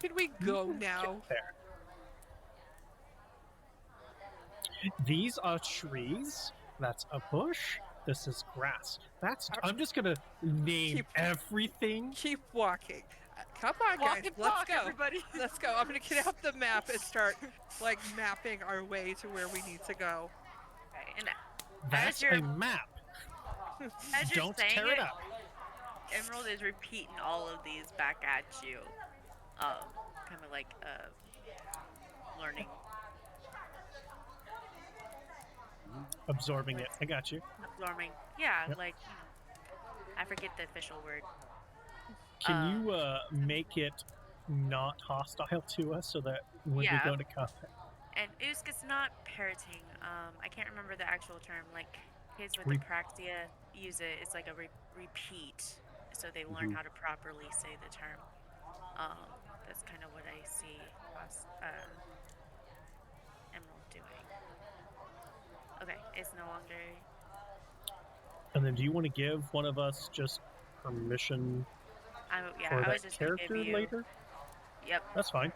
Can we go now? There. These are trees. That's a bush. This is grass. I'm just gonna name everything. Keep walking. Come on, Walk guys. and Let's talk, go. everybody. Let's go. I'm gonna get out the map and start like mapping our way to where we need to go. Okay, and That's you're- a map. as you're Don't saying tear it up. Emerald is repeating all of these back at you. Kind of like learning, Absorbing it. I got you. absorbing. Yeah, Yep. like, I forget the official word. Can you make it not hostile to us so that when Yeah. we go to combat? And Usk is not parroting. I can't remember the actual term. Like, kids with Re- apraxia use it. It's like a repeat, so they learn Mhm. how to properly say the term. That's kind of what I see Emerald doing. Okay, it's no longer. And then do you want to give one of us just permission Yeah, for I that was just gonna character give you. later? Yep. That's fine.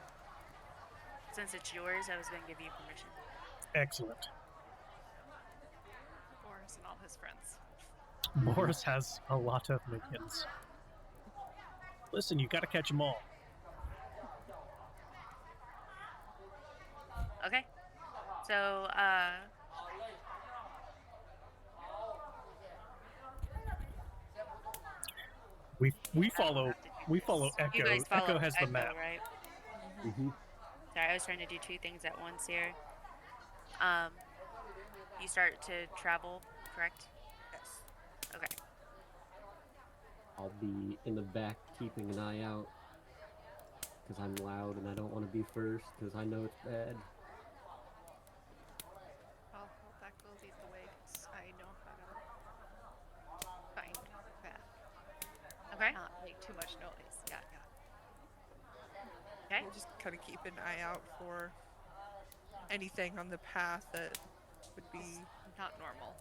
Since it's yours, I was gonna give you permission. Excellent. Boris and all his friends. Boris has a lot of minions. Listen, you gotta catch them all. Okay. So, We follow Echo. you guys follow Echo has the map. right? Mm-hmm. Sorry, I was trying to do two things at once here. You start to travel, correct? Yes. Okay. I'll be in the back keeping an eye out because I'm loud and I don't want to be first because I know it's bad. I'll hold that goes either way because I know how to find that. Okay. Not make too much noise. Yeah, yeah. Okay. We'll just kind of keep an eye out for anything on the path that would be Not normal.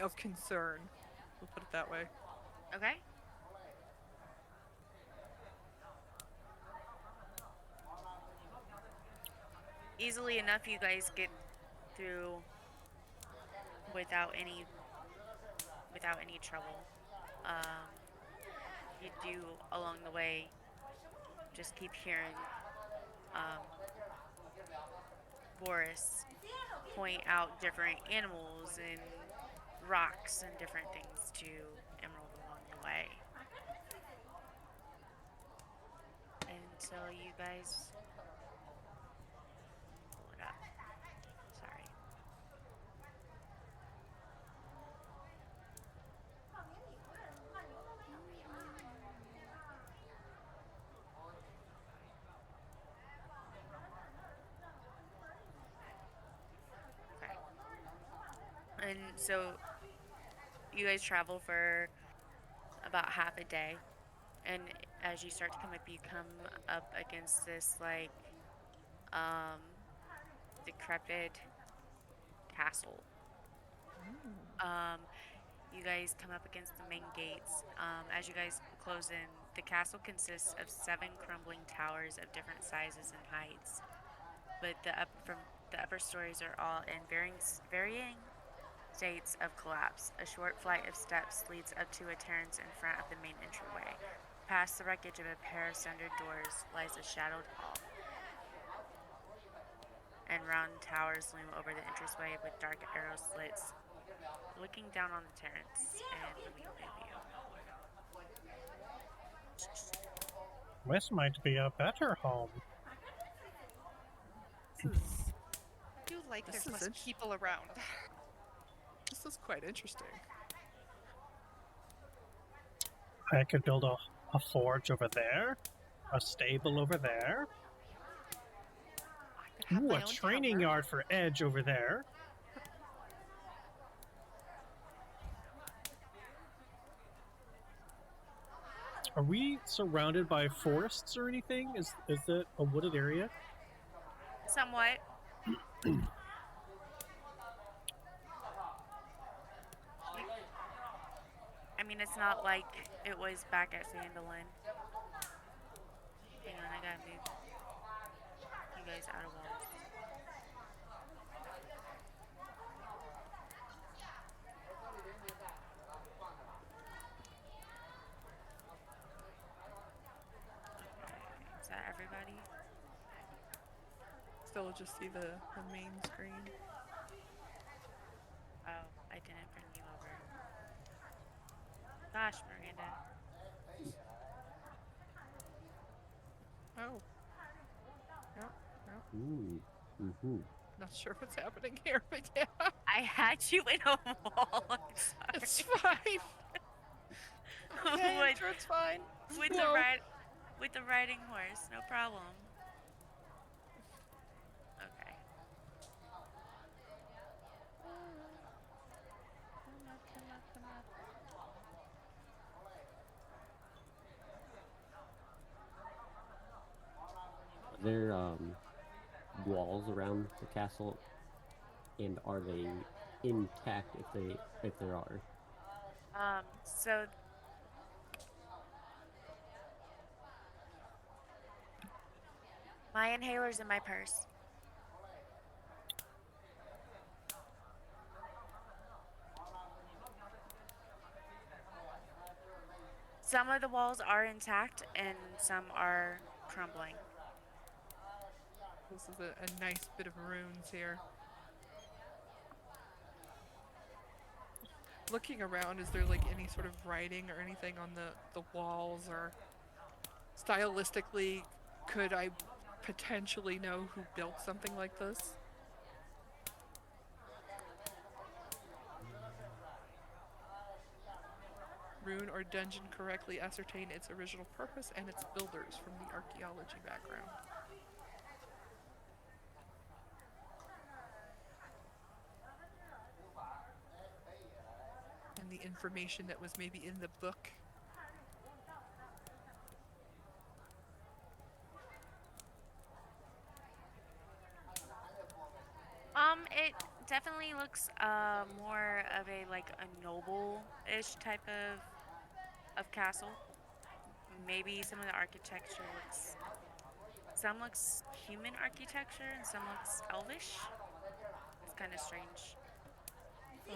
of concern. We'll put it that way. Okay. Easily enough, you guys get through without any trouble. You do along the way. Just keep hearing Boris point out different animals and rocks and different things to Emerald along the way. Until you guys pull it up. Sorry. so you guys travel for about half a day, and as you start to come up, you come up against this like um decrepit castle. You guys come up against the main gates. As you guys close in, the castle consists of 7 crumbling towers of different sizes and heights, but the upper stories are all in varying states of collapse. A short flight of steps leads up to a terrace in front of the main entryway. Past the wreckage of a pair of sundered doors lies a shadowed hall, and round towers loom over the entranceway with dark arrow slits looking down on the terrace and the Wheatley view. This might be a better home. This is I do like This there's is less int- people around. this is quite interesting. I could build a forge over there, a stable over there, I could have ooh, my a own training tower. yard for Edge over there. Are we surrounded by forests or anything? Is it a wooded area? Somewhat. I mean, it's not like it was back at Sandalin. Hang on, I gotta move you guys out of walls. Okay, is that everybody? Still just see the main screen. Oh, I didn't bring you over. Gosh, Miranda. Oh. No. Ooh. Mm-hmm. Not sure what's happening here, but yeah. I had you in a wall. I'm sorry. It's fine. Okay, I'm With- sure it's fine. with Whoa. with the riding horse, no problem. Okay. Come up. Are there walls around the castle, and are they intact if there are? So my inhaler's in my purse. Some of the walls are intact and some are crumbling. This is a nice bit of ruins here. Looking around, is there like any sort of writing or anything on the walls, or stylistically, could I potentially know who built something like this? Rune or dungeon correctly ascertain its original purpose and its builders from the archaeology background. And the information that was maybe in the book. It definitely looks more of a like a noble-ish type of castle. Maybe some of the architecture looks human architecture and some looks elvish. It's kind of strange. Oh,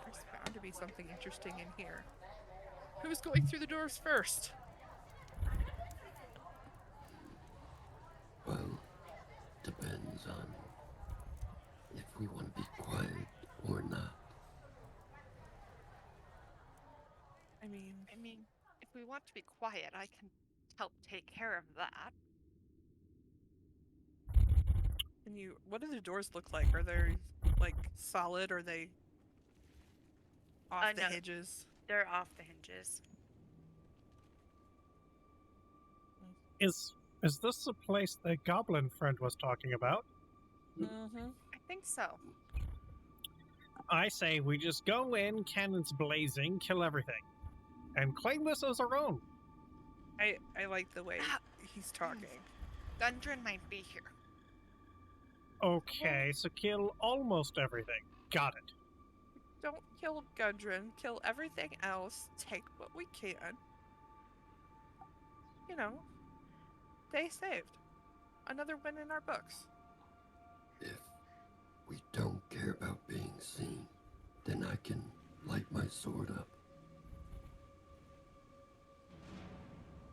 there's bound to be something interesting in here. Who's going through the doors first? Well, depends on if we want to be quiet or not. I mean, If we want to be quiet, I can help take care of that. what do the doors look like? Are they like solid? Or are they off the No. hinges? They're off the hinges. Is this the place the goblin friend was talking about? Mm-hmm. I think so. I say we just go in, cannons blazing, kill everything, and claim this as our own. I like the way he's talking. Gundren might be here. Okay, so kill almost everything. Got it. Don't kill Gundren. Kill everything else. Take what we can. You know, day saved. Another win in our books. If we don't care about being seen, then I can light my sword up.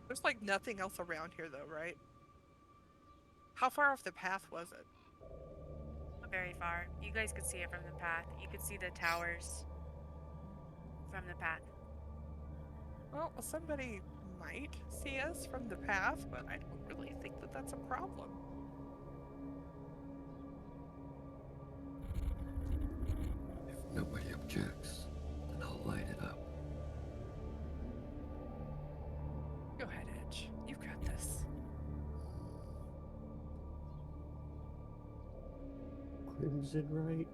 There's like nothing else around here though, right? How far off the path was it? Not very far. You guys could see it from the path. You could see the towers from the path. Well, somebody might see us from the path, but I don't really think that that's a problem. If nobody objects, then I'll light it up. Go ahead, Edge. You've got this. Crimson right?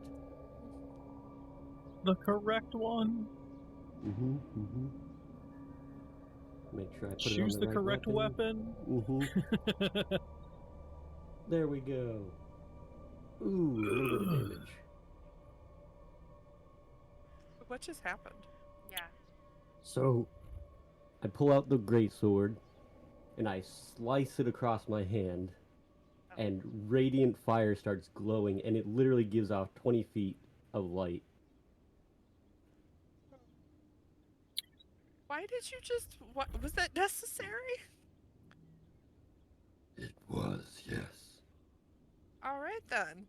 The correct one. Mm-hmm, mm-hmm. Make sure I put Choose it on the right correct weapon. Mm-hmm. There we go. Ooh, a little bit of damage. What just happened? Yeah. So, I pull out the greatsword, and I slice it across my hand, and radiant fire starts glowing, and it literally gives off 20 feet of light. Why did you just... What was that necessary? It was, yes. Alright then.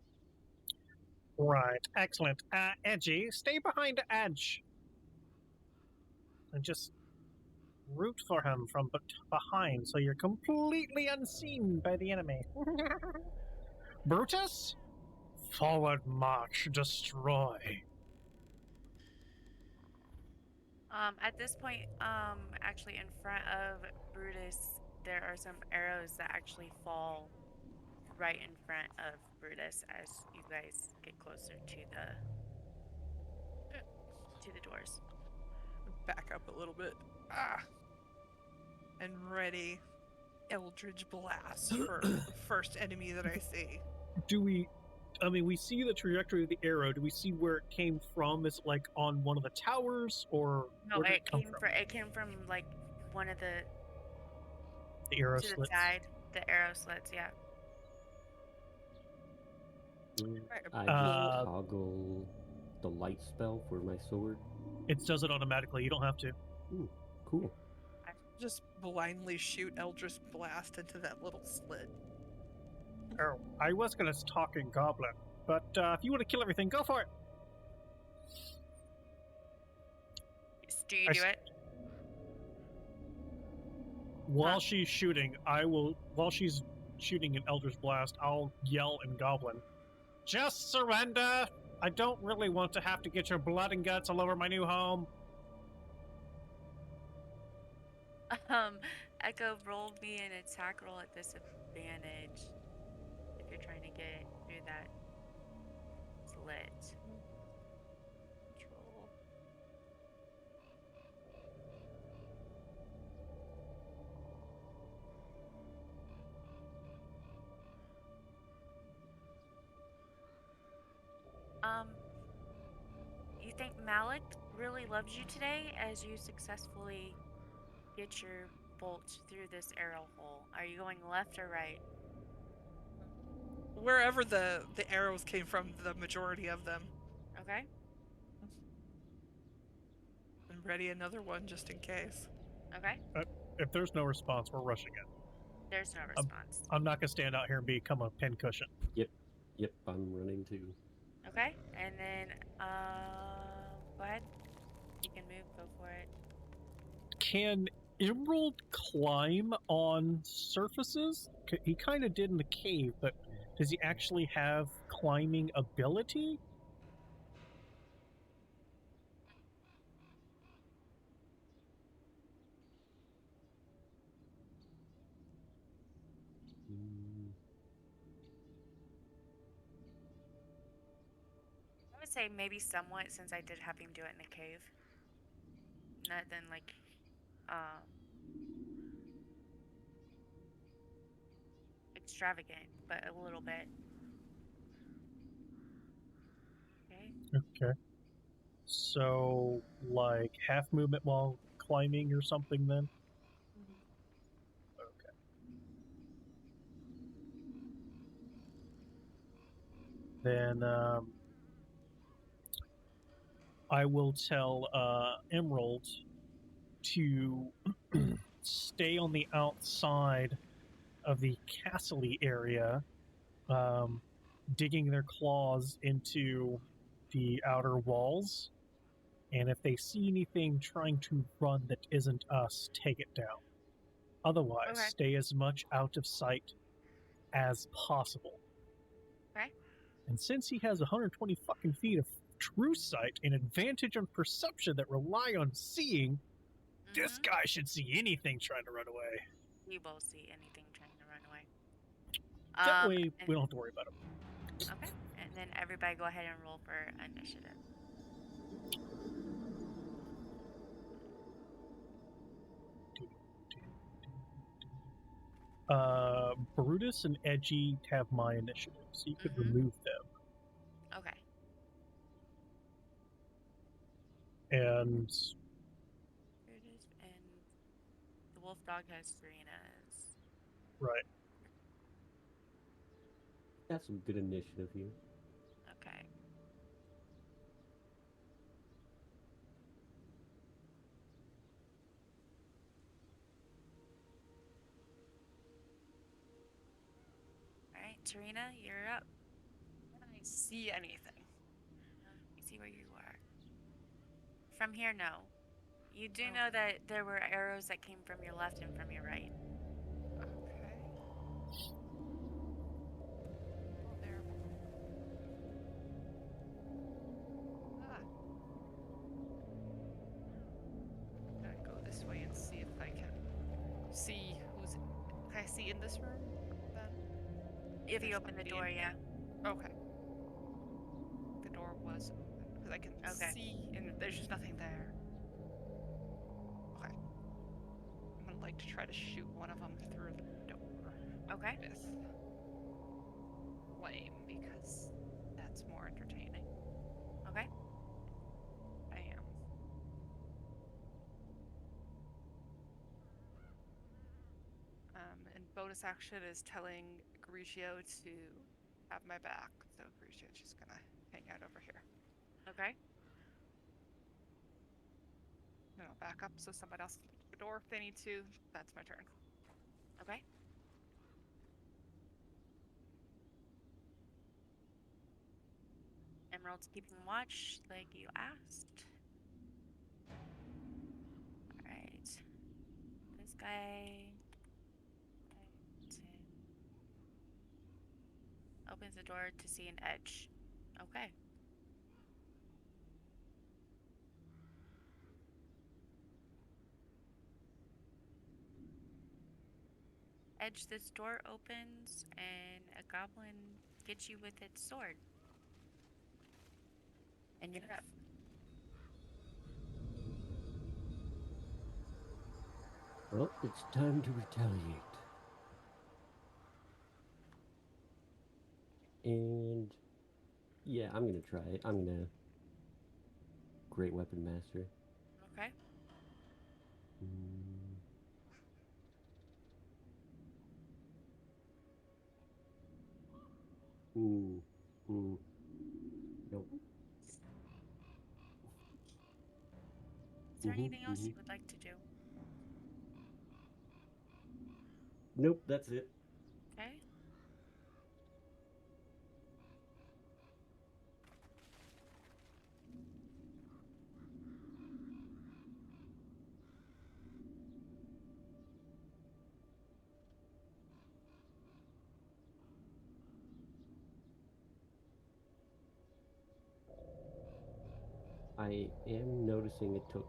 Right, excellent. Edgy, stay behind Edge. And just root for him from behind so you're completely unseen by the enemy. Brutus? Forward march, destroy. At this point, actually in front of Brutus, there are some arrows that actually fall right in front of Brutus as you guys get closer to the doors. Back up a little bit. Ah. And ready. Eldritch Blast for the first enemy that I see. Do we... I mean, we see the trajectory of the arrow. Do we see where it came from? Is it like on one of the towers, or No, where did it come came from? from it came from like one of The arrow to the slits. side, the arrow slits. Yeah. I just toggle the light spell for my sword. It does it automatically. You don't have to. Ooh, cool. Just blindly shoot Eldritch Blast into that little slit. Oh, I was gonna talk in Goblin, but if you want to kill everything, go for it. Do you do it? While she's shooting, while she's shooting an Eldritch Blast, I'll yell in Goblin, "Just surrender! I don't really want to have to get your blood and guts all over my new home." Echo, roll me an attack roll at disadvantage if you're trying to get through that slit. Control. You think Malik really loves you today as you successfully get your bolt through this arrow hole? Are you going left or right? Wherever the arrows came from, the majority of them. Okay. And ready another one just in case. Okay. If there's no response, we're rushing it. There's no response. I'm not gonna stand out here and become a pincushion. Yep, I'm running too. Okay. And then, go ahead. You can move. Go for it. Can Emerald climb on surfaces? He kind of did in the cave, but does he actually have climbing ability? I would say maybe somewhat, since I did have him do it in the cave. Nothing like, extravagant, but a little bit. Okay. Okay. So, like half movement while climbing or something then? Okay. Then, I will tell Emerald to stay on the outside of the castle-y area, digging their claws into the outer walls. And if they see anything trying to run that isn't us, take it down. Otherwise, Okay. stay as much out of sight as possible. Okay. And since he has 120 fucking feet of true sight and advantage on perception that rely on seeing, this guy should see anything trying to run away. You will see anything trying to run away. That way, and- we don't have to worry about him. Okay. And then everybody go ahead and roll for initiative. Brutus and Edgy have my initiative, so you could remove them. Okay. And Brutus and the wolf dog has Serena's. right. That's some good initiative here. Okay. Alright, Serena, you're up. Can I see anything? You see where you are. From here, no. You do Okay. know that there were arrows that came from your left and from your right. Okay. There. Ah. I'm gonna go this way and see if I can see who's. Can I see in this room? Then. If you There's open the nobody door, in yeah. here. Okay. The door was open because I can Okay. see, and there's just nothing there. Okay. I'm gonna like to try to shoot one of them through the door. Okay. With flame because that's more entertaining. Okay. Bam. And bonus action is telling Grigio to have my back. So Grigio's just gonna hang out over here. Okay. And I'll back up so somebody else can open the door if they need to. That's my turn. Okay. Emerald's keeping watch like you asked. Alright. This guy opens the door to see an edge. Okay. Edge, this door opens and a goblin gets you with its sword. And you're up. Well, it's time to retaliate. And yeah, I'm gonna try it. I'm gonna Great Weapon Master. Okay. Nope. Is there anything else you would like to do? Nope, that's it. Okay. I am noticing it took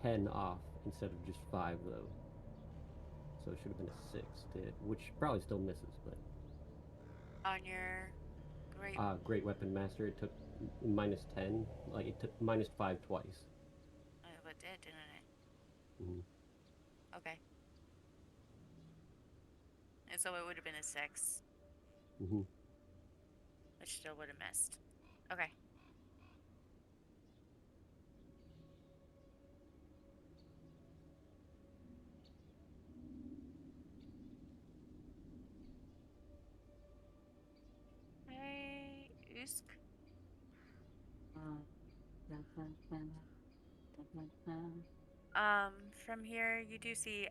10 off instead of just 5, though. So it should have been a 6, which probably still misses, but... On your great... Great Weapon Master, it took -10. Like it took -5 twice. Oh, it did, didn't it? Mhm. Okay. And so it would have been a 6, Mhm. which still would have missed. Okay. Hey, Usk. From here you do see,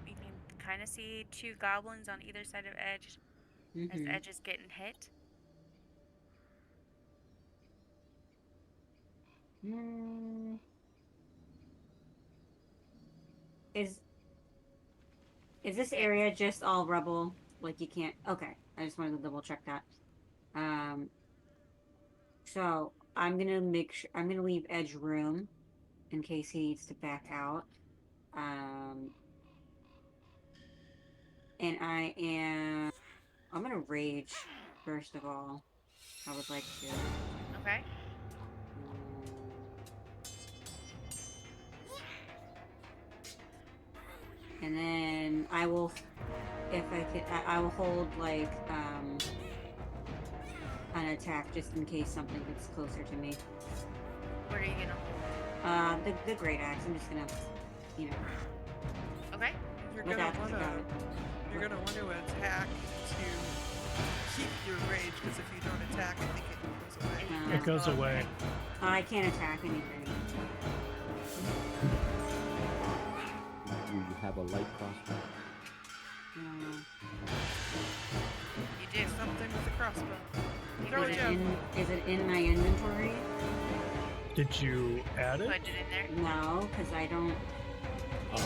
you can kind of see 2 goblins on either side of Edge as Mm-hmm. Edge is getting hit. Mm. Is this It- area just all rubble? Like you can't. Okay, I just wanted to double check that. Um. So I'm gonna make sure I'm gonna leave Edge room in case he needs to back out. Um. And I'm gonna rage first of all. I would like to. Okay. And then I will, if I can, I will hold like an attack just in case something gets closer to me. What are you gonna hold? The great axe. I'm just gonna, you know, Okay. You're but gonna that's wanna about it. you're gonna want to attack to keep your rage, because if you don't attack, I think it goes away. It goes away. I can't attack anything. You have a light crossbow. You do. Something with a crossbow. You Throw put it it, down. Is it in my inventory? Did you add put it? it in there. No, because I don't.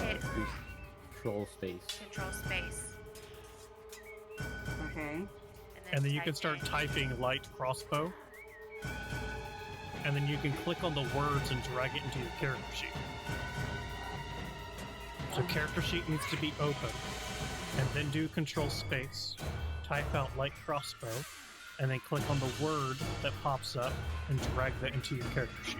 Hit. Use control space. Control space. Okay. And then you type can start in- typing light crossbow. And then you can click on the words and drag it into your character sheet. So character sheet needs to be open. And then do control space. Type out light crossbow. And then click on the word that pops up and drag that into your character sheet.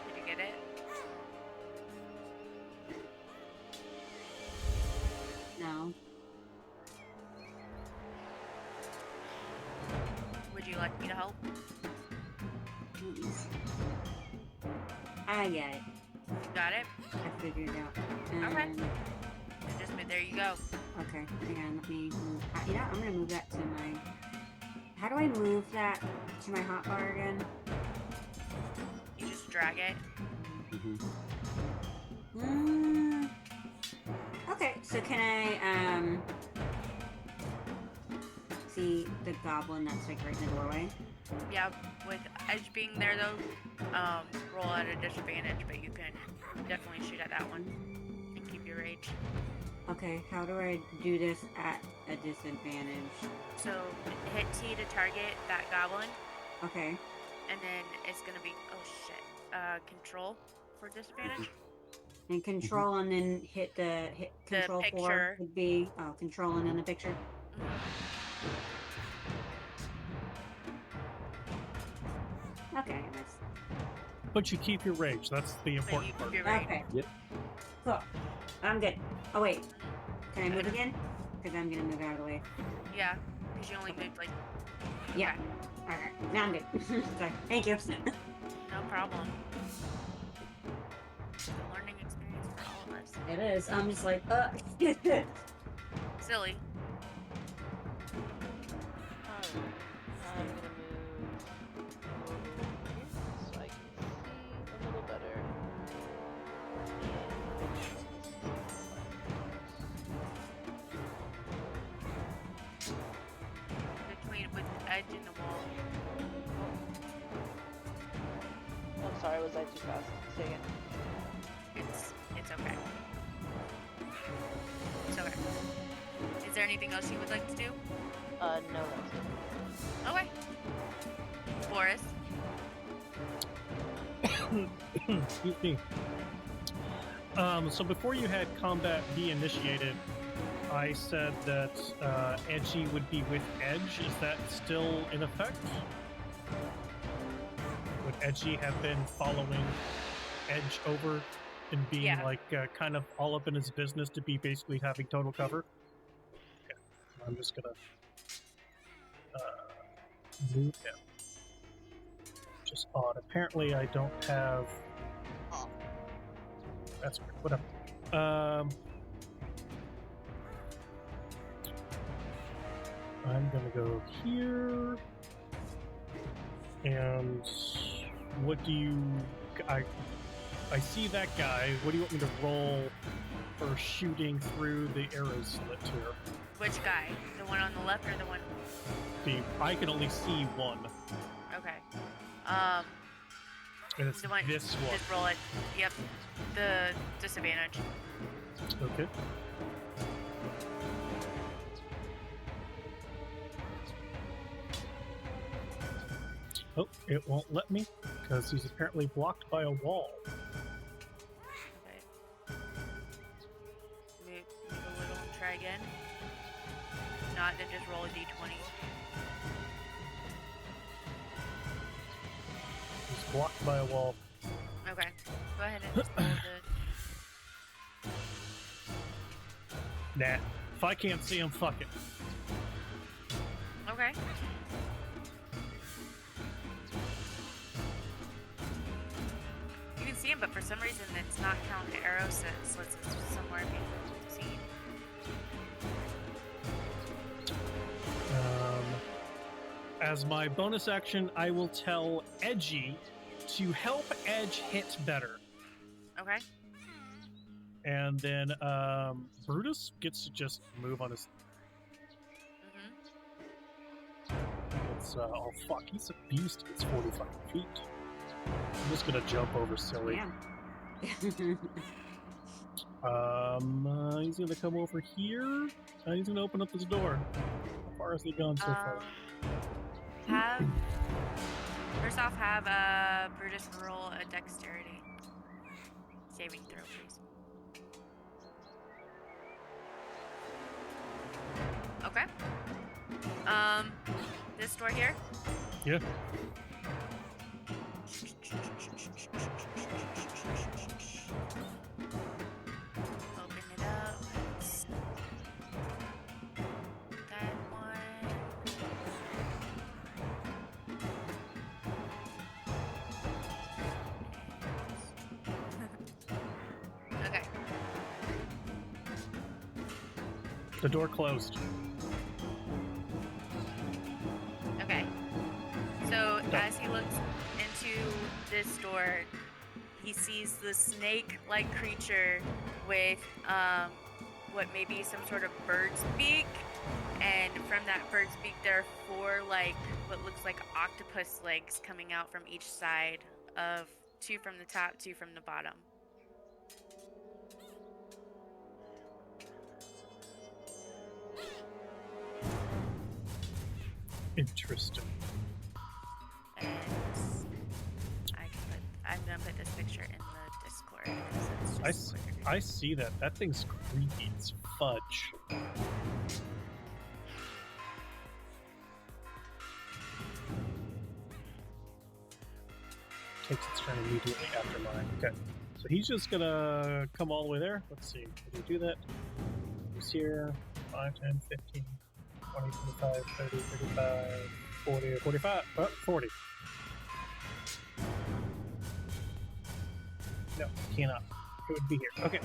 Did you get it? No. Would you like me to help? I get it. You got it? I figured it out. Okay. Just move. There you go. Okay, hang on, let me move. You know, I'm gonna move that to my. How do I move that to my hotbar again? You just drag it. Okay, so can I see the goblin that's like right in the doorway? Yeah, with Edge being there though, roll at a disadvantage, but you can definitely shoot at that one and keep your rage. Okay, how do I do this at a disadvantage? So hit T to target that goblin, Okay. and then it's gonna be control for disadvantage. And control and then hit The control 4 picture. would be control and then the picture. Okay, I missed. But you keep your rage. That's the But you important part. keep your rage. Okay. Yep. Cool. I'm good. Oh wait. Can I move again? Because I'm gonna move out of the way. Yeah, because you only moved like. Yeah. Okay. Now I'm good. Sorry. Thank you. No problem. It's a learning experience for all of us. It is. I'm just like, Silly. Alright, I'm gonna move over here so I can see a little better. Between with Edge and the wall. I'm sorry, was I too fast? Say again. It's okay. It's okay. Is there anything else you would like to do? No, that's it. Okay. Boris. Excuse me. So before you had combat be initiated, I said that Edgy would be with Edge. Is that still in effect? Would Edgy have been following Edge over and being Yeah. like kind of all up in his business to be basically having total cover? Okay. I'm just gonna move him. Just odd. Apparently I don't have... Oh. That's weird. Whatever. I'm gonna go here. And what do you... I see that guy. What do you want me to roll for shooting through the arrow slit here? Which guy? The one on the left or the one? I can only see one. Okay. And it's The one. this one. Just roll it. Yep. The disadvantage. Okay. Oh, it won't let me because he's apparently blocked by a wall. Okay. Move a little and try again. If not, then just roll a d20. He's blocked by a wall. Okay. Go ahead and just roll the. Nah. If I can't see him, fuck it. Okay. You can see him, but for some reason it's not counting arrow slits. It's somewhere being seen. As my bonus action, I will tell Edgy to help Edge hit better. Okay. And then Brutus gets to just move on his... Mm-hmm. oh fuck, he's a beast. It's 45 feet. I'm just gonna jump over silly. Yeah. He's gonna come over here. He's gonna open up his door. How far has he gone so far? First off, have Brutus roll a dexterity saving throw, please. Okay. This door here. Yeah. Open it up. That one. Okay. The door closed. Okay. So as he looks into this door, he sees the snake-like creature with what may be some sort of bird's beak, and from that bird's beak there are four what looks like octopus legs coming out from each side of two from the top, two from the bottom. Interesting. And I'm gonna put this picture in the Discord because it's just I see that. That thing's creepy. It's fudge. Takes its turn immediately after mine. Okay. So he's just gonna come all the way there. Let's see. Can we do that? He's here. 5, 10, 15, 20, 25, 30, 35, 40, 45. Oh, 40. No, cannot. It would be here. Okay.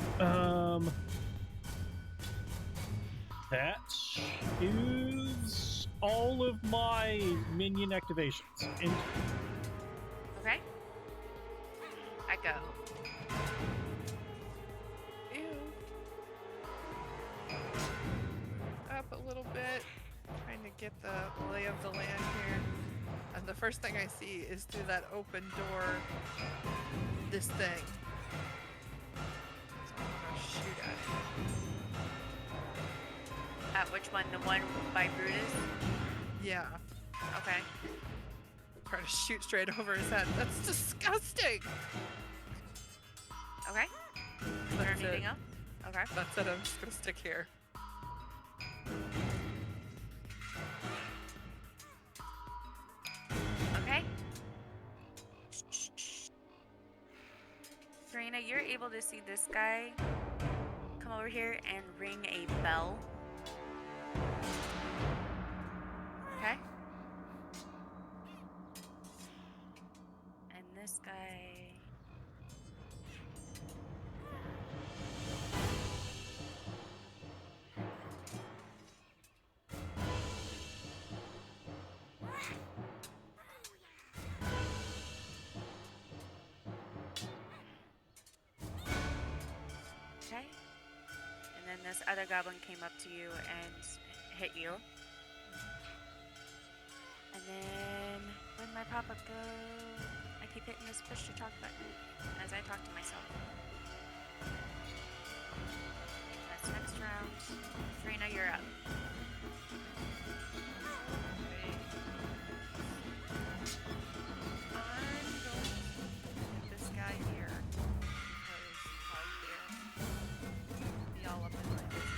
That is all of my minion activations. Okay. Echo. Ew. Up a little bit, trying to get the lay of the land here. And the first thing I see is through that open door, this thing. So I'm gonna shoot at it. At which Which one? The one by Brutus? Yeah. Okay. Trying to shoot straight over his head. That's disgusting. Okay. Is there That's anything it. else? Okay. That's it. I'm just gonna stick here. Okay. Serena, you're able to see this guy come over here and ring a bell. Okay. And this guy. Okay. And then this other goblin came up to you and hit you. And then where'd my pop-up go? I keep hitting this push to talk button as I talk to myself. That's next round. Serena, you're up. I'm going to hit this guy here because how dare be all up in my business.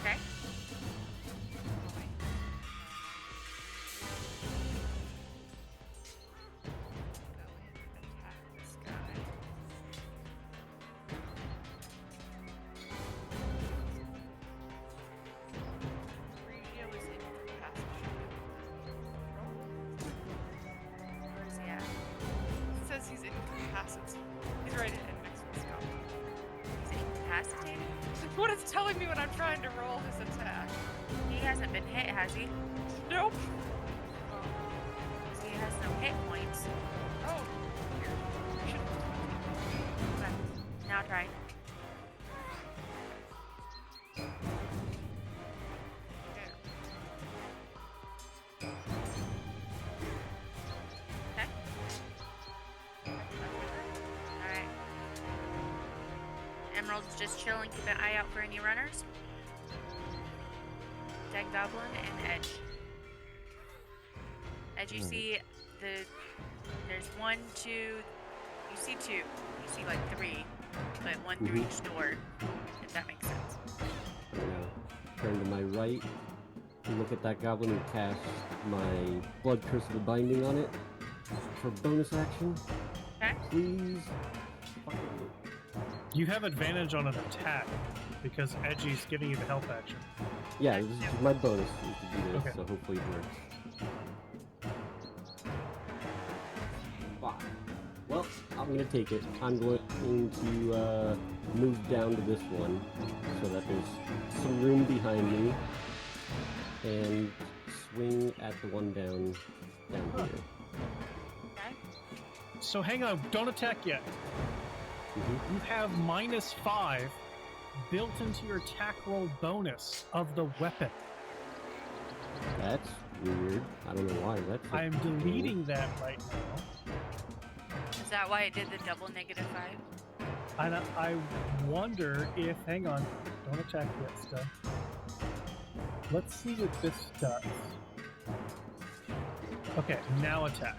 Okay. Go in and attack this guy. Regio is incapacitated. Where is he at? It says he's incapacitated. He's right in next to the goblin. He's incapacitated? What it's telling me when I'm trying to roll his attack. He hasn't been hit, has he? Nope. He has no hit points. Oh. Here. I should Okay. Now try. there. Okay. Alright. Emerald's just chilling, keep an eye out for any runners. Dead Goblin and Edge. Edge, you see there's 1, 2, you see 2. You see like 3, but 1 through each door, if that makes sense. Yeah. Turn to my right. Look at that goblin and cast my Blood Curse of the Binding on it for bonus action. Okay. Please. You have advantage on an attack because Edgy's giving you the help action. Yeah, this is my bonus is to do this, Okay. so hopefully it works. 5. Well, I'm gonna take it. I'm going to move down to this one so that there's some room behind me, and swing at the one down here. Okay. So hang on, don't attack yet. Mhm. You have -5 built into your attack roll bonus of the weapon. That's weird. I don't know why. That's. I am deleting that right now. Is that why it did the double -5? And I wonder if, hang on, don't attack yet still. Let's see what this does. Okay, now attack.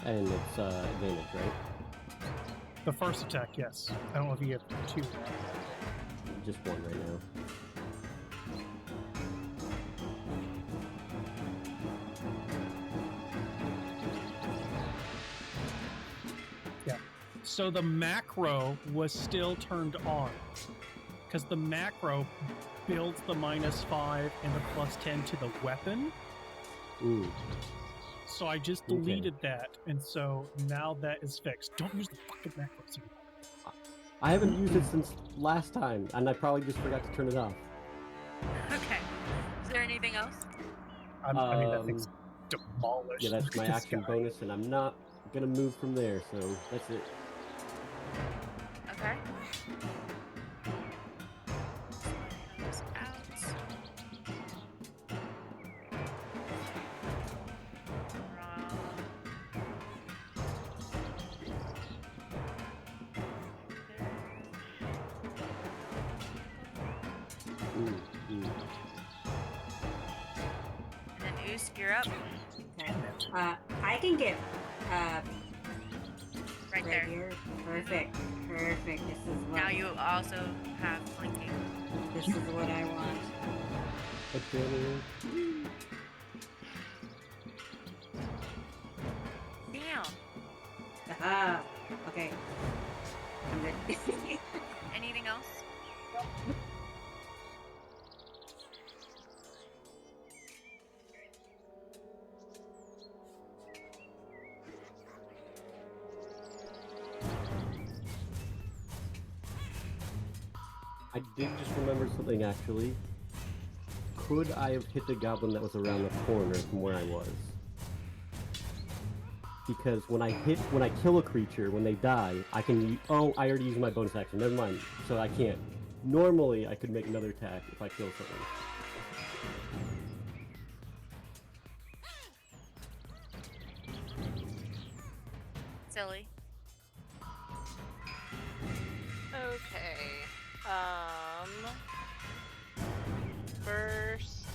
And it's advantage, right? The first attack, yes. I don't know if you have 2 now. Just one right now. So the macro was still turned on. Because the macro builds the -5 and the +10 to the weapon. Ooh. So I just Okay. deleted that, and so now that is fixed. Don't use the fucking macros anymore. I haven't used it since last time, and I probably just forgot to turn it off. Okay. Is there anything else? I mean, that thing's demolished. Yeah, that's Look my at this action guy. bonus, and I'm not gonna move from there, so that's it. Okay. Comes out. Ooh, ooh. And then Oosk, you're up. Okay. I can get Right there. here. Perfect. Perfect. This is what Now you also have flanking. this is what I want. Adrenaline. Damn. Ah. Okay. I'm good. Anything else? I did just remember something actually. Could I have hit the goblin that was around the corner from where I was? Because when I kill a creature, when they die, I can. Oh, I already used my bonus action. Never mind. So I can't. Normally, I could make another attack if I kill something. Silly. Okay. First,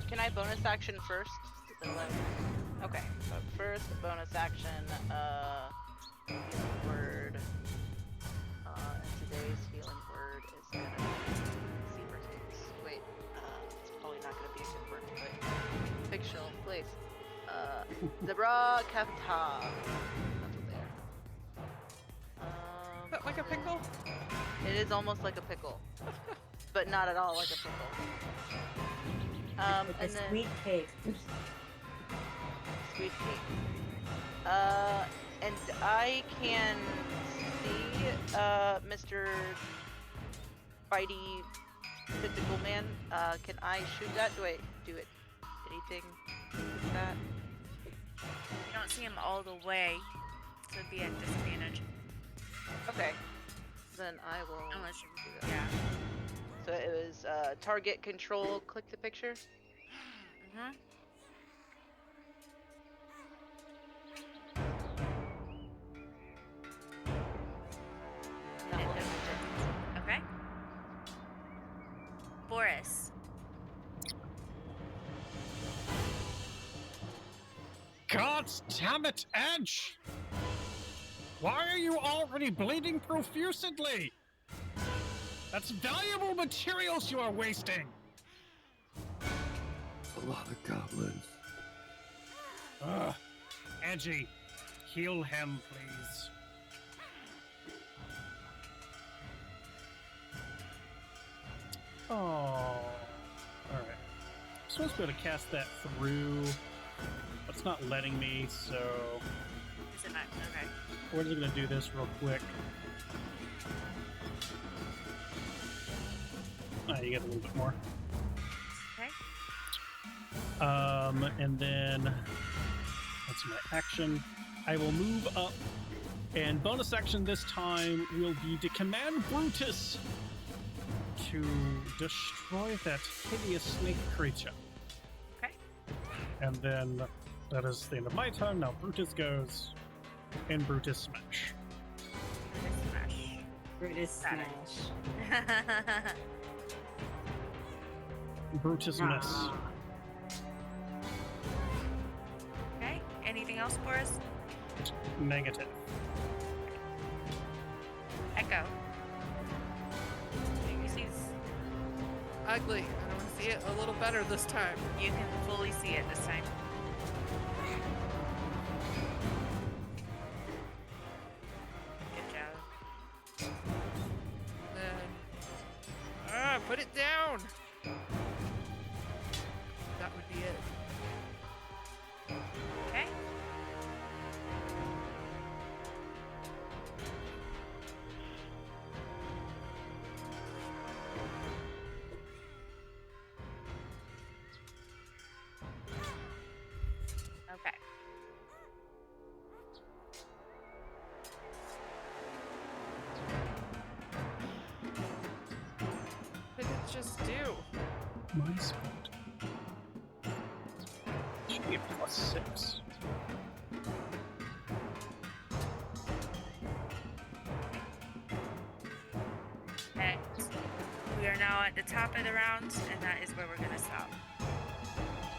can I bonus action first? Is that allowed? Okay. So first, bonus action. Healing word. And today's healing word is gonna be Zebra Tooth. Wait. It's probably not gonna be a good word to put. Fictional place. Zebra Capta. That's what they are. Is that like a pickle? It is almost like a pickle, but not at all like a pickle. Like And a then sweet cake. sweet cake. And I can see Mr. Fighty Mythical Man. Can I shoot that? Do I do it? Anything with that? You don't see him all the way, so it'd be at disadvantage. Okay. Then I will Unless you, do that. yeah. So it was target control. Click the picture. Mhm. That And will it does- Okay. Boris. God damn it, Edge! Why are you already bleeding profusely? That's valuable materials you are wasting! It's a lot of goblins. Ugh. Edgy, heal him, please. Oh. Alright. I'm supposed to be able to cast that through, but it's not letting me, so Is it not? Okay. we're just gonna do this real quick. Ah, you get a little bit more. Okay. And then that's my action. I will move up, and bonus action this time will be to command Brutus to destroy that hideous snake creature. Okay. And then that is the end of my turn. Now Brutus goes in Brutus Smash. Smash. Brutus Got it. smash. Brutus miss. Ah. Okay. Anything else for us? Negative. Echo. You see, Ugly. I want to see it a little better this time. you can fully see it this time. Good job. Then, put it down. That would be it. Okay. Okay. What did it just do? My spot. Should be a +6. Okay. We are now want the top of the round, and that is where we're gonna stop.